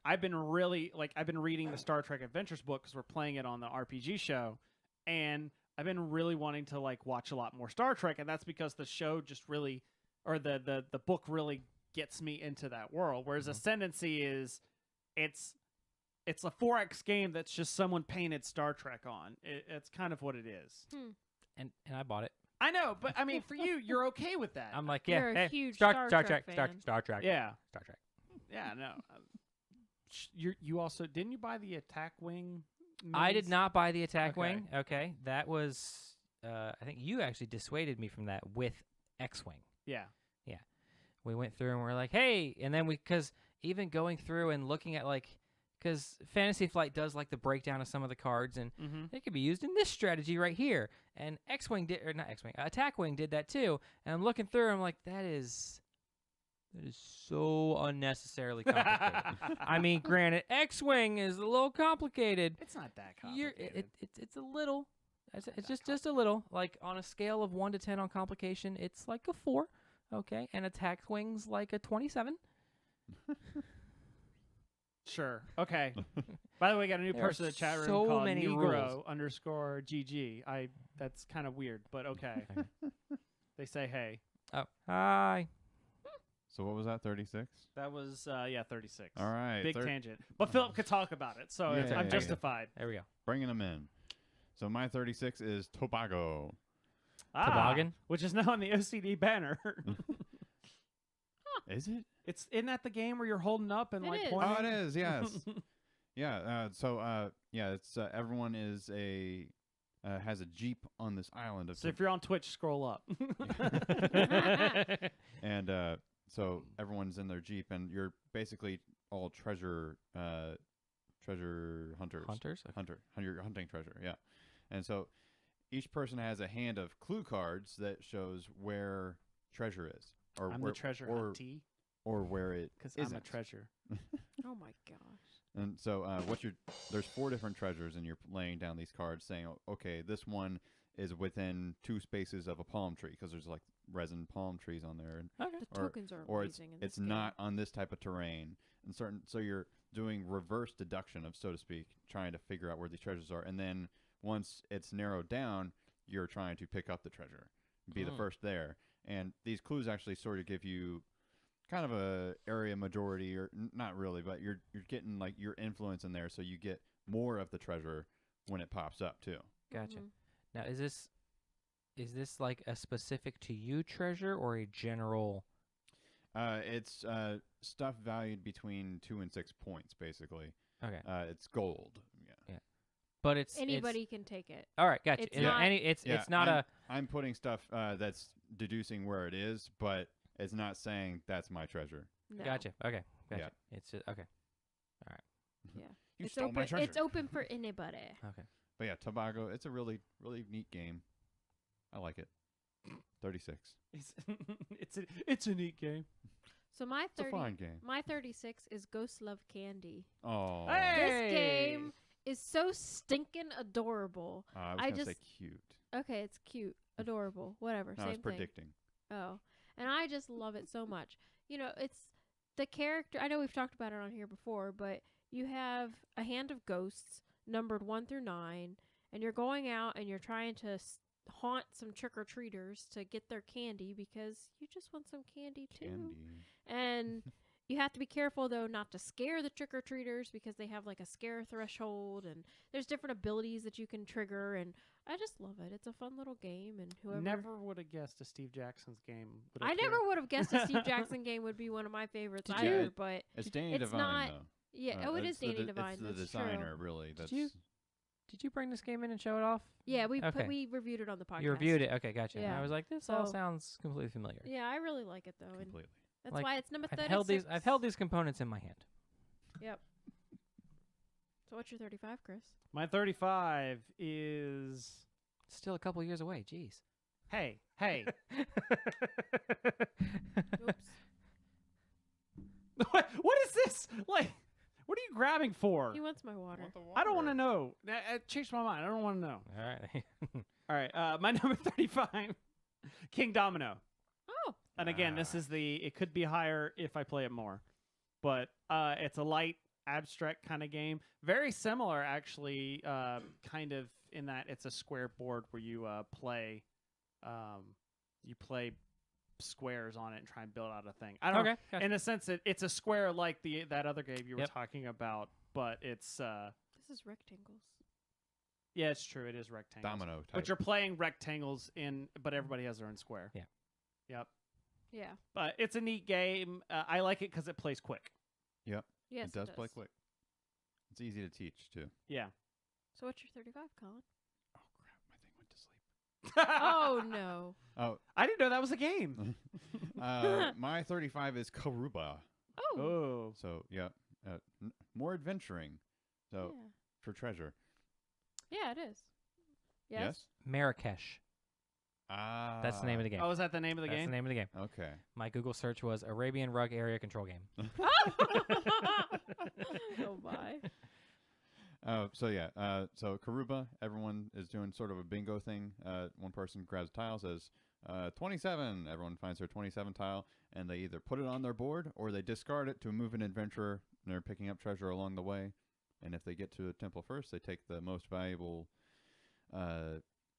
[SPEAKER 1] I've been reading the Star Trek Adventures book because we're playing it on the RPG show, and I've been really wanting to watch a lot more Star Trek, and that's because the show just really, or the book really gets me into that world. Whereas Ascendancy it's a 4X game that's just someone painted Star Trek on. It's kind of what it is.
[SPEAKER 3] And I bought it.
[SPEAKER 1] I know, but I mean, for you, you're okay with that.
[SPEAKER 3] I'm like, yeah,
[SPEAKER 2] You're a
[SPEAKER 3] hey,
[SPEAKER 2] huge
[SPEAKER 3] Star
[SPEAKER 2] Star
[SPEAKER 3] Trek,
[SPEAKER 2] Trek
[SPEAKER 3] Star
[SPEAKER 2] fan.
[SPEAKER 3] Trek.
[SPEAKER 1] Yeah.
[SPEAKER 3] Star Trek.
[SPEAKER 1] Yeah, no. You also didn't you buy the Attack Wing?
[SPEAKER 3] I did
[SPEAKER 1] minis?
[SPEAKER 3] not buy the Attack
[SPEAKER 1] Okay.
[SPEAKER 3] Wing. Okay. That was, I think you actually dissuaded me from that with X-Wing.
[SPEAKER 1] Yeah.
[SPEAKER 3] We went through and we're like, hey, and then because even going through and looking at because Fantasy Flight does the breakdown of some of the cards, and they could be used in this strategy right here. And X-Wing did, or not X-Wing, Attack Wing did that too. And I'm looking through, I'm like, that is so unnecessarily complicated. I mean, granted, X-Wing is a little complicated.
[SPEAKER 1] It's not that complicated.
[SPEAKER 3] It's a little. It's just a little. Like on a scale of 1 to 10 on complication, it's like a 4. Okay, and Attack Wing's like a 27.
[SPEAKER 1] Sure. Okay. By the way, we got a new
[SPEAKER 3] There are
[SPEAKER 1] person in the chat room
[SPEAKER 3] so
[SPEAKER 1] called
[SPEAKER 3] many
[SPEAKER 1] Negro _GG. That's kind of weird, but okay. They say hey.
[SPEAKER 3] Oh, hi.
[SPEAKER 4] So what was that? 36.
[SPEAKER 1] That was 36.
[SPEAKER 4] All right.
[SPEAKER 1] Big tangent. But Philip could talk about it, so
[SPEAKER 4] Yeah,
[SPEAKER 1] I'm
[SPEAKER 4] yeah.
[SPEAKER 1] justified.
[SPEAKER 3] There we go.
[SPEAKER 4] Bringing them in. So my 36 is Tobago.
[SPEAKER 3] Toboggan?
[SPEAKER 1] Which is now on the OCD banner.
[SPEAKER 4] Is it?
[SPEAKER 1] Isn't that the game where you're holding up and
[SPEAKER 2] It is.
[SPEAKER 1] pointing?
[SPEAKER 4] Oh, it is. Yes. Yeah. It's everyone is has a Jeep on this island of
[SPEAKER 1] So if you're on Twitch, scroll up.
[SPEAKER 4] and so everyone's in their Jeep, and you're basically all treasure hunters.
[SPEAKER 3] Hunters? Okay.
[SPEAKER 4] You're hunting treasure, yeah. And so each person has a hand of clue cards that shows where treasure is, or
[SPEAKER 1] I'm
[SPEAKER 4] where,
[SPEAKER 1] the treasure
[SPEAKER 4] or,
[SPEAKER 1] huntee
[SPEAKER 4] or where it
[SPEAKER 1] because I'm a
[SPEAKER 4] isn't.
[SPEAKER 1] treasure.
[SPEAKER 2] Oh my gosh.
[SPEAKER 4] And so there's 4 different treasures, and you're laying down these cards saying, okay, this one is within 2 spaces of a palm tree because there's like resin palm trees on there. And
[SPEAKER 3] Okay.
[SPEAKER 2] The tokens are
[SPEAKER 4] or
[SPEAKER 2] amazing in this
[SPEAKER 4] it's
[SPEAKER 2] game.
[SPEAKER 4] not on this type of terrain. And so you're doing reverse deduction of, so to speak, trying to figure out where these treasures are. And then once it's narrowed down, you're trying to pick up the treasure, be the first there. And these clues actually sort of give you kind of a area majority, or not really, but you're getting like your influence in there, so you get more of the treasure when it pops up too.
[SPEAKER 3] Gotcha.
[SPEAKER 2] Mhm.
[SPEAKER 3] Now, is this like a specific to you treasure or a general?
[SPEAKER 4] It's stuff valued between 2 and 6 points, basically.
[SPEAKER 3] Okay.
[SPEAKER 4] It's gold. Yeah.
[SPEAKER 3] But it's
[SPEAKER 2] Anybody can take it.
[SPEAKER 3] all right. Gotcha.
[SPEAKER 2] It's not-
[SPEAKER 3] It's not
[SPEAKER 4] I'm putting stuff that's deducing where it is, but it's not saying that's my treasure.
[SPEAKER 2] No.
[SPEAKER 3] Gotcha. Okay. Gotcha.
[SPEAKER 4] Yeah.
[SPEAKER 3] It's just, okay.
[SPEAKER 2] Yeah.
[SPEAKER 4] You
[SPEAKER 2] It's
[SPEAKER 4] stole
[SPEAKER 2] open.
[SPEAKER 4] my treasure.
[SPEAKER 2] It's open for anybody.
[SPEAKER 3] Okay.
[SPEAKER 4] But yeah, Tobago, it's a really, really neat game. I like it. 36.
[SPEAKER 1] It's a neat game.
[SPEAKER 2] So my
[SPEAKER 4] It's a fine game.
[SPEAKER 2] my 36 is Ghost Love Candy.
[SPEAKER 4] Oh.
[SPEAKER 1] Hey!
[SPEAKER 2] This game is so stinking adorable.
[SPEAKER 4] I was
[SPEAKER 2] I
[SPEAKER 4] going to say
[SPEAKER 2] just-
[SPEAKER 4] cute.
[SPEAKER 2] Okay, it's cute, adorable, whatever.
[SPEAKER 4] I
[SPEAKER 2] Same
[SPEAKER 4] was
[SPEAKER 2] thing.
[SPEAKER 4] predicting.
[SPEAKER 2] Oh, and I just love it so much. You know, it's the character. I know we've talked about it on here before, but you have a hand of ghosts numbered 1 through 9, and you're going out and you're trying to haunt some trick or treaters to get their candy because you just want some candy too.
[SPEAKER 4] Candy.
[SPEAKER 2] And you have to be careful though not to scare the trick or treaters because they have like a scare threshold, and there's different abilities that you can trigger. And I just love it. It's a fun little game, and whoever
[SPEAKER 1] Never would have guessed a Steve Jackson's game. Would
[SPEAKER 2] I
[SPEAKER 1] appear.
[SPEAKER 2] never would have guessed a Steve Jackson game would be one of my favorites
[SPEAKER 4] Did
[SPEAKER 2] either,
[SPEAKER 4] you-
[SPEAKER 2] but
[SPEAKER 4] It's Danny
[SPEAKER 2] It's
[SPEAKER 4] Devine,
[SPEAKER 2] not-
[SPEAKER 4] though.
[SPEAKER 2] yeah, it is Danny Devine.
[SPEAKER 4] It's the
[SPEAKER 2] That's
[SPEAKER 4] designer,
[SPEAKER 2] true.
[SPEAKER 4] really. That's
[SPEAKER 3] Did you bring this game in and show it off?
[SPEAKER 2] Yeah,
[SPEAKER 3] Okay.
[SPEAKER 2] we reviewed it on the podcast.
[SPEAKER 3] You reviewed it. Okay, gotcha.
[SPEAKER 2] Yeah.
[SPEAKER 3] I was like, this all
[SPEAKER 2] So-
[SPEAKER 3] sounds completely familiar.
[SPEAKER 2] Yeah, I really like it though, and
[SPEAKER 4] completely.
[SPEAKER 2] that's
[SPEAKER 3] Like,
[SPEAKER 2] why it's number 36.
[SPEAKER 3] I've held these components in my hand.
[SPEAKER 2] Yep. So what's your 35, Chris?
[SPEAKER 1] My 35 is
[SPEAKER 3] Still a couple years away. Jeez.
[SPEAKER 1] hey.
[SPEAKER 2] Oops.
[SPEAKER 1] What is this? Like, what are you grabbing for?
[SPEAKER 2] He wants my water.
[SPEAKER 1] I don't want to know. I changed my mind. I don't want to know.
[SPEAKER 3] All right.
[SPEAKER 1] All right. My number 35, King Domino.
[SPEAKER 2] Oh,
[SPEAKER 1] And again, this is it could be higher if I play it more. But it's a light, abstract kind of game. Very similar, actually, kind of in that it's a square board where you play squares on it and try and build out a thing. I don't
[SPEAKER 3] Okay.
[SPEAKER 1] know.
[SPEAKER 3] Gotcha.
[SPEAKER 1] In a sense, it's a square like that other game you were
[SPEAKER 3] Yep.
[SPEAKER 1] talking about, but it's
[SPEAKER 2] this is rectangles.
[SPEAKER 1] yeah, it's true. It is rectangles.
[SPEAKER 4] Domino type.
[SPEAKER 1] But you're playing rectangles but everybody has their own square.
[SPEAKER 3] Yeah.
[SPEAKER 1] Yep.
[SPEAKER 2] Yeah.
[SPEAKER 1] But it's a neat game. I like it because it plays quick.
[SPEAKER 2] Yes,
[SPEAKER 4] it does play quick. It's easy to teach, too.
[SPEAKER 1] Yeah.
[SPEAKER 2] So what's your 35, Colin?
[SPEAKER 4] Oh, crap. My thing went to sleep.
[SPEAKER 2] Oh no.
[SPEAKER 4] Oh,
[SPEAKER 1] I didn't know that was a game.
[SPEAKER 4] my 35 is Karuba.
[SPEAKER 2] Oh.
[SPEAKER 1] Oh.
[SPEAKER 4] So, yeah. More adventuring. So,
[SPEAKER 2] Yeah.
[SPEAKER 4] for treasure.
[SPEAKER 2] Yeah, it is. Yes.
[SPEAKER 3] Marrakesh.
[SPEAKER 4] Ah.
[SPEAKER 3] That's the name of the game.
[SPEAKER 1] Oh, is that the name of the
[SPEAKER 3] That's
[SPEAKER 1] game?
[SPEAKER 3] the name of the game.
[SPEAKER 4] Okay.
[SPEAKER 3] My Google search was Arabian Rug Area Control Game.
[SPEAKER 2] Oh my.
[SPEAKER 4] So yeah, so Karuba, everyone is doing sort of a bingo thing. One person grabs a tile, says 27. Everyone finds their 27 tile, and they either put it on their board or they discard it to move an adventurer, and they're picking up treasure along the way. And if they get to the temple first, they take the most valuable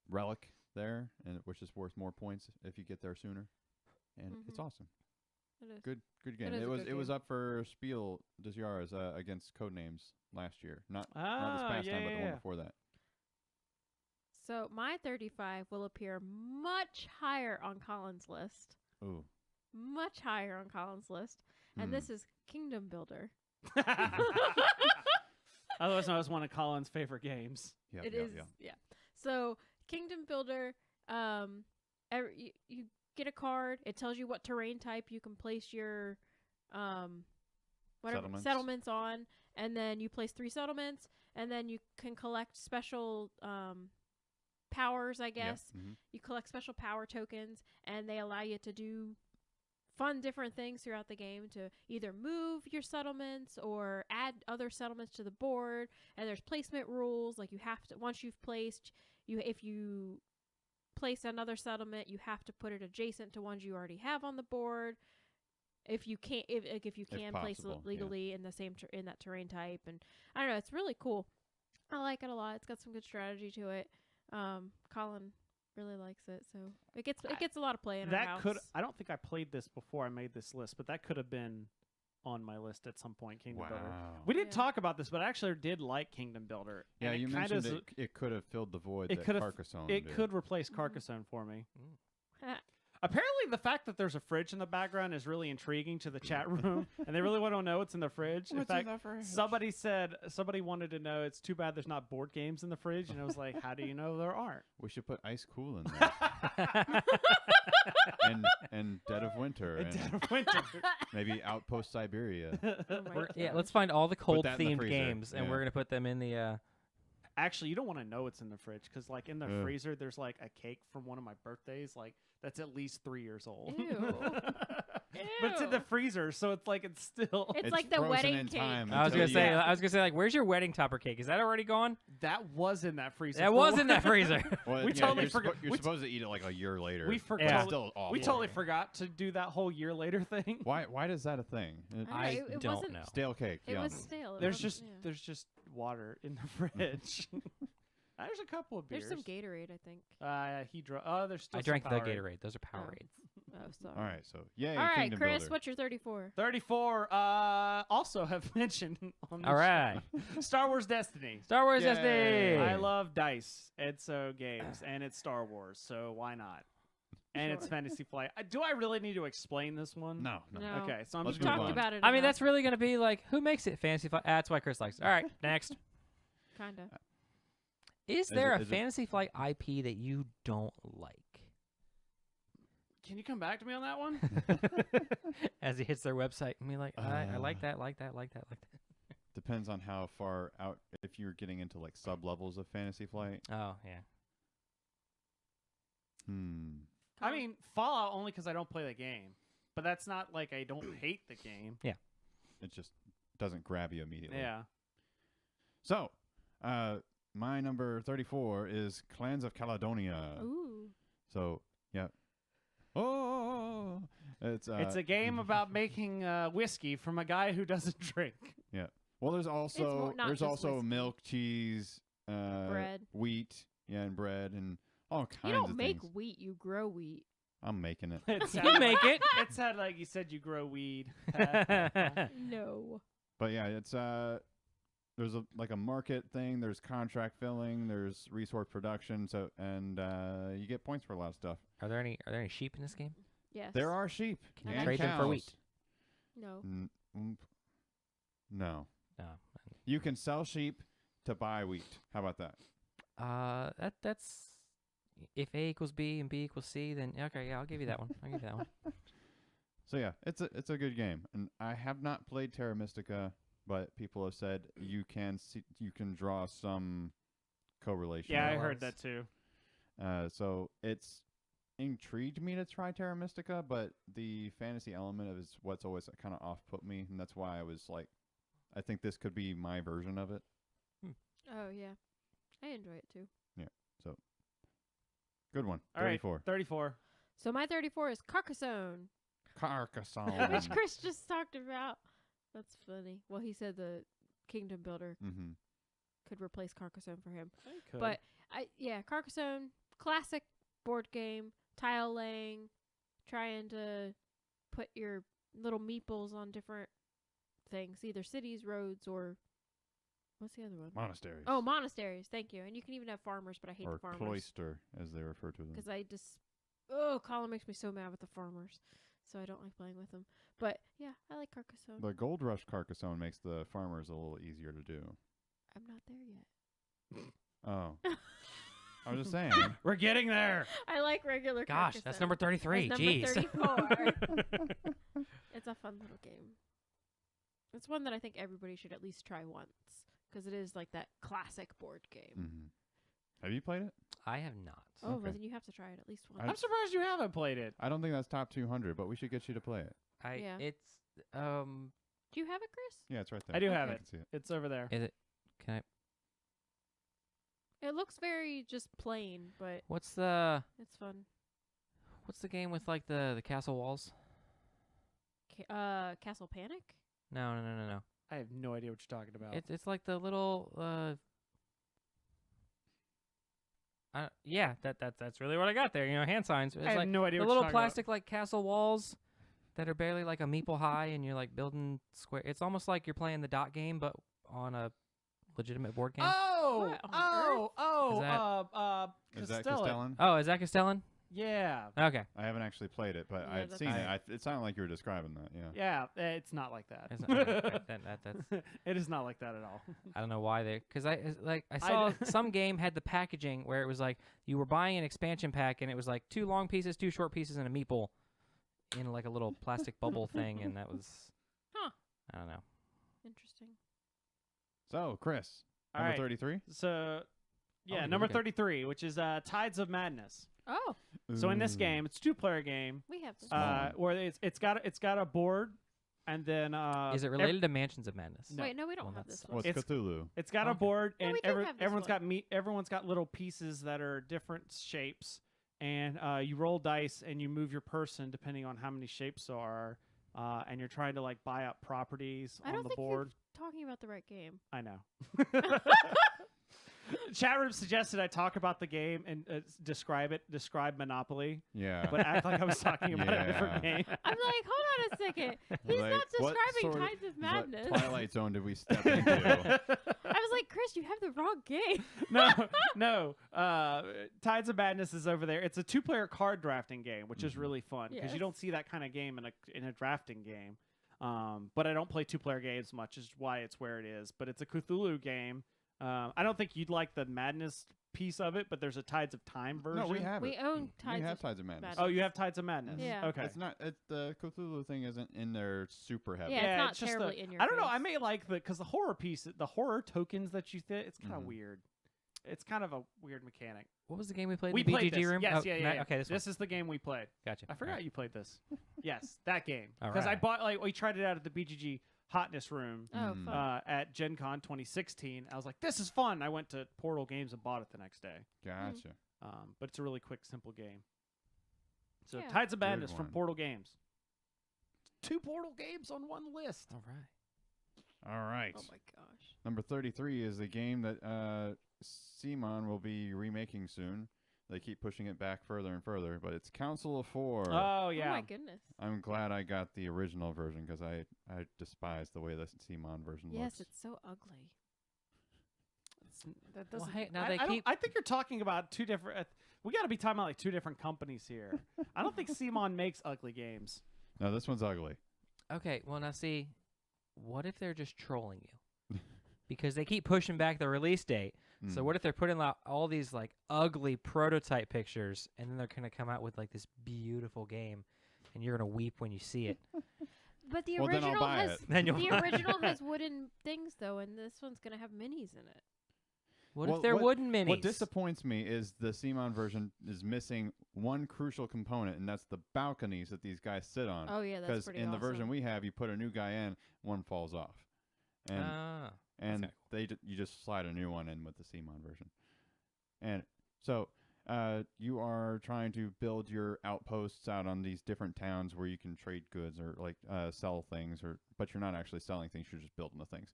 [SPEAKER 4] relic there, and which is worth more points if you get there sooner. And it's awesome.
[SPEAKER 2] It is.
[SPEAKER 4] Good game.
[SPEAKER 2] is
[SPEAKER 4] It
[SPEAKER 2] a
[SPEAKER 4] was
[SPEAKER 2] good
[SPEAKER 4] was
[SPEAKER 2] game.
[SPEAKER 4] up for Spiel des Jahres against Codenames last year. Not this
[SPEAKER 1] Ah,
[SPEAKER 4] past time, but the one
[SPEAKER 1] yeah.
[SPEAKER 4] before that.
[SPEAKER 2] So my 35 will appear much higher on Colin's list.
[SPEAKER 4] Ooh.
[SPEAKER 2] Much higher on Colin's list. And this is Kingdom Builder.
[SPEAKER 1] Otherwise, known as one of Colin's favorite games.
[SPEAKER 4] Yep,
[SPEAKER 2] It
[SPEAKER 4] yep,
[SPEAKER 2] is,
[SPEAKER 4] yep.
[SPEAKER 2] yeah. So Kingdom Builder, you get a card. It tells you what terrain type you can place your settlements on, and then you place 3 settlements, and then you can collect special powers. I guess
[SPEAKER 4] Mhm.
[SPEAKER 2] you collect special power tokens, and they allow you to do fun different things throughout the game to either move your settlements or add other settlements to the board. And there's placement rules. Like you have to, once you've placed, if you place another settlement, you have to put it adjacent to ones you already have on the board. If you can't, if you can place
[SPEAKER 4] possible,
[SPEAKER 2] it legally in the same in that terrain type, and I don't know, it's really cool. I like it a lot. It's got some good strategy to it. Colin really likes it, so it gets a lot of play in our house.
[SPEAKER 1] I don't think I played this before I made this list, but that could have been on my list at some point. Kingdom Builder. We didn't talk about this, but I actually did like Kingdom Builder.
[SPEAKER 4] Yeah,
[SPEAKER 1] and
[SPEAKER 4] you mentioned it could have filled the void that Carcassonne did.
[SPEAKER 1] It could replace Carcassonne for me. Apparently, the fact that there's a fridge in the background is really intriguing to the chat room, and they really want to know what's in the fridge. In fact, somebody wanted to know. It's too bad there's not board games in the fridge, and I was like, "How do you know there aren't?"
[SPEAKER 4] We should put Ice Cool in there. and Dead of Winter.
[SPEAKER 1] Dead of Winter.
[SPEAKER 4] Maybe Outpost Siberia.
[SPEAKER 3] Let's find all the cold themed
[SPEAKER 4] freezer.
[SPEAKER 3] games, and we're gonna put them in the.
[SPEAKER 1] Actually, you don't want to know what's in the fridge because, like, in the freezer, there's like a cake from one of my birthdays, like that's at least 3 years old.
[SPEAKER 2] Ew.
[SPEAKER 1] But it's in the freezer, so it's like it's still.
[SPEAKER 2] It's like the wedding cake.
[SPEAKER 3] I was gonna say, like, where's your wedding topper cake? Is that already gone?
[SPEAKER 1] That was in that freezer.
[SPEAKER 3] That was in that freezer.
[SPEAKER 4] Well,
[SPEAKER 1] we totally forgot.
[SPEAKER 4] You're supposed to eat it like a year later.
[SPEAKER 1] We forgot.
[SPEAKER 4] It's still awful.
[SPEAKER 1] We totally forgot to do that whole year later thing.
[SPEAKER 4] Why is that a thing?
[SPEAKER 3] I don't know.
[SPEAKER 4] Stale cake.
[SPEAKER 2] It was stale.
[SPEAKER 1] There's just water in the fridge. There's a couple of beers.
[SPEAKER 2] There's some Gatorade, I think.
[SPEAKER 1] There's still.
[SPEAKER 3] I drank the
[SPEAKER 1] Powerade.
[SPEAKER 3] Gatorade. Those are Powerades.
[SPEAKER 2] Oh, sorry.
[SPEAKER 4] All right, so yay.
[SPEAKER 2] All right,
[SPEAKER 4] Kingdom
[SPEAKER 2] Chris,
[SPEAKER 4] Builder.
[SPEAKER 2] what's your 34?
[SPEAKER 1] 34. Also have mentioned on this
[SPEAKER 3] All right.
[SPEAKER 1] Star Wars Destiny.
[SPEAKER 3] Star Wars
[SPEAKER 4] Yay.
[SPEAKER 3] Destiny.
[SPEAKER 1] I love dice, and so games, and it's Star Wars, so why not? And it's Fantasy Flight. Do I really need to explain this one?
[SPEAKER 4] No.
[SPEAKER 1] Okay, so I'm
[SPEAKER 4] Let's
[SPEAKER 1] just
[SPEAKER 4] move
[SPEAKER 2] Talked
[SPEAKER 4] on.
[SPEAKER 2] about it.
[SPEAKER 3] I mean,
[SPEAKER 2] enough.
[SPEAKER 3] that's really gonna be like, who makes it Fantasy Flight? That's why Chris likes it. All right, next.
[SPEAKER 2] Kinda.
[SPEAKER 3] Is there a Fantasy Flight IP that you don't like?
[SPEAKER 1] Can you come back to me on that one?
[SPEAKER 3] As he hits their website and be like, I like that.
[SPEAKER 4] Depends on how far out. If you're getting into like sub levels of Fantasy Flight.
[SPEAKER 3] Oh yeah.
[SPEAKER 1] I mean, Fallout only because I don't play the game, but that's not like I don't hate the game.
[SPEAKER 3] Yeah.
[SPEAKER 4] It just doesn't grab you immediately.
[SPEAKER 1] Yeah.
[SPEAKER 4] So, my number 34 is Clans of Caledonia.
[SPEAKER 2] Ooh.
[SPEAKER 4] So, yeah. Oh, it's
[SPEAKER 1] a game about making whiskey from a guy who doesn't drink.
[SPEAKER 4] Yeah. Well, there's also
[SPEAKER 2] whiskey.
[SPEAKER 4] milk, cheese,
[SPEAKER 2] bread,
[SPEAKER 4] wheat, and bread, and all kinds of
[SPEAKER 2] things. You don't make
[SPEAKER 4] things.
[SPEAKER 2] wheat; you grow wheat.
[SPEAKER 4] I'm making it.
[SPEAKER 3] You make it.
[SPEAKER 1] It sounded like you said you grow weed.
[SPEAKER 2] No.
[SPEAKER 4] But yeah, it's there's a market thing. There's contract filling. There's resource production. So you get points for a lot of stuff.
[SPEAKER 3] Are there any sheep in this game?
[SPEAKER 2] Yes.
[SPEAKER 4] There are sheep.
[SPEAKER 3] Can you
[SPEAKER 4] and
[SPEAKER 3] trade them for
[SPEAKER 4] cows.
[SPEAKER 3] wheat?
[SPEAKER 2] No.
[SPEAKER 4] No.
[SPEAKER 3] No.
[SPEAKER 4] You can sell sheep to buy wheat. How about that?
[SPEAKER 3] That's if A equals B and B equals C, then okay, yeah, I'll give you that one.
[SPEAKER 4] So yeah, it's a good game, and I have not played Terra Mystica, but people have said you can draw some correlation.
[SPEAKER 1] Yeah, I heard that too.
[SPEAKER 4] So it's intrigued me to try Terra Mystica, but the fantasy element of it is what's always kind of off-put me, and that's why I was like, I think this could be my version of it.
[SPEAKER 2] Oh yeah, I enjoy it too.
[SPEAKER 4] Yeah, so good one.
[SPEAKER 1] All right,
[SPEAKER 4] 34.
[SPEAKER 1] 34.
[SPEAKER 2] So my 34 is Carcassonne,
[SPEAKER 4] Carcassonne.
[SPEAKER 2] which Chris just talked about. That's funny. Well, he said the Kingdom Builder could replace Carcassonne for him. But Carcassonne, classic board game, tile laying, trying to put your little meeples on different things, either cities, roads, or what's the other one?
[SPEAKER 4] Monasteries.
[SPEAKER 2] Oh, monasteries. Thank you. And you can even have farmers, but I hate
[SPEAKER 4] or
[SPEAKER 2] the farmers.
[SPEAKER 4] cloister, as they refer to them.
[SPEAKER 2] Because Colin makes me so mad with the farmers, so I don't like playing with them. But yeah, I like Carcassonne.
[SPEAKER 4] The Gold Rush Carcassonne makes the farmers a little easier to do.
[SPEAKER 2] I'm not there yet.
[SPEAKER 4] Oh. I was just saying.
[SPEAKER 1] We're getting there.
[SPEAKER 2] I like regular
[SPEAKER 3] Gosh,
[SPEAKER 2] Carcassonne.
[SPEAKER 3] that's number 33.
[SPEAKER 2] That's
[SPEAKER 3] Jeez.
[SPEAKER 2] number 34. It's a fun little game. It's one that I think everybody should at least try once, because it is like that classic board game.
[SPEAKER 4] Mm-hmm. Have you played it?
[SPEAKER 3] I have not.
[SPEAKER 2] Oh,
[SPEAKER 4] Okay.
[SPEAKER 2] but then you have to try it at least once.
[SPEAKER 1] I'm surprised you haven't played it.
[SPEAKER 4] I don't think that's top 200, but we should get you to play it.
[SPEAKER 2] Yeah.
[SPEAKER 3] It's
[SPEAKER 2] Do you have it, Chris?
[SPEAKER 4] Yeah, it's right there.
[SPEAKER 1] I do have
[SPEAKER 4] I
[SPEAKER 1] it.
[SPEAKER 4] can see it.
[SPEAKER 1] It's over there.
[SPEAKER 3] is it? Can I?
[SPEAKER 2] It looks very just plain, but
[SPEAKER 3] What's the
[SPEAKER 2] it's fun.
[SPEAKER 3] game with like the castle walls?
[SPEAKER 2] Castle Panic?
[SPEAKER 3] No.
[SPEAKER 1] I have no idea what you're talking about.
[SPEAKER 3] It's like the little yeah, that's really what I got there. You know, hand signs. It's
[SPEAKER 1] I have
[SPEAKER 3] like
[SPEAKER 1] no idea
[SPEAKER 3] the
[SPEAKER 1] what you're
[SPEAKER 3] little
[SPEAKER 1] talking about.
[SPEAKER 3] plastic like castle walls that are barely like a meeple high, and you're like building square. It's almost like you're playing the dot game, but on a legitimate board game.
[SPEAKER 1] Oh,
[SPEAKER 2] What on
[SPEAKER 4] Is that
[SPEAKER 1] Castellan.
[SPEAKER 4] Castellan?
[SPEAKER 3] Oh, is that Castellan?
[SPEAKER 1] Yeah.
[SPEAKER 3] Okay.
[SPEAKER 4] I haven't actually played it, but
[SPEAKER 2] Yeah,
[SPEAKER 4] I've
[SPEAKER 2] that's
[SPEAKER 4] seen it.
[SPEAKER 3] right.
[SPEAKER 4] It sounded like you were describing that. Yeah.
[SPEAKER 1] Yeah, it's not like that.
[SPEAKER 3] It's not- okay, that's
[SPEAKER 1] It is not like that at all.
[SPEAKER 3] I don't know why they, because I saw some game had the packaging where it was like you were buying an expansion pack and it was like 2 long pieces, 2 short pieces, and a meeple in like a little plastic bubble thing, and that was
[SPEAKER 2] Huh.
[SPEAKER 3] I don't know.
[SPEAKER 2] Interesting.
[SPEAKER 4] So, Chris,
[SPEAKER 1] All
[SPEAKER 4] number
[SPEAKER 1] right.
[SPEAKER 4] 33.
[SPEAKER 1] So, yeah,
[SPEAKER 3] Oh,
[SPEAKER 1] number
[SPEAKER 3] okay.
[SPEAKER 1] 33, which is Tides of Madness.
[SPEAKER 2] Oh,
[SPEAKER 1] So in this
[SPEAKER 4] Ooh.
[SPEAKER 1] game, it's a 2-player game.
[SPEAKER 2] we have this.
[SPEAKER 4] Small one.
[SPEAKER 1] Where it's got a board, and then
[SPEAKER 3] Is it related to Mansions of Madness?
[SPEAKER 1] No.
[SPEAKER 2] Wait, no, we don't
[SPEAKER 3] Well,
[SPEAKER 2] have
[SPEAKER 3] that's-
[SPEAKER 2] this
[SPEAKER 4] Well,
[SPEAKER 2] one.
[SPEAKER 4] it's
[SPEAKER 1] It's-
[SPEAKER 4] Cthulhu.
[SPEAKER 1] it's got a
[SPEAKER 3] Okay.
[SPEAKER 1] board,
[SPEAKER 2] No,
[SPEAKER 1] and
[SPEAKER 2] we do have this one.
[SPEAKER 1] everyone's got little pieces that are different shapes, and you roll dice and you move your person depending on how many shapes there are, and you're trying to like buy up properties
[SPEAKER 2] I
[SPEAKER 1] on
[SPEAKER 2] don't
[SPEAKER 1] the
[SPEAKER 2] think
[SPEAKER 1] board.
[SPEAKER 2] you're talking about the right game.
[SPEAKER 1] I know. Chat room suggested I talk about the game and describe Monopoly,
[SPEAKER 4] Yeah.
[SPEAKER 1] but act like I was talking about a different
[SPEAKER 4] Yeah.
[SPEAKER 1] game.
[SPEAKER 2] I'm like, hold on a second. He's
[SPEAKER 4] Like,
[SPEAKER 2] not
[SPEAKER 4] what
[SPEAKER 2] describing
[SPEAKER 4] sort of-
[SPEAKER 2] Tides of Madness.
[SPEAKER 4] What Twilight Zone did we step into?
[SPEAKER 2] I was like, Chris, you have the wrong game.
[SPEAKER 1] no. Tides of Madness is over there. It's a 2-player card drafting game, which is
[SPEAKER 4] Mhm.
[SPEAKER 1] really fun because
[SPEAKER 2] Yes.
[SPEAKER 1] you don't see that kind of game in a drafting game. But I don't play 2-player games much, is why it's where it is. But it's a Cthulhu game. I don't think you'd like the Madness piece of it, but there's a Tides of Time version.
[SPEAKER 4] No, we have
[SPEAKER 2] We
[SPEAKER 4] it.
[SPEAKER 2] own Tides
[SPEAKER 4] We have
[SPEAKER 2] of
[SPEAKER 4] Tides of Madness.
[SPEAKER 1] Oh, you have Tides of Madness.
[SPEAKER 2] Yeah.
[SPEAKER 1] Okay.
[SPEAKER 4] It's not. The Cthulhu thing isn't in there super heavy.
[SPEAKER 2] Yeah, it's not
[SPEAKER 1] just
[SPEAKER 2] terribly in your
[SPEAKER 1] I don't know. I
[SPEAKER 2] face.
[SPEAKER 1] may like because the horror piece, the horror tokens that you fit, it's kind of
[SPEAKER 4] Mhm.
[SPEAKER 1] weird. It's kind of a weird mechanic.
[SPEAKER 3] What was the game we played?
[SPEAKER 1] We
[SPEAKER 3] in the
[SPEAKER 1] played
[SPEAKER 3] BGG
[SPEAKER 1] this.
[SPEAKER 3] room?
[SPEAKER 1] Yes,
[SPEAKER 3] Oh,
[SPEAKER 1] yeah.
[SPEAKER 3] Okay, this
[SPEAKER 1] This is the game we played.
[SPEAKER 3] one. Gotcha.
[SPEAKER 1] I forgot you played this. Yes, that game.
[SPEAKER 3] All
[SPEAKER 1] Because I
[SPEAKER 3] right.
[SPEAKER 1] bought we tried it out at the BGG Hotness Room
[SPEAKER 2] Oh,
[SPEAKER 4] Mm.
[SPEAKER 2] fun.
[SPEAKER 1] at Gen Con 2016. I was like, this is fun. I went to Portal Games and bought it the next day.
[SPEAKER 4] Gotcha.
[SPEAKER 1] But it's a really quick, simple game. So
[SPEAKER 2] Yeah.
[SPEAKER 1] Tides of
[SPEAKER 4] Good
[SPEAKER 1] Madness from
[SPEAKER 4] one.
[SPEAKER 1] Portal Games. 2 Portal games on one list.
[SPEAKER 3] All right.
[SPEAKER 4] All right.
[SPEAKER 2] Oh my gosh.
[SPEAKER 4] Number 33 is the game that Simon will be remaking soon. They keep pushing it back further and further, but it's Council of Four.
[SPEAKER 1] Oh
[SPEAKER 2] Oh
[SPEAKER 1] yeah.
[SPEAKER 2] my goodness.
[SPEAKER 4] I'm glad I got the original version because I despise the way the Simon version
[SPEAKER 2] Yes,
[SPEAKER 4] looks.
[SPEAKER 2] it's so ugly.
[SPEAKER 1] That
[SPEAKER 3] Well,
[SPEAKER 1] doesn't.
[SPEAKER 3] hey, now
[SPEAKER 1] I,
[SPEAKER 3] they
[SPEAKER 1] I don't-
[SPEAKER 3] keep-
[SPEAKER 1] I think you're talking about 2 different. We got to be talking about like 2 different companies here. I don't think Simon makes ugly games.
[SPEAKER 4] No, this one's ugly.
[SPEAKER 3] Okay, well now see, what if they're just trolling you? Because they keep pushing back the release date. So
[SPEAKER 4] Mm.
[SPEAKER 3] what if they're putting out all these like ugly prototype pictures, and then they're gonna come out with like this beautiful game, and you're gonna weep when you see it?
[SPEAKER 2] But the
[SPEAKER 4] Well, then I'll
[SPEAKER 2] original
[SPEAKER 4] buy
[SPEAKER 2] has
[SPEAKER 4] it.
[SPEAKER 3] Then you'll
[SPEAKER 2] the
[SPEAKER 3] buy it.
[SPEAKER 2] original has wooden things though, and this one's gonna have minis in it.
[SPEAKER 3] What
[SPEAKER 4] Well,
[SPEAKER 3] if they're
[SPEAKER 4] what-
[SPEAKER 3] wooden minis?
[SPEAKER 4] What disappoints me is the Simon version is missing one crucial component, and that's the balconies that these guys sit on.
[SPEAKER 2] Oh yeah, that's
[SPEAKER 4] Because
[SPEAKER 2] pretty
[SPEAKER 4] in the
[SPEAKER 2] awesome.
[SPEAKER 4] version we have, you put a new guy in, one falls off, and
[SPEAKER 3] Ah,
[SPEAKER 4] and
[SPEAKER 3] kinda
[SPEAKER 4] you just slide a new one in with the Simon version. And so you are trying to build your outposts out on these different towns where you can trade goods or like sell things, but you're not actually selling things; you're just building the things.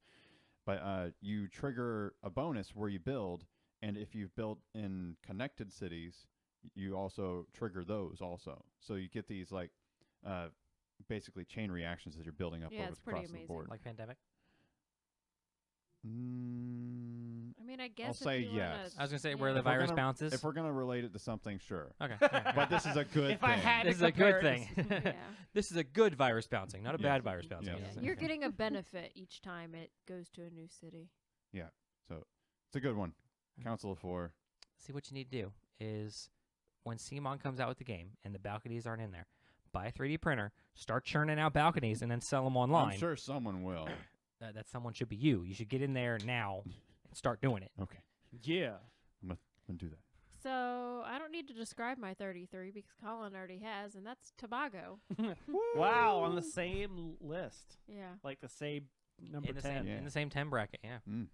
[SPEAKER 4] But you trigger a bonus where you build, and if you've built in connected cities, you also trigger those also. So you get these like basically chain reactions as you're building up
[SPEAKER 2] Yeah,
[SPEAKER 4] over
[SPEAKER 2] it's pretty
[SPEAKER 4] across the
[SPEAKER 2] amazing.
[SPEAKER 4] board.
[SPEAKER 3] like Pandemic.
[SPEAKER 2] I mean, I guess if
[SPEAKER 4] say
[SPEAKER 2] you wanna-
[SPEAKER 4] yes.
[SPEAKER 3] I was gonna say
[SPEAKER 2] yeah.
[SPEAKER 3] where the
[SPEAKER 4] If we're
[SPEAKER 3] virus
[SPEAKER 4] gonna-
[SPEAKER 3] bounces.
[SPEAKER 4] If we're gonna relate it to something, sure.
[SPEAKER 3] Okay,
[SPEAKER 4] But this is a good
[SPEAKER 1] If
[SPEAKER 4] thing.
[SPEAKER 1] I had
[SPEAKER 3] this is
[SPEAKER 1] to
[SPEAKER 3] a good
[SPEAKER 1] compare it-
[SPEAKER 3] thing.
[SPEAKER 2] yeah.
[SPEAKER 3] This is a good virus bouncing, not a
[SPEAKER 4] Yes.
[SPEAKER 3] bad virus bouncing.
[SPEAKER 4] Yes.
[SPEAKER 3] Yes.
[SPEAKER 2] Yeah, you're getting a benefit each time it goes to a new city.
[SPEAKER 4] So it's a good one.
[SPEAKER 3] Mhm.
[SPEAKER 4] Council of Four.
[SPEAKER 3] See, what you need to do is when Simon comes out with the game and the balconies aren't in there, buy a 3D printer, start churning out balconies, and then sell them online.
[SPEAKER 4] I'm sure someone will.
[SPEAKER 3] That someone should be you. You should get in there now and start doing it.
[SPEAKER 4] Okay,
[SPEAKER 1] Yeah.
[SPEAKER 4] I'm gonna do that.
[SPEAKER 2] So I don't need to describe my 33 because Colin already has, and that's Tobago.
[SPEAKER 1] Wow, on the same list,
[SPEAKER 2] Yeah.
[SPEAKER 1] like the same number
[SPEAKER 3] in the
[SPEAKER 1] 10.
[SPEAKER 3] same in the same 10 bracket. Yeah.
[SPEAKER 4] Mm.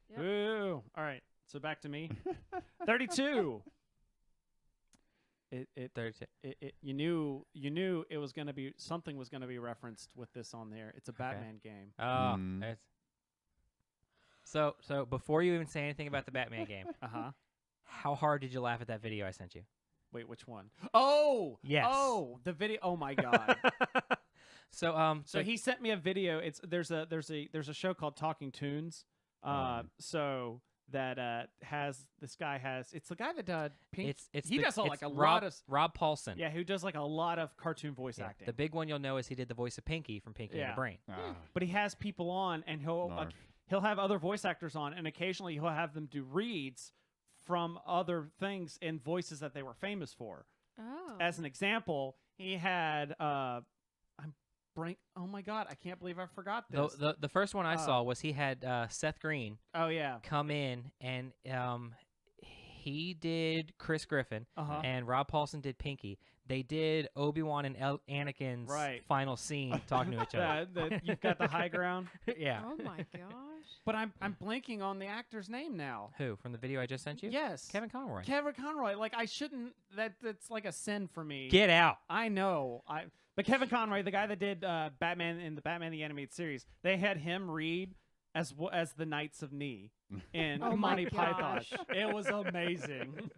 [SPEAKER 2] Yep.
[SPEAKER 1] Ooh. All right. So back to me. 32. It
[SPEAKER 3] 32.
[SPEAKER 1] you knew it was gonna be something was gonna be referenced with this on there. It's a Batman game.
[SPEAKER 3] Oh,
[SPEAKER 4] Mm.
[SPEAKER 3] that's so before you even say anything about the Batman game, how hard did you laugh at that video I sent you?
[SPEAKER 1] Wait, which one? Oh,
[SPEAKER 3] Yes.
[SPEAKER 1] Oh, the video. Oh my god.
[SPEAKER 3] So
[SPEAKER 1] So he sent me a video. There's a show called Talking Tunes. So that it's the guy that did Pink. He does like a lot of
[SPEAKER 3] Rob Paulson.
[SPEAKER 1] yeah, who does like a lot of cartoon voice
[SPEAKER 3] Yeah,
[SPEAKER 1] acting.
[SPEAKER 3] the big one you'll know is he did the voice of Pinky from Pinky and
[SPEAKER 1] Yeah.
[SPEAKER 3] the Brain.
[SPEAKER 1] But he has people on, and
[SPEAKER 4] Narf.
[SPEAKER 1] he'll have other voice actors on, and occasionally he'll have them do reads from other things in voices that they were famous for.
[SPEAKER 2] Oh.
[SPEAKER 1] As an example, he had oh my god, I can't believe I forgot this.
[SPEAKER 3] The first one I saw was he had Seth Green
[SPEAKER 1] Oh yeah.
[SPEAKER 3] come in, and he did Chris Griffin,
[SPEAKER 1] Uh-huh.
[SPEAKER 3] and Rob Paulson did Pinky. They did Obi-Wan and Anakin's
[SPEAKER 1] Right.
[SPEAKER 3] final scene talking to each other.
[SPEAKER 1] You've got the high ground.
[SPEAKER 3] Yeah.
[SPEAKER 2] Oh my gosh.
[SPEAKER 1] But I'm blanking on the actor's name now.
[SPEAKER 3] Who, from the video I just sent you?
[SPEAKER 1] Yes.
[SPEAKER 3] Kevin Conroy.
[SPEAKER 1] Kevin Conroy. Like I shouldn't that's like a sin for me.
[SPEAKER 3] Get out.
[SPEAKER 1] I know. But Kevin Conroy, the guy that did Batman in the Batman the Animated Series, they had him read as the Knights of Ni in
[SPEAKER 2] Oh my
[SPEAKER 1] Monty Python.
[SPEAKER 2] gosh.
[SPEAKER 1] It was amazing.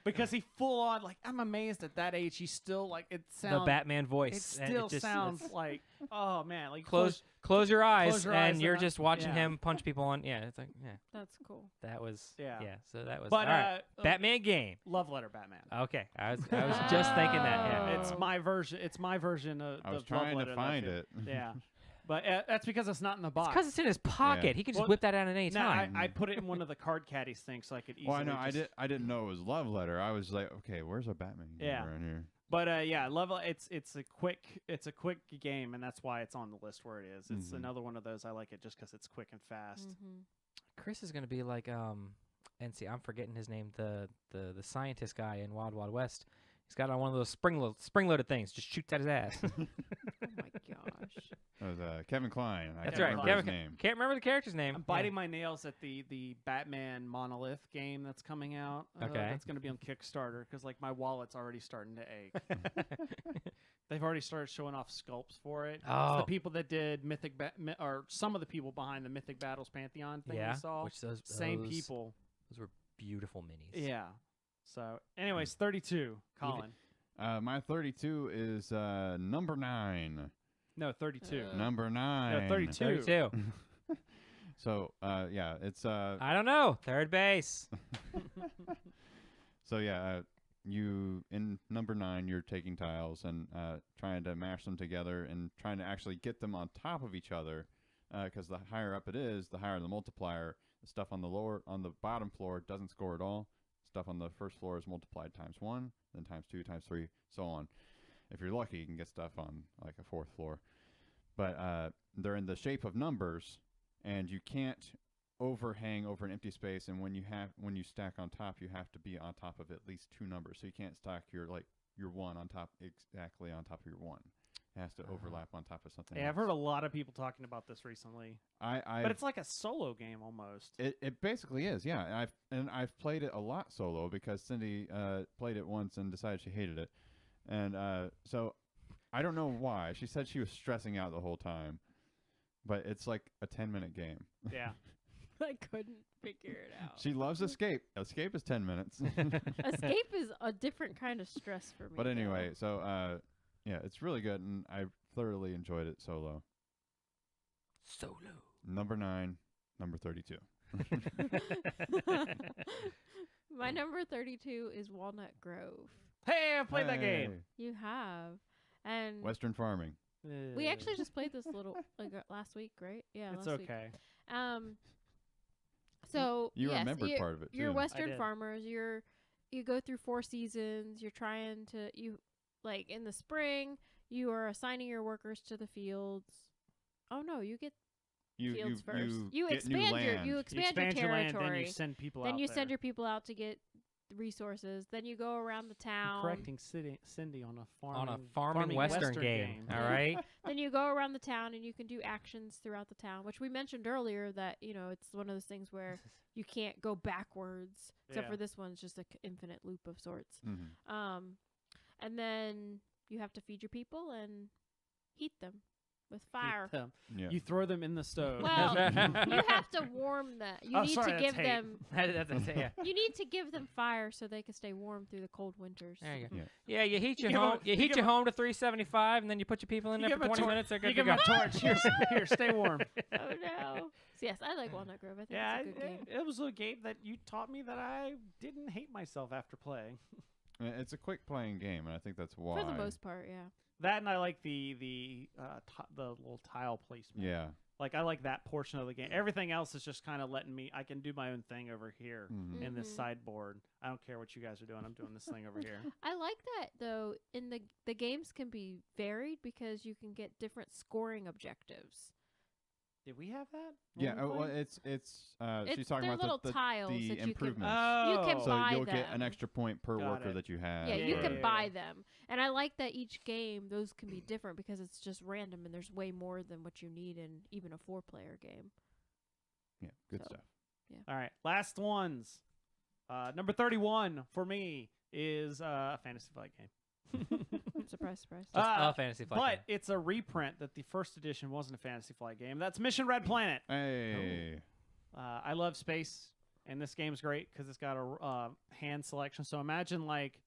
[SPEAKER 1] Because he full on like I'm amazed at that age he still like it sounds
[SPEAKER 3] The Batman voice.
[SPEAKER 1] it
[SPEAKER 3] and
[SPEAKER 1] still
[SPEAKER 3] just-
[SPEAKER 1] sounds
[SPEAKER 3] it's-
[SPEAKER 1] like oh man like
[SPEAKER 3] Close your eyes,
[SPEAKER 1] close your
[SPEAKER 3] and
[SPEAKER 1] eyes
[SPEAKER 3] you're
[SPEAKER 1] and
[SPEAKER 3] just watching
[SPEAKER 1] yeah.
[SPEAKER 3] him punch people on. Yeah, it's like, yeah,
[SPEAKER 2] That's cool.
[SPEAKER 3] that was,
[SPEAKER 1] Yeah.
[SPEAKER 3] so that was,
[SPEAKER 1] But
[SPEAKER 3] all right. Batman game.
[SPEAKER 1] Love Letter Batman.
[SPEAKER 3] Okay, I was just thinking that, yeah.
[SPEAKER 1] It's my version. It's my version of.
[SPEAKER 4] I was
[SPEAKER 1] of
[SPEAKER 4] trying
[SPEAKER 1] Love
[SPEAKER 4] to
[SPEAKER 1] Letter
[SPEAKER 4] find
[SPEAKER 1] that I
[SPEAKER 4] it.
[SPEAKER 1] feel. Yeah, but that's because it's not in the box.
[SPEAKER 3] Because it's in his pocket. He can just
[SPEAKER 1] Well,
[SPEAKER 3] whip that out at any
[SPEAKER 1] No,
[SPEAKER 3] time.
[SPEAKER 1] I put it in one of the card caddies things so I could easily.
[SPEAKER 4] Well, I know.
[SPEAKER 1] just-
[SPEAKER 4] I didn't know it was Love Letter. I was like, okay, where's a Batman game
[SPEAKER 1] Yeah.
[SPEAKER 4] around here?
[SPEAKER 1] But yeah, Love. It's a quick game, and that's why it's on the list where it is. It's
[SPEAKER 4] Mhm.
[SPEAKER 1] another one of those. I like it just because it's quick and fast.
[SPEAKER 2] Mm-hmm.
[SPEAKER 3] Chris is going to be like, and see, I'm forgetting his name, the scientist guy in Wild Wild West. He's got on one of those spring-loaded things. Just shoots at his ass.
[SPEAKER 2] Oh my gosh.
[SPEAKER 4] That was Kevin Klein. I
[SPEAKER 3] That's
[SPEAKER 4] can't
[SPEAKER 3] right.
[SPEAKER 4] remember his name.
[SPEAKER 3] Can't remember the character's name.
[SPEAKER 1] I'm biting my nails at the Batman Monolith game that's coming out.
[SPEAKER 3] Okay.
[SPEAKER 1] That's going to be on Kickstarter because like my wallet's already starting to ache. They've already started showing off sculpts for it. It's
[SPEAKER 3] Oh.
[SPEAKER 1] the people that did or some of the people behind the Mythic Battles Pantheon thing
[SPEAKER 3] Yeah,
[SPEAKER 1] we saw.
[SPEAKER 3] which those
[SPEAKER 1] Same
[SPEAKER 3] those-
[SPEAKER 1] people.
[SPEAKER 3] Those were beautiful minis.
[SPEAKER 1] Yeah. So, anyways, 32. Colin.
[SPEAKER 4] My 32 is number 9.
[SPEAKER 1] No, 32.
[SPEAKER 4] Number 9.
[SPEAKER 1] No, 32.
[SPEAKER 3] 32.
[SPEAKER 4] So, yeah, it's
[SPEAKER 3] I don't know. Third base.
[SPEAKER 4] so yeah, you in number 9, you're taking tiles and trying to mash them together and trying to actually get them on top of each other, because the higher up it is, the higher the multiplier. The stuff on the bottom floor doesn't score at all. Stuff on the first floor is multiplied times 1, then times 2, times 3, so on. If you're lucky, you can get stuff on like a 4th floor. But they're in the shape of numbers, and you can't overhang over an empty space. And when you stack on top, you have to be on top of at least 2 numbers. So you can't stack your 1 on top exactly on top of your 1. It has to overlap on top of something.
[SPEAKER 1] Yeah, I've
[SPEAKER 4] else.
[SPEAKER 1] heard a lot of people talking about this recently. But it's like a solo game almost.
[SPEAKER 4] It basically is, yeah. I've played it a lot solo because Cindy played it once and decided she hated it, and so I don't know why. She said she was stressing out the whole time, but it's like a 10-minute game.
[SPEAKER 1] Yeah.
[SPEAKER 2] I couldn't figure it out.
[SPEAKER 4] She loves Escape. Escape is 10 minutes.
[SPEAKER 2] Escape is a different kind of stress for me.
[SPEAKER 4] But anyway,
[SPEAKER 2] though.
[SPEAKER 4] so yeah, it's really good, and I thoroughly enjoyed it solo.
[SPEAKER 3] Solo.
[SPEAKER 4] Number 9, number 32.
[SPEAKER 2] My number 32 is Walnut Grove.
[SPEAKER 1] Hey, I played that game.
[SPEAKER 2] You have. And
[SPEAKER 4] Western farming.
[SPEAKER 2] we actually just played this last week, right? Yeah,
[SPEAKER 1] It's
[SPEAKER 2] last week.
[SPEAKER 1] okay.
[SPEAKER 2] So
[SPEAKER 4] You
[SPEAKER 2] yes,
[SPEAKER 4] remembered part of it,
[SPEAKER 2] You're
[SPEAKER 4] too.
[SPEAKER 2] Western
[SPEAKER 1] did.
[SPEAKER 2] farmers. You go through 4 seasons. You're trying to in the spring, you are assigning your workers to the fields. Oh no, you get fields first.
[SPEAKER 4] You
[SPEAKER 2] You
[SPEAKER 4] get new
[SPEAKER 2] expand
[SPEAKER 4] land.
[SPEAKER 2] your
[SPEAKER 1] expand your
[SPEAKER 2] territory.
[SPEAKER 1] land, then you send people
[SPEAKER 2] Then
[SPEAKER 1] out
[SPEAKER 2] you
[SPEAKER 1] there.
[SPEAKER 2] send your people out to get resources. Then you go around the
[SPEAKER 1] I'm
[SPEAKER 2] town.
[SPEAKER 1] correcting Cindy on a
[SPEAKER 3] farming Western game. All right.
[SPEAKER 2] Then you go around the town and you can do actions throughout the town, which we mentioned earlier that, it's one of those things where you can't go backwards, except
[SPEAKER 1] Yeah.
[SPEAKER 2] for this one's just an infinite loop of sorts.
[SPEAKER 4] Mhm.
[SPEAKER 2] And then you have to feed your people and heat them with fire.
[SPEAKER 4] Yeah.
[SPEAKER 1] You throw them in the stove.
[SPEAKER 2] Well, you have to warm them. You
[SPEAKER 1] Oh,
[SPEAKER 2] need
[SPEAKER 1] sorry,
[SPEAKER 2] to
[SPEAKER 1] that's
[SPEAKER 2] give
[SPEAKER 1] hate.
[SPEAKER 2] them.
[SPEAKER 3] Yeah.
[SPEAKER 2] You need to give them fire so they can stay warm through the cold winters.
[SPEAKER 3] There you go.
[SPEAKER 4] Yeah.
[SPEAKER 3] Yeah, you heat your
[SPEAKER 1] give 'em-
[SPEAKER 3] home. You
[SPEAKER 1] you
[SPEAKER 3] heat
[SPEAKER 1] give
[SPEAKER 3] your
[SPEAKER 1] 'em-
[SPEAKER 3] home to 375, and then you put your people in
[SPEAKER 1] You
[SPEAKER 3] there
[SPEAKER 1] give
[SPEAKER 3] for
[SPEAKER 1] 'em a
[SPEAKER 3] 20
[SPEAKER 1] tor-
[SPEAKER 3] minutes. They're
[SPEAKER 1] You
[SPEAKER 3] good to
[SPEAKER 1] give
[SPEAKER 3] go.
[SPEAKER 1] them a torch. Here, stay warm.
[SPEAKER 2] Oh no! Yes, I like Walnut Grove. I think
[SPEAKER 1] Yeah,
[SPEAKER 2] it's a good game.
[SPEAKER 1] it was a game that you taught me that I didn't hate myself after playing.
[SPEAKER 4] It's a quick playing game, and I think that's why.
[SPEAKER 2] For the most part, yeah.
[SPEAKER 1] That and I like the little tile placement.
[SPEAKER 4] Yeah.
[SPEAKER 1] Like I like that portion of the game. Everything else is just kind of letting me. I can do my own thing over here
[SPEAKER 4] Mhm.
[SPEAKER 1] in this
[SPEAKER 2] Mhm.
[SPEAKER 1] sideboard. I don't care what you guys are doing. I'm doing this thing over here.
[SPEAKER 2] I like that though. In the games can be varied because you can get different scoring objectives.
[SPEAKER 1] Did we have that? when
[SPEAKER 4] Yeah.
[SPEAKER 1] we
[SPEAKER 4] Well,
[SPEAKER 1] played?
[SPEAKER 4] she's talking
[SPEAKER 2] They're
[SPEAKER 4] about
[SPEAKER 2] little
[SPEAKER 4] the
[SPEAKER 2] tiles
[SPEAKER 4] the
[SPEAKER 2] that you
[SPEAKER 4] improvements.
[SPEAKER 1] Oh,
[SPEAKER 2] You can
[SPEAKER 4] So
[SPEAKER 2] buy
[SPEAKER 4] you'll get
[SPEAKER 2] them.
[SPEAKER 4] an extra point per
[SPEAKER 1] Got
[SPEAKER 4] worker
[SPEAKER 1] it.
[SPEAKER 4] that you have.
[SPEAKER 2] Yeah, you
[SPEAKER 1] Yeah,
[SPEAKER 2] can
[SPEAKER 1] yeah,
[SPEAKER 2] buy
[SPEAKER 1] yeah.
[SPEAKER 2] them. And I like that each game, those can be different because it's just random and there's way more than what you need in even a 4-player game.
[SPEAKER 4] Yeah. Good
[SPEAKER 2] So.
[SPEAKER 4] stuff.
[SPEAKER 1] All right, last ones. Number 31 for me is a Fantasy Flight game.
[SPEAKER 2] Surprise, surprise.
[SPEAKER 3] Just
[SPEAKER 1] Uh,
[SPEAKER 3] a fantasy flight.
[SPEAKER 1] But it's a reprint that the first edition wasn't a Fantasy Flight game. That's Mission Red Planet.
[SPEAKER 4] Hey.
[SPEAKER 1] I love space, and this game's great because it's got a hand selection. So imagine like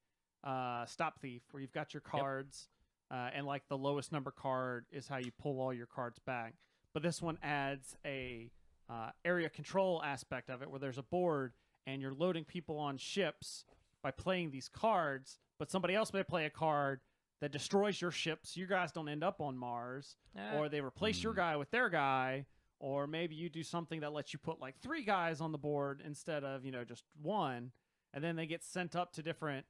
[SPEAKER 1] Stop Thief, where you've got your cards, and like the lowest number card is how you pull all your cards back. But this one adds a area control aspect of it, where there's a board and you're loading people on ships by playing these cards. But somebody else may play a card that destroys your ship, so you guys don't end up on Mars, or they replace your guy with their guy. Or maybe you do something that lets you put like 3 guys on the board instead of just 1, and then they get sent up to different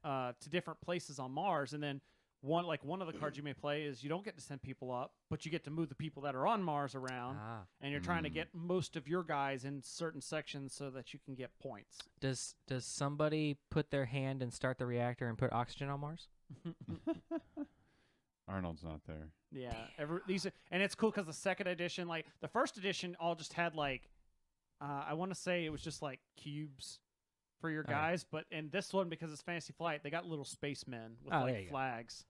[SPEAKER 1] places on Mars. And then one of the cards you may play is you don't get to send people up, but you get to move the people that are on Mars around, and you're trying to get most of your guys in certain sections so that you can get points.
[SPEAKER 3] Does somebody put their hand and start the reactor and put oxygen on Mars?
[SPEAKER 4] Arnold's not there.
[SPEAKER 1] Yeah, and it's cool because the second edition, like the first edition, all just had like, I want to say it was just like cubes for your
[SPEAKER 3] Okay.
[SPEAKER 1] guys, but in this one, because it's Fantasy Flight, they got little spacemen with
[SPEAKER 3] Oh, there
[SPEAKER 1] like
[SPEAKER 3] you go.
[SPEAKER 1] flags.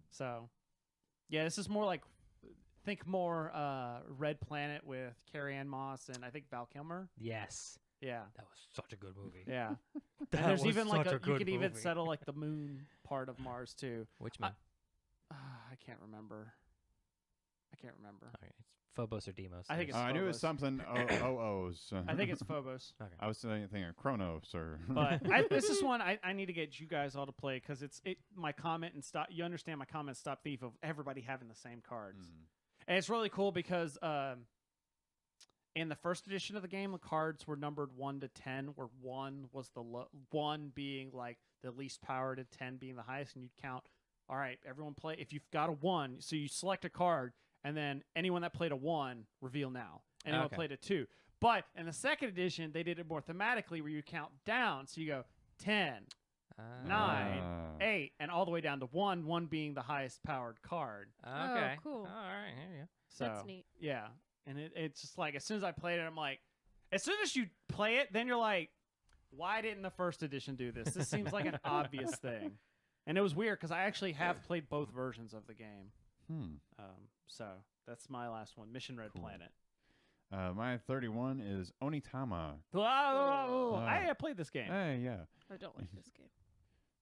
[SPEAKER 1] So, yeah, this is more like, think more Red Planet with Carrie Ann Moss and I think Val Kilmer.
[SPEAKER 3] Yes.
[SPEAKER 1] Yeah,
[SPEAKER 3] That was such a good movie.
[SPEAKER 1] yeah.
[SPEAKER 3] That
[SPEAKER 1] And there's
[SPEAKER 3] was
[SPEAKER 1] even like
[SPEAKER 3] such a
[SPEAKER 1] you
[SPEAKER 3] good
[SPEAKER 1] could even
[SPEAKER 3] movie.
[SPEAKER 1] settle like the moon part of Mars too.
[SPEAKER 3] Which man?
[SPEAKER 1] I can't remember.
[SPEAKER 3] Okay, it's Phobos or Deimos.
[SPEAKER 1] I think
[SPEAKER 3] There's-
[SPEAKER 1] it's
[SPEAKER 4] I knew it was
[SPEAKER 1] Phobos.
[SPEAKER 4] something O's.
[SPEAKER 1] I think it's Phobos.
[SPEAKER 3] Okay.
[SPEAKER 4] I was thinking of Chronos or.
[SPEAKER 1] But this is one I need to get you guys all to play because my comment and stop. You understand my comment, Stop Thief, of everybody having the same cards, and it's really cool because in the first edition of the game, the cards were numbered 1 to 10, where 1 was 1 being like the least powered and 10 being the highest, and you'd count. All right, everyone play. If you've got a 1, so you select a card, and then anyone that played a 1, reveal now. Anyone
[SPEAKER 3] Okay.
[SPEAKER 1] played a 2. But in the second edition, they did it more thematically, where you count down. So you go 10, 9, 8, and all the way down to 1. 1 being the highest powered card.
[SPEAKER 3] Okay.
[SPEAKER 2] Oh, cool.
[SPEAKER 3] All right. Here you go.
[SPEAKER 1] So
[SPEAKER 2] That's neat.
[SPEAKER 1] yeah, and it's just like as soon as I played it, I'm like, as soon as you play it, then you're like, why didn't the first edition do this? This seems like an obvious thing. And it was weird because I actually have played both versions of the game. So that's my last one, Mission Red
[SPEAKER 4] Cool.
[SPEAKER 1] Planet.
[SPEAKER 4] My 31 is Onitama.
[SPEAKER 1] Whoa, I played this game.
[SPEAKER 4] Hey, yeah.
[SPEAKER 2] I don't like this game.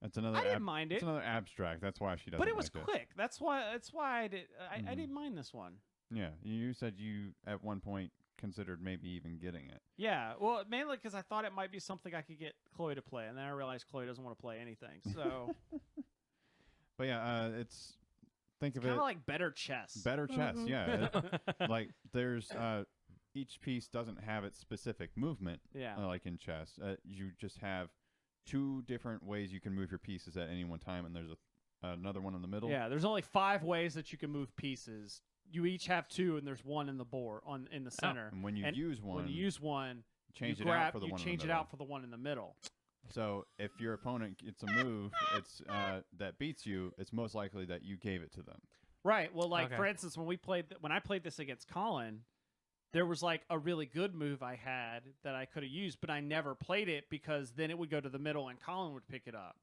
[SPEAKER 4] That's another.
[SPEAKER 1] I didn't mind it,
[SPEAKER 4] It's another abstract. That's why she doesn't.
[SPEAKER 1] but it was
[SPEAKER 4] like
[SPEAKER 1] quick. That's why I did. I
[SPEAKER 4] Mhm.
[SPEAKER 1] didn't mind this one.
[SPEAKER 4] Yeah, you said you at one point considered maybe even getting it.
[SPEAKER 1] Yeah, well, mainly because I thought it might be something I could get Chloe to play, and then I realized Chloe doesn't want to play anything. So
[SPEAKER 4] But yeah, it's think of
[SPEAKER 1] kind
[SPEAKER 4] it
[SPEAKER 1] of like better chess.
[SPEAKER 4] better chess. Yeah, like there's each piece doesn't have its specific movement.
[SPEAKER 1] Yeah.
[SPEAKER 4] Like in chess, you just have 2 different ways you can move your pieces at any one time, and there's another one in the middle.
[SPEAKER 1] Yeah, there's only 5 ways that you can move pieces you each have 2, and there's 1 in the board in the center.
[SPEAKER 4] And when you use one,
[SPEAKER 1] when you use one,
[SPEAKER 4] change
[SPEAKER 1] you
[SPEAKER 4] it
[SPEAKER 1] grab,
[SPEAKER 4] out for the
[SPEAKER 1] you
[SPEAKER 4] one in
[SPEAKER 1] change
[SPEAKER 4] the
[SPEAKER 1] it
[SPEAKER 4] middle.
[SPEAKER 1] out for the one in the middle.
[SPEAKER 4] So if your opponent gets a move, it's that beats you, it's most likely that you gave it to them.
[SPEAKER 1] Right. Well, like
[SPEAKER 3] Okay.
[SPEAKER 1] for instance, when I played this against Colin, there was like a really good move I had that I could have used, but I never played it because then it would go to the middle and Colin would pick it up.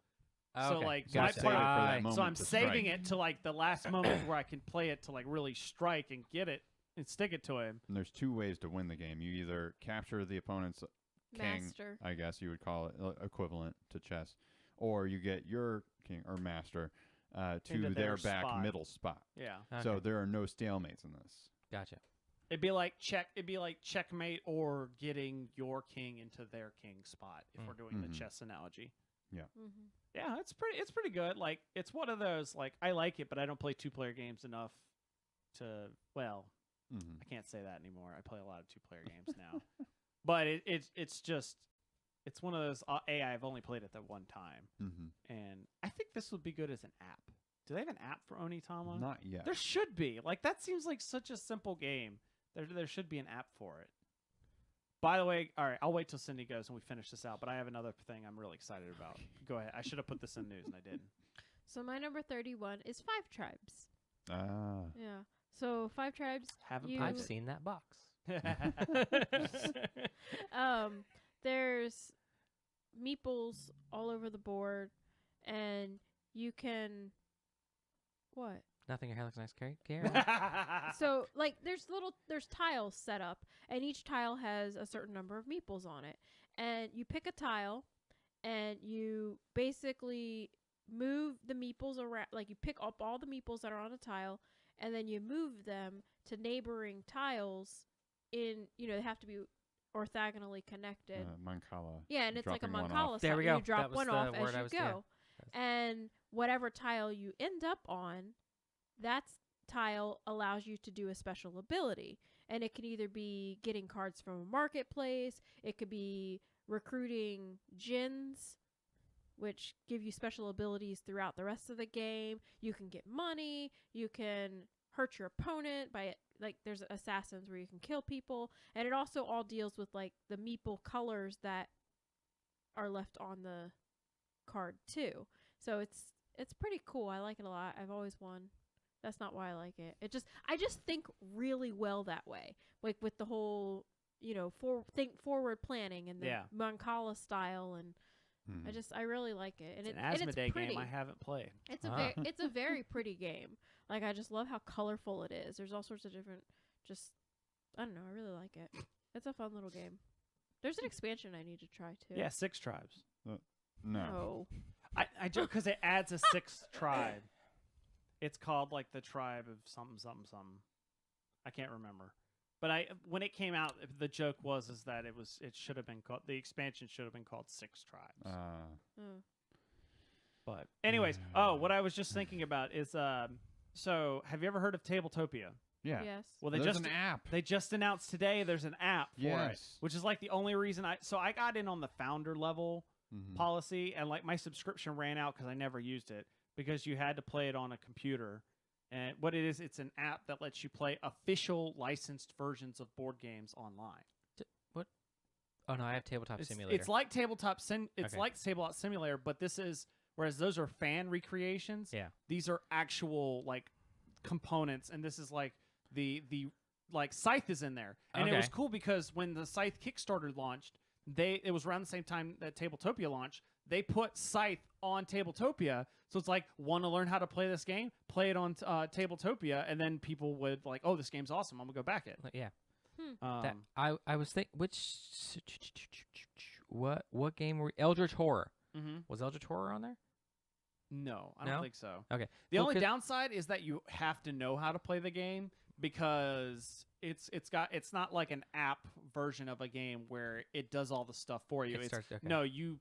[SPEAKER 1] So
[SPEAKER 3] Okay.
[SPEAKER 1] like
[SPEAKER 4] So
[SPEAKER 1] my
[SPEAKER 3] Gotcha.
[SPEAKER 4] save it for
[SPEAKER 1] part,
[SPEAKER 4] that
[SPEAKER 3] So
[SPEAKER 4] moment
[SPEAKER 1] so I'm
[SPEAKER 4] to
[SPEAKER 1] saving
[SPEAKER 4] strike.
[SPEAKER 1] it to like the last moment where I can play it to like really strike and get it and stick it to him.
[SPEAKER 4] And there's 2 ways to win the game. You either capture the opponent's king,
[SPEAKER 2] Master.
[SPEAKER 4] I guess you would call it equivalent to chess, or you get your king or master to
[SPEAKER 1] Into
[SPEAKER 4] their
[SPEAKER 1] their
[SPEAKER 4] back
[SPEAKER 1] spot.
[SPEAKER 4] middle spot.
[SPEAKER 1] Yeah.
[SPEAKER 3] Okay.
[SPEAKER 4] So there are no stalemates in this.
[SPEAKER 3] Gotcha.
[SPEAKER 1] It'd be like checkmate or getting your king into their king spot if we're doing the
[SPEAKER 4] Mhm.
[SPEAKER 1] chess analogy.
[SPEAKER 2] Mm-hmm.
[SPEAKER 1] Yeah, it's pretty good. Like it's one of those like I like it, but I don't play 2-player games enough to
[SPEAKER 4] Mm-hmm.
[SPEAKER 1] I can't say that anymore. I play a lot of 2-player games now. But it's just it's one of those I've only played it that one time.
[SPEAKER 4] Mm-hmm.
[SPEAKER 1] And I think this would be good as an app. Do they have an app for Onitama?
[SPEAKER 4] Not yet.
[SPEAKER 1] There should be. Like that seems like such a simple game. There should be an app for it. By the way, all right, I'll wait till Cindy goes and we finish this out, but I have another thing I'm really excited about. Go ahead. I should have put this in news and I didn't.
[SPEAKER 2] So my number 31 is 5 Tribes.
[SPEAKER 4] Ah.
[SPEAKER 2] Yeah. So 5 Tribes.
[SPEAKER 1] Haven't
[SPEAKER 2] You-
[SPEAKER 1] played
[SPEAKER 3] I've seen that box.
[SPEAKER 1] it.
[SPEAKER 2] There's meeples all over the board, and you can. What?
[SPEAKER 3] Nothing. Your hair looks nice, Karen.
[SPEAKER 2] So like there's tiles set up, and each tile has a certain number of meeples on it, and you pick a tile and you basically move the meeples around, like you pick up all the meeples that are on a tile and then you move them to neighboring tiles in, they have to be orthogonally connected.
[SPEAKER 4] Mancala.
[SPEAKER 2] Yeah, and it's like a
[SPEAKER 4] dropping one
[SPEAKER 2] Mancala
[SPEAKER 4] off.
[SPEAKER 3] There
[SPEAKER 2] style.
[SPEAKER 3] we go.
[SPEAKER 2] You drop
[SPEAKER 3] That was
[SPEAKER 2] one
[SPEAKER 3] the
[SPEAKER 2] off
[SPEAKER 3] word
[SPEAKER 2] as
[SPEAKER 3] I
[SPEAKER 2] you
[SPEAKER 3] was- yeah.
[SPEAKER 2] go. And whatever tile you end up on, that tile allows you to do a special ability. And it can either be getting cards from a marketplace, it could be recruiting djinns, which give you special abilities throughout the rest of the game. You can get money, you can hurt your opponent by like there's assassins where you can kill people, and it also all deals with like the meeple colors that are left on the card too. So it's pretty cool. I like it a lot. I've always won. That's not why I like it. I just think really well that way. Like with the whole, think forward planning and the
[SPEAKER 1] Yeah.
[SPEAKER 2] Mancala style, and
[SPEAKER 4] Hmm.
[SPEAKER 2] I really like it. And
[SPEAKER 1] It's an
[SPEAKER 2] and it's
[SPEAKER 1] Asmodee
[SPEAKER 2] pretty.
[SPEAKER 1] game I haven't played.
[SPEAKER 2] It's
[SPEAKER 3] Ah.
[SPEAKER 2] it's a very pretty game. Like I just love how colorful it is. There's all sorts of different I don't know, I really like it. It's a fun little game. There's an expansion I need to try too.
[SPEAKER 1] Yeah, 6 tribes.
[SPEAKER 4] No.
[SPEAKER 2] Oh.
[SPEAKER 1] I joke because it adds a 6th tribe. It's called like the tribe of something something something. I can't remember. But when it came out, the joke was that it should have been called, the expansion should have been called 6 tribes.
[SPEAKER 2] Oh.
[SPEAKER 1] But anyways, what I was just thinking about is so have you ever heard of Tabletopia?
[SPEAKER 4] Yeah.
[SPEAKER 2] Yes.
[SPEAKER 1] Well,
[SPEAKER 4] There's an app.
[SPEAKER 1] they just announced today there's an app for it,
[SPEAKER 4] Yes.
[SPEAKER 1] which is like the only reason I got in on the founder level
[SPEAKER 4] Mhm.
[SPEAKER 1] policy, and like my subscription ran out because I never used it because you had to play it on a computer. And what it is, it's an app that lets you play official licensed versions of board games online.
[SPEAKER 3] What? Oh no, I have Tabletop
[SPEAKER 1] It's,
[SPEAKER 3] Simulator.
[SPEAKER 1] it's like Tabletop
[SPEAKER 3] Okay.
[SPEAKER 1] like Tabletop Simulator, but this is, whereas those are fan recreations.
[SPEAKER 3] Yeah.
[SPEAKER 1] These are actual like components, and this is like the like Scythe is in there, and it was
[SPEAKER 3] Okay.
[SPEAKER 1] cool because when the Scythe Kickstarter launched, it was around the same time that Tabletopia launched. They put Scythe on Tabletopia, so it's like, want to learn how to play this game? Play it on Tabletopia, and then people would like, oh, this game's awesome. I'm gonna go back it.
[SPEAKER 3] Yeah.
[SPEAKER 1] Um,
[SPEAKER 3] I was thinking what game were Eldritch Horror?
[SPEAKER 1] mhm.
[SPEAKER 3] Was Eldritch Horror on there?
[SPEAKER 1] No, I
[SPEAKER 3] No?
[SPEAKER 1] don't think so.
[SPEAKER 3] Okay.
[SPEAKER 1] The
[SPEAKER 3] Well,
[SPEAKER 1] only
[SPEAKER 3] 'cause-
[SPEAKER 1] downside is that you have to know how to play the game because it's not like an app version of a game where it does all the stuff for you.
[SPEAKER 3] It starts- okay.
[SPEAKER 1] No, you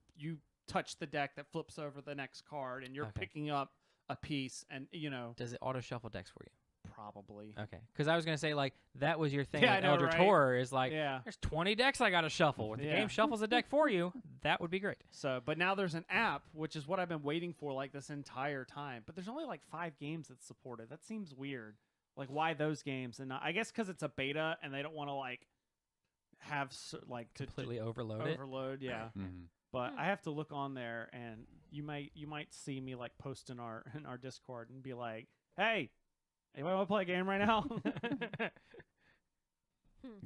[SPEAKER 1] touch the deck that flips over the next card, and you're
[SPEAKER 3] Okay.
[SPEAKER 1] picking up a piece, and
[SPEAKER 3] Does it auto shuffle decks for you?
[SPEAKER 1] probably.
[SPEAKER 3] Okay. Because I was gonna say like that was your thing
[SPEAKER 1] Yeah, I
[SPEAKER 3] with
[SPEAKER 1] know,
[SPEAKER 3] Eldritch
[SPEAKER 1] right?
[SPEAKER 3] Horror is like
[SPEAKER 1] Yeah.
[SPEAKER 3] there's 20 decks I gotta shuffle. If the
[SPEAKER 1] Yeah.
[SPEAKER 3] game shuffles a deck for you, that would be great.
[SPEAKER 1] So, but now there's an app, which is what I've been waiting for like this entire time. But there's only like 5 games that's supported. That seems weird. Like, why those games? And I guess because it's a beta and they don't want to like have like to
[SPEAKER 3] Completely overload it.
[SPEAKER 1] overload. Yeah.
[SPEAKER 4] Mm-hmm.
[SPEAKER 1] But
[SPEAKER 2] Hmm.
[SPEAKER 1] I have to look on there, and you might see me like post in our Discord and be like, "Hey, anybody want to play a game right now?"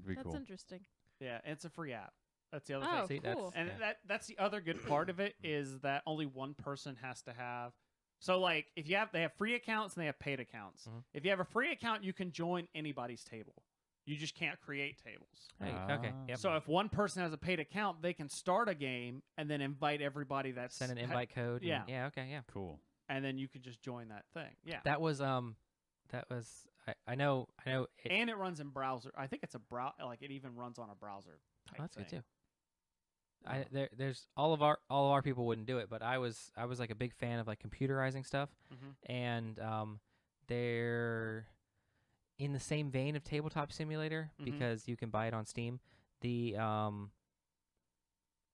[SPEAKER 4] Be
[SPEAKER 2] That's
[SPEAKER 4] cool.
[SPEAKER 2] interesting.
[SPEAKER 1] Yeah, and it's a free app. That's the other
[SPEAKER 2] Oh,
[SPEAKER 1] thing.
[SPEAKER 3] See,
[SPEAKER 2] cool.
[SPEAKER 1] And
[SPEAKER 3] yeah.
[SPEAKER 1] that's the other good part of it is that only one person has to have. So like if they have free accounts and they have paid accounts.
[SPEAKER 3] Mhm.
[SPEAKER 1] If you have a free account, you can join anybody's table. You just can't create tables.
[SPEAKER 3] Hey, okay.
[SPEAKER 4] Ah.
[SPEAKER 3] Yep.
[SPEAKER 1] So if one person has a paid account, they can start a game and then invite everybody that's
[SPEAKER 3] Send an invite code.
[SPEAKER 1] yeah.
[SPEAKER 3] Yeah. Okay. Yeah.
[SPEAKER 4] Cool.
[SPEAKER 1] and then you can just join that thing. Yeah.
[SPEAKER 3] That was I know.
[SPEAKER 1] And it runs in browser. I think it's a like it even runs on a browser.
[SPEAKER 3] Oh,
[SPEAKER 1] type
[SPEAKER 3] that's good
[SPEAKER 1] thing.
[SPEAKER 3] too. There's all of our people wouldn't do it, but I was like a big fan of like computerizing stuff,
[SPEAKER 1] Mhm.
[SPEAKER 3] and they're in the same vein of Tabletop Simulator
[SPEAKER 1] Mhm.
[SPEAKER 3] because you can buy it on Steam. The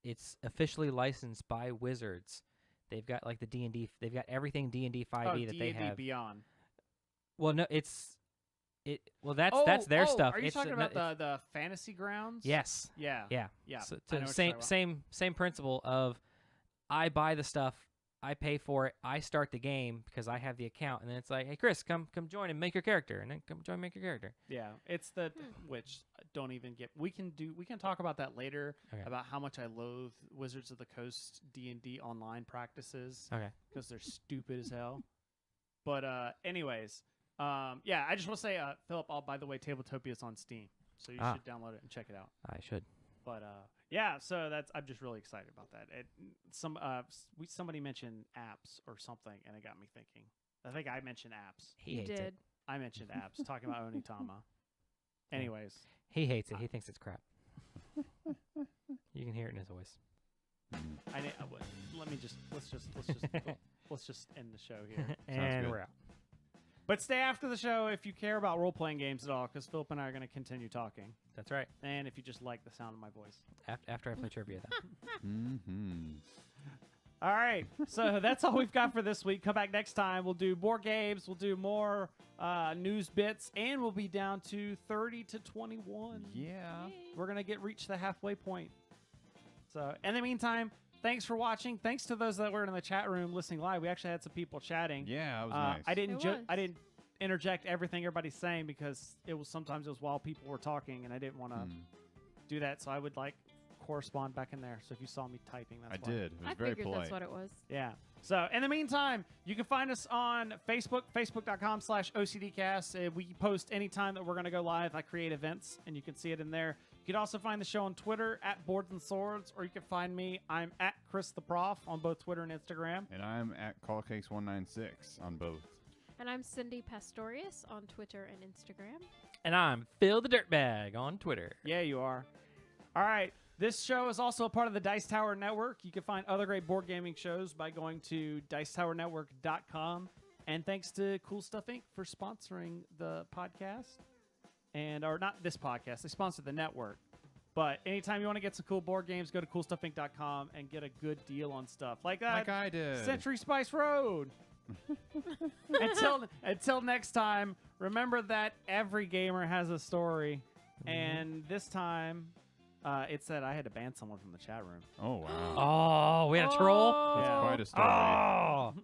[SPEAKER 3] it's officially licensed by Wizards. They've got like the D&D. They've got everything D&D 5e that they
[SPEAKER 1] D&D
[SPEAKER 3] have.
[SPEAKER 1] Beyond.
[SPEAKER 3] Well, no, that's their stuff.
[SPEAKER 1] Are you
[SPEAKER 3] It's
[SPEAKER 1] talking
[SPEAKER 3] no-
[SPEAKER 1] about the fantasy grounds?
[SPEAKER 3] Yes.
[SPEAKER 1] Yeah.
[SPEAKER 3] Yeah.
[SPEAKER 1] Yeah.
[SPEAKER 3] So,
[SPEAKER 1] I know what you're talking
[SPEAKER 3] same principle of I buy the stuff, I pay for it, I start the game because I have the account, and then it's like, hey Chris, come join and make your character, and then come join and make your character.
[SPEAKER 1] Yeah, it's the which don't even get. We can talk about that later
[SPEAKER 3] Okay.
[SPEAKER 1] about how much I loathe Wizards of the Coast D&D online practices
[SPEAKER 3] Okay.
[SPEAKER 1] because they're stupid as hell. But anyways, yeah, I just want to say, Philip. By the way, Tabletopia is on Steam, so you should download it and check it out.
[SPEAKER 3] I should.
[SPEAKER 1] But yeah, so I'm just really excited about that. Somebody mentioned apps or something, and it got me thinking. I think I mentioned apps.
[SPEAKER 3] He
[SPEAKER 2] You
[SPEAKER 3] hates
[SPEAKER 2] did.
[SPEAKER 3] it.
[SPEAKER 1] I mentioned apps, talking about Onitama.
[SPEAKER 3] Yeah.
[SPEAKER 1] Anyways,
[SPEAKER 3] He hates it. He thinks it's crap. You can hear it in his voice.
[SPEAKER 1] let's just end the show here.
[SPEAKER 3] And
[SPEAKER 4] good.
[SPEAKER 3] we're out.
[SPEAKER 1] But stay after the show if you care about role playing games at all, because Philip and I are going to continue talking.
[SPEAKER 3] That's right.
[SPEAKER 1] And if you just like the sound of my voice.
[SPEAKER 3] After I play trivia, though.
[SPEAKER 4] Mm-hmm.
[SPEAKER 1] All right, so that's all we've got for this week. Come back next time. We'll do more games. We'll do more news bits, and we'll be down to 30 to 21.
[SPEAKER 4] Yeah.
[SPEAKER 2] Yay.
[SPEAKER 1] We're gonna reach the halfway point. So, in the meantime, thanks for watching. Thanks to those that were in the chat room listening live. We actually had some people chatting.
[SPEAKER 4] Yeah, that was nice.
[SPEAKER 1] I didn't.
[SPEAKER 2] It was.
[SPEAKER 1] I didn't interject everything everybody's saying because sometimes it was while people were talking, and I didn't want to do that. So I would correspond back in there. So if you saw me typing, that's
[SPEAKER 4] I
[SPEAKER 1] why.
[SPEAKER 4] did. It was
[SPEAKER 2] I
[SPEAKER 4] very
[SPEAKER 2] figured
[SPEAKER 4] polite.
[SPEAKER 2] that's what it was.
[SPEAKER 1] Yeah. So in the meantime, you can find us on Facebook, facebook.com/OCDcast. We post anytime that we're going to go live. I create events, and you can see it in there. You can also find the show on Twitter at Boards and Swords, or you can find me. I'm at Chris the Prof on both Twitter and Instagram.
[SPEAKER 4] And I'm at CallCakes196 on both.
[SPEAKER 2] And I'm Cindy Pastorius on Twitter and Instagram.
[SPEAKER 3] And I'm Phil the Dirtbag on Twitter.
[SPEAKER 1] Yeah, you are. All right. This show is also a part of the Dice Tower Network. You can find other great board gaming shows by going to dicetowernetwork.com. And thanks to Cool Stuff Inc. for sponsoring the podcast. Or not this podcast. They sponsor the network. But anytime you want to get some cool board games, go to coolstuffinc.com and get a good deal on stuff. Like that.
[SPEAKER 4] Like I did.
[SPEAKER 1] Century Spice Road. Until next time, remember that every gamer has a story. And this time, it said I had to ban someone from the chat room.
[SPEAKER 4] Oh, wow.
[SPEAKER 3] Oh, we had a troll?
[SPEAKER 4] That's
[SPEAKER 2] Oh.
[SPEAKER 4] quite a story.
[SPEAKER 3] Oh.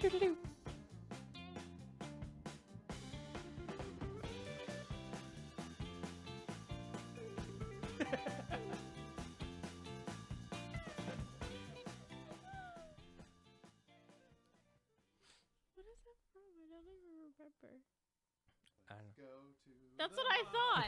[SPEAKER 3] Doo-doo-doo.
[SPEAKER 2] What is that from? I don't even remember.
[SPEAKER 3] I don't know.
[SPEAKER 2] That's what I thought.